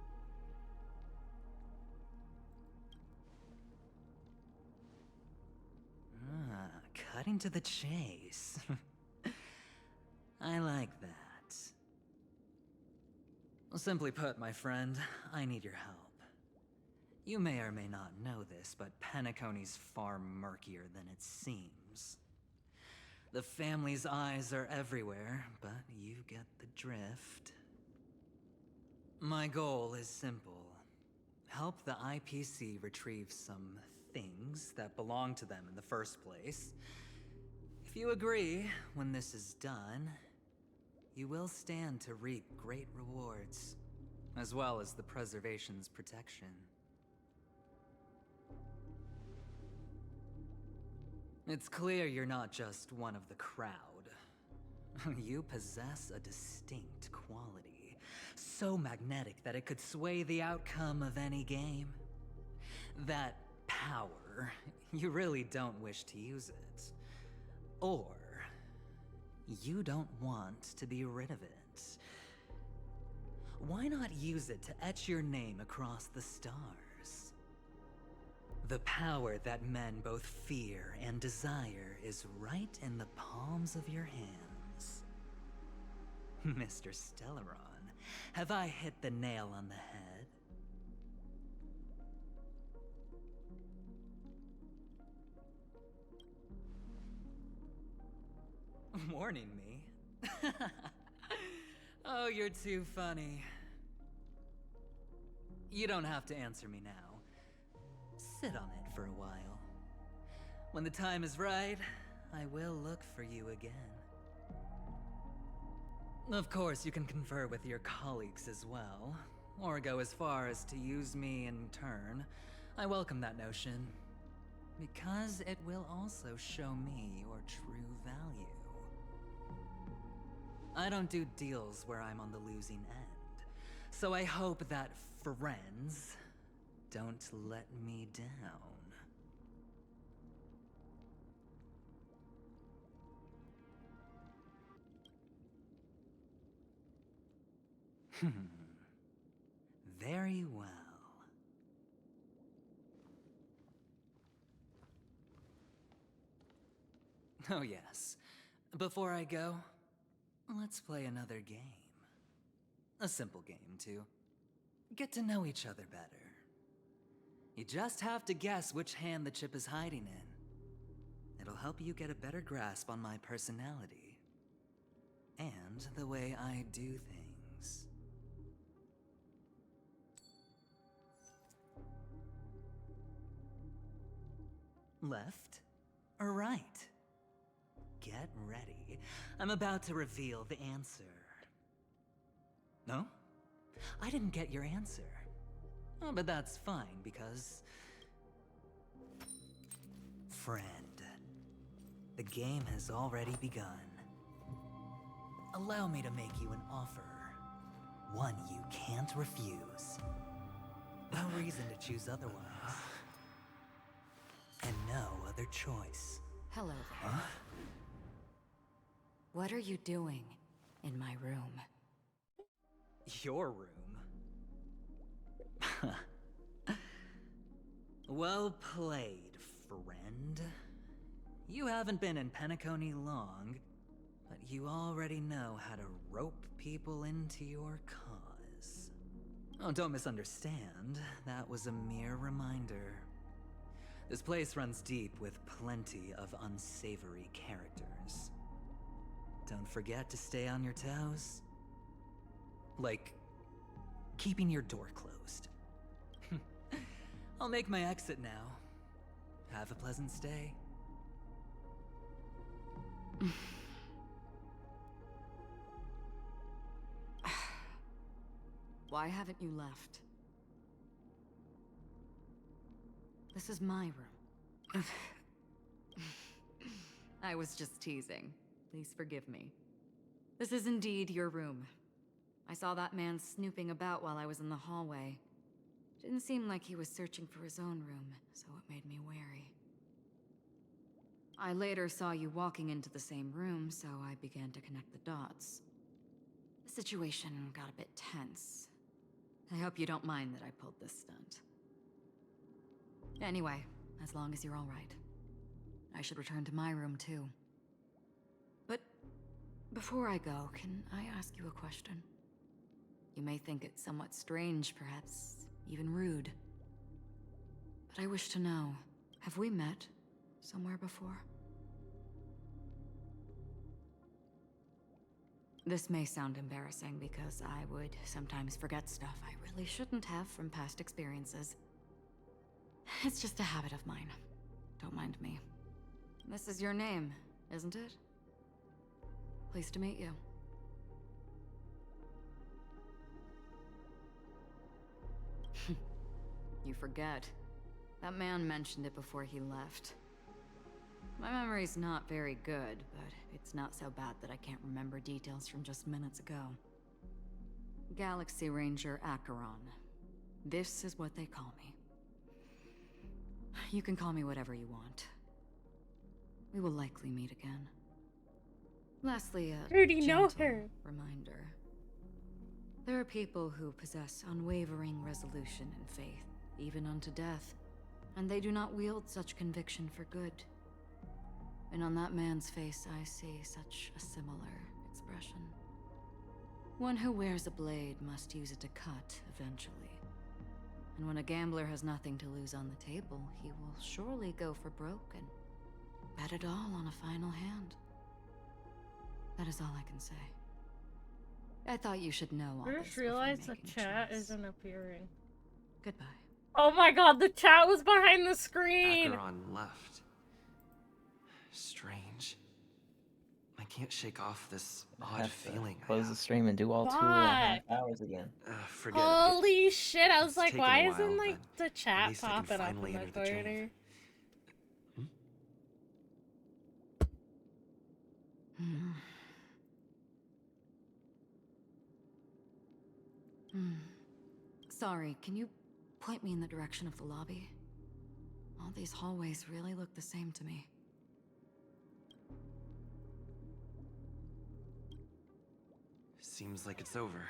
Cutting to the chase. I like that. Simply put, my friend, I need your help. You may or may not know this, but Penacony's far murkier than it seems. The family's eyes are everywhere, but you get the drift. My goal is simple. Help the IPC retrieve some things that belong to them in the first place. If you agree, when this is done, you will stand to reap great rewards, as well as the preservation's protection. It's clear you're not just one of the crowd. You possess a distinct quality, so magnetic that it could sway the outcome of any game. That power, you really don't wish to use it. Or, you don't want to be rid of it. Why not use it to etch your name across the stars? The power that men both fear and desire is right in the palms of your hands. Mr. Stellaron, have I hit the nail on the head? Warning me? Oh, you're too funny. You don't have to answer me now. Sit on it for a while. When the time is right, I will look for you again. Of course, you can confer with your colleagues as well, or go as far as to use me in turn. I welcome that notion, because it will also show me your true value. I don't do deals where I'm on the losing end, so I hope that friends don't let me down. Very well. Oh yes. Before I go, let's play another game. A simple game to get to know each other better. You just have to guess which hand the chip is hiding in. It'll help you get a better grasp on my personality. And the way I do things. Left or right? Get ready. I'm about to reveal the answer. No? I didn't get your answer. Oh, but that's fine, because... Friend, the game has already begun. Allow me to make you an offer. One you can't refuse. No reason to choose otherwise. And no other choice. Hello there. Huh? What are you doing in my room? Your room? Well played, friend. You haven't been in Penacony long, but you already know how to rope people into your cause. Oh, don't misunderstand. That was a mere reminder. This place runs deep with plenty of unsavory characters. Don't forget to stay on your toes. Like, keeping your door closed. I'll make my exit now. Have a pleasant stay. Why haven't you left? This is my room. I was just teasing. Please forgive me. This is indeed your room. I saw that man snooping about while I was in the hallway. Didn't seem like he was searching for his own room, so it made me wary. I later saw you walking into the same room, so I began to connect the dots. The situation got a bit tense. I hope you don't mind that I pulled this stunt. Anyway, as long as you're all right. I should return to my room too. But before I go, can I ask you a question? You may think it somewhat strange, perhaps even rude. But I wish to know, have we met somewhere before? This may sound embarrassing because I would sometimes forget stuff I really shouldn't have from past experiences. It's just a habit of mine. Don't mind me. This is your name, isn't it? Pleased to meet you. You forget. That man mentioned it before he left. My memory's not very good, but it's not so bad that I can't remember details from just minutes ago. Galaxy Ranger Acheron. This is what they call me. You can call me whatever you want. We will likely meet again. Lastly, I already know gentle her. reminder. There are people who possess unwavering resolution and faith, even unto death, and they do not wield such conviction for good. And on that man's face I see such a similar expression. One who wears a blade must use it to cut eventually. And when a gambler has nothing to lose on the table, he will surely go for broke and bet it all on a final hand. That is all I can say. I thought you should know all I this just before realized the making a chat choice. isn't appearing. Goodbye. Oh my god, the chat was behind the screen! Acheron left. Strange. I can't shake off this odd Have to feeling. close the stream and do all Fuck. 2.5 hours again. Forget it. Holy shit, I was It's like, taken why a isn't while, like the chat least I can popping up in finally the enter the dream. corner? Sorry, can you point me in the direction of the lobby? All these hallways really look the same to me. Seems like it's over.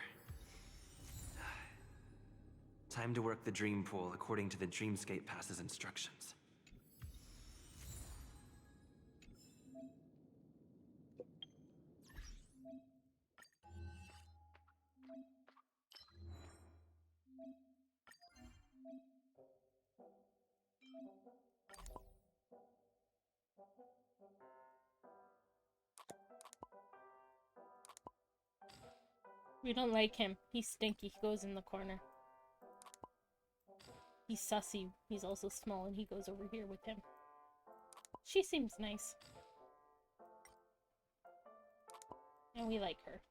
Time to work the dream pool according to the Dreamscape Pass's instructions. We don't like him. He's stinky. He goes in the corner. He's sussy. He's also small and he goes over here with him. She seems nice. And we like her.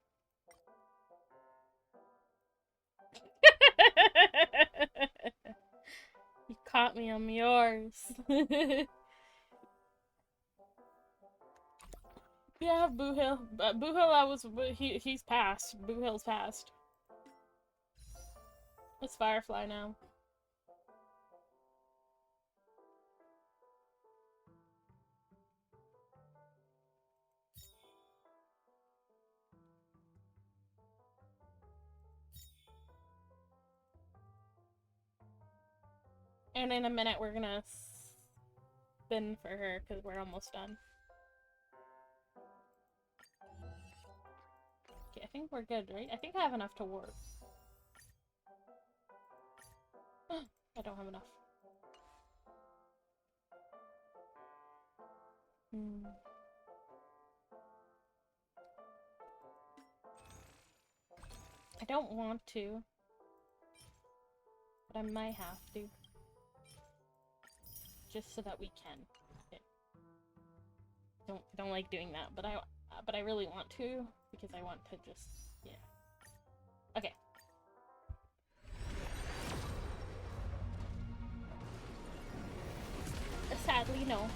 You caught me on yours. Yeah, Boo Hill. Boo Hill, he's passed. Boo Hill's passed. It's Firefly now. And in a minute, we're gonna spin for her because we're almost done. Okay, I think we're good, right? I think I have enough to warp. I don't have enough. I don't want to, but I might have to. Just so that we can. Okay. Don't like doing that, but I really want to because I want to just, yeah. Okay. Sadly, no.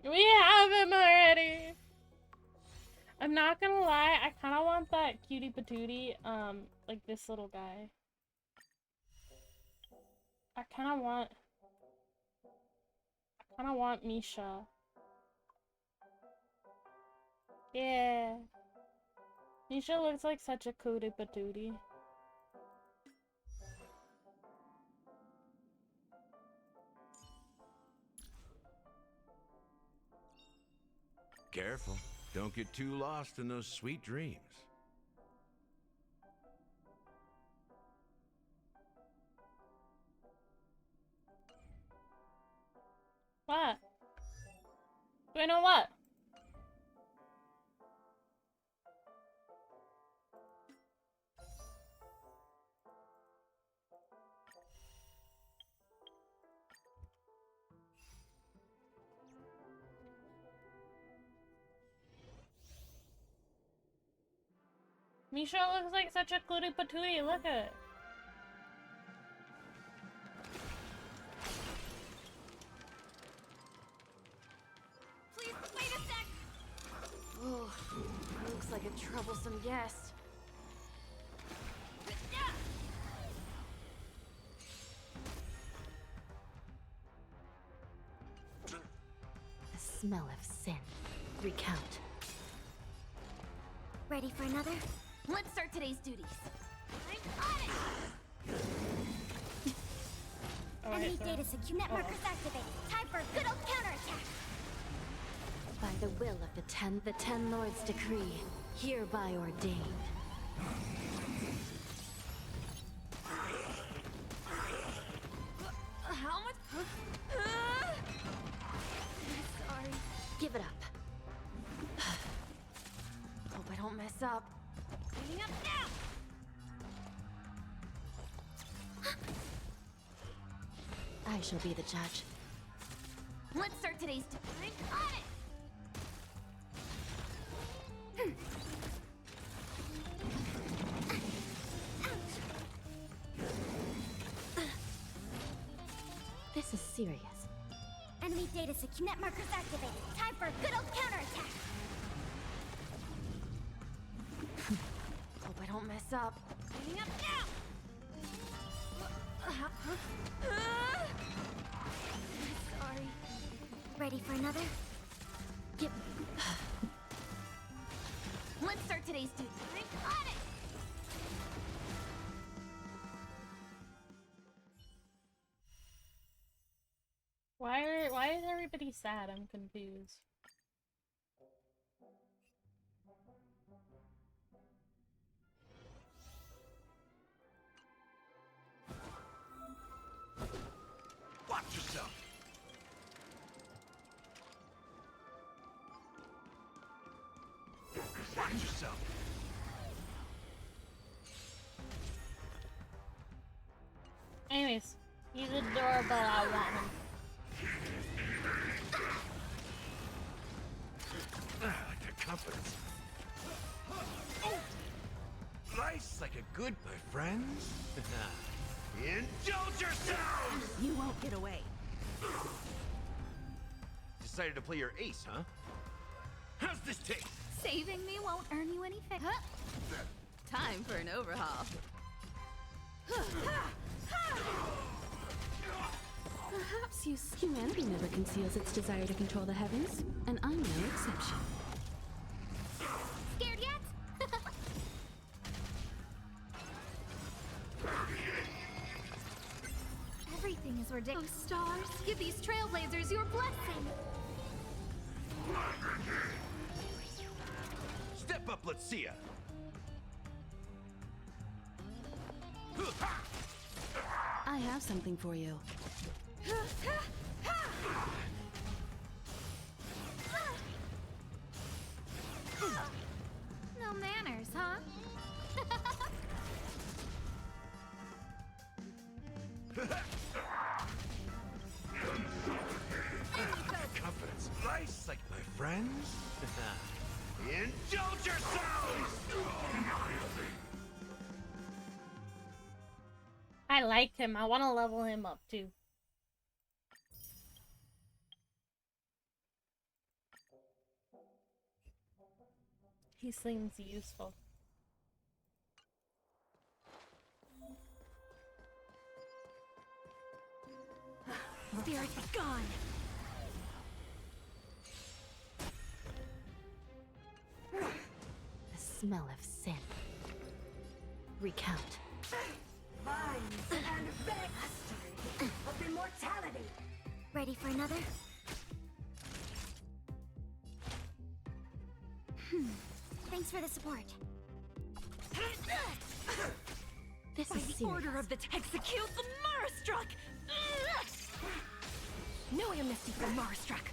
We have him already! I'm not gonna lie, I kinda want that cutie patootie, like this little guy. I kinda want Misha. Yeah. Misha looks like such a cutie patootie. Careful. Don't get too lost in those sweet dreams. What? Do I know what? Misha looks like such a cutie patootie, look at it. Please, wait a sec! Oh, looks like a troublesome guest. The smell of sin. Recount. Ready for another? Let's start today's duties. I'm on it! Enemy data secure networkers activated. Time for a good old counterattack. By the will of the Ten Lords' decree, hereby ordained. How much? Sorry. Give it up. Hope I don't mess up. Cleaning up now! I shall be the judge. Let's start today's duties. I'm on it! This is serious. Enemy data secure networkers activated. Time for a good old counterattack. Hope I don't mess up. Cleaning up now! Sorry. Ready for another? Give. Let's start today's duties. I'm on it! Why is everybody sad? I'm confused. Watch yourself. Anyways, he's adorable. I want him. Like the confidence. Oh! Life's like a good, my friends. Indulge yourselves! You won't get away. Decided to play your ace, huh? How's this taste? Saving me won't earn you any favor. Time for an overhaul. Perhaps humanity never conceals its desire to control the heavens, and I'm no exception. Scared yet? Everything is ridiculous. Oh, stars, give these trailblazers your blessing. Step up, let's see ya. I have something for you. No manners, huh? Confidence. Nice, like my friends. Indulge yourselves! I like him. I want to level him up too. He seems useful. Spirit gone. The smell of sin. Recount. Vines and mastery of immortality. Ready for another? Thanks for the support. This By is the serious. order of the execute the Marastruck! No amnesty for Marastruck.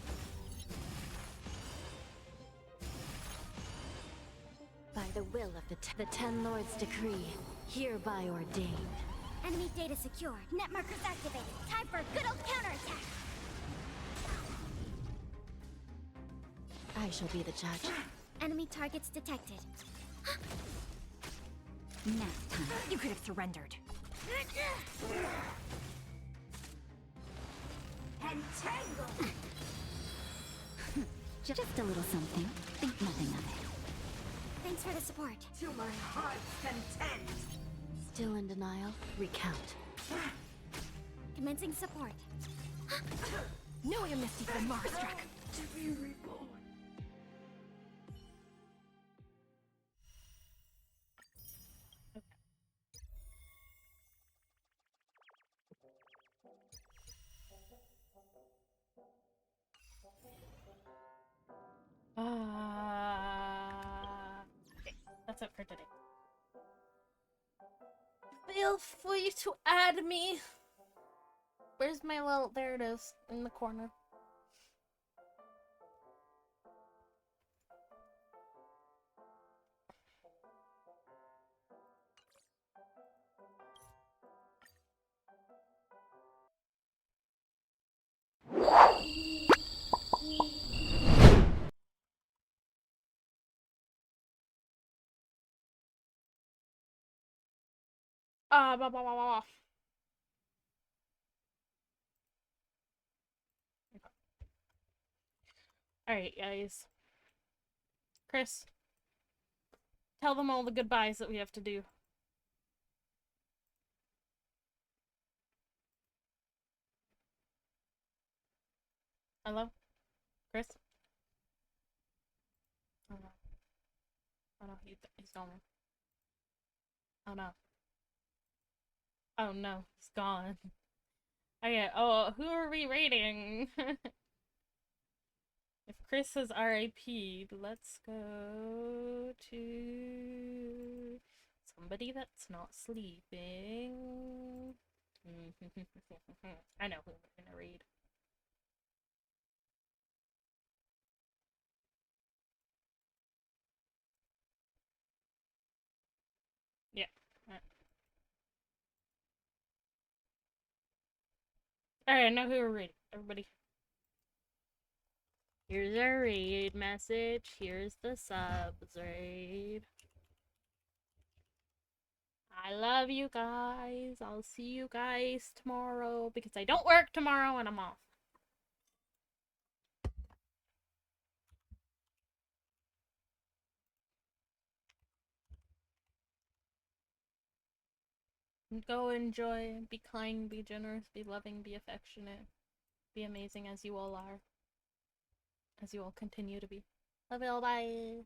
By the will of the Ten Lords' decree, hereby ordained. Enemy data secured. Net markers activated. Time for a good old counterattack. I shall be the judge. Enemy targets detected. Nap time. You could have surrendered. Entangle! Just a little something. Think nothing of it. Thanks for the support. To my heart's content. Still in denial? Recount. Commencing support. No amnesty for Marastruck. To be reborn. Okay, that's it for today. Feel free to add me. Where's my little? There it is, in the corner. Blah, blah, blah, blah. Okay. Alright, guys. Chris, tell them all the goodbyes that we have to do. Hello? Chris? Oh no. Oh no, he's gone. Oh no. Oh no, he's gone. Okay, oh, who are we rating? If Chris has RIP, let's go to somebody that's not sleeping. I know who we're gonna read. Yeah. Alright, I know who we're reading. Everybody. Here's our raid message. Here's the subs raid. I love you guys. I'll see you guys tomorrow because I don't work tomorrow and I'm off. Go enjoy, be kind, be generous, be loving, be affectionate, be amazing as you all are. As you all continue to be. Love you all, bye!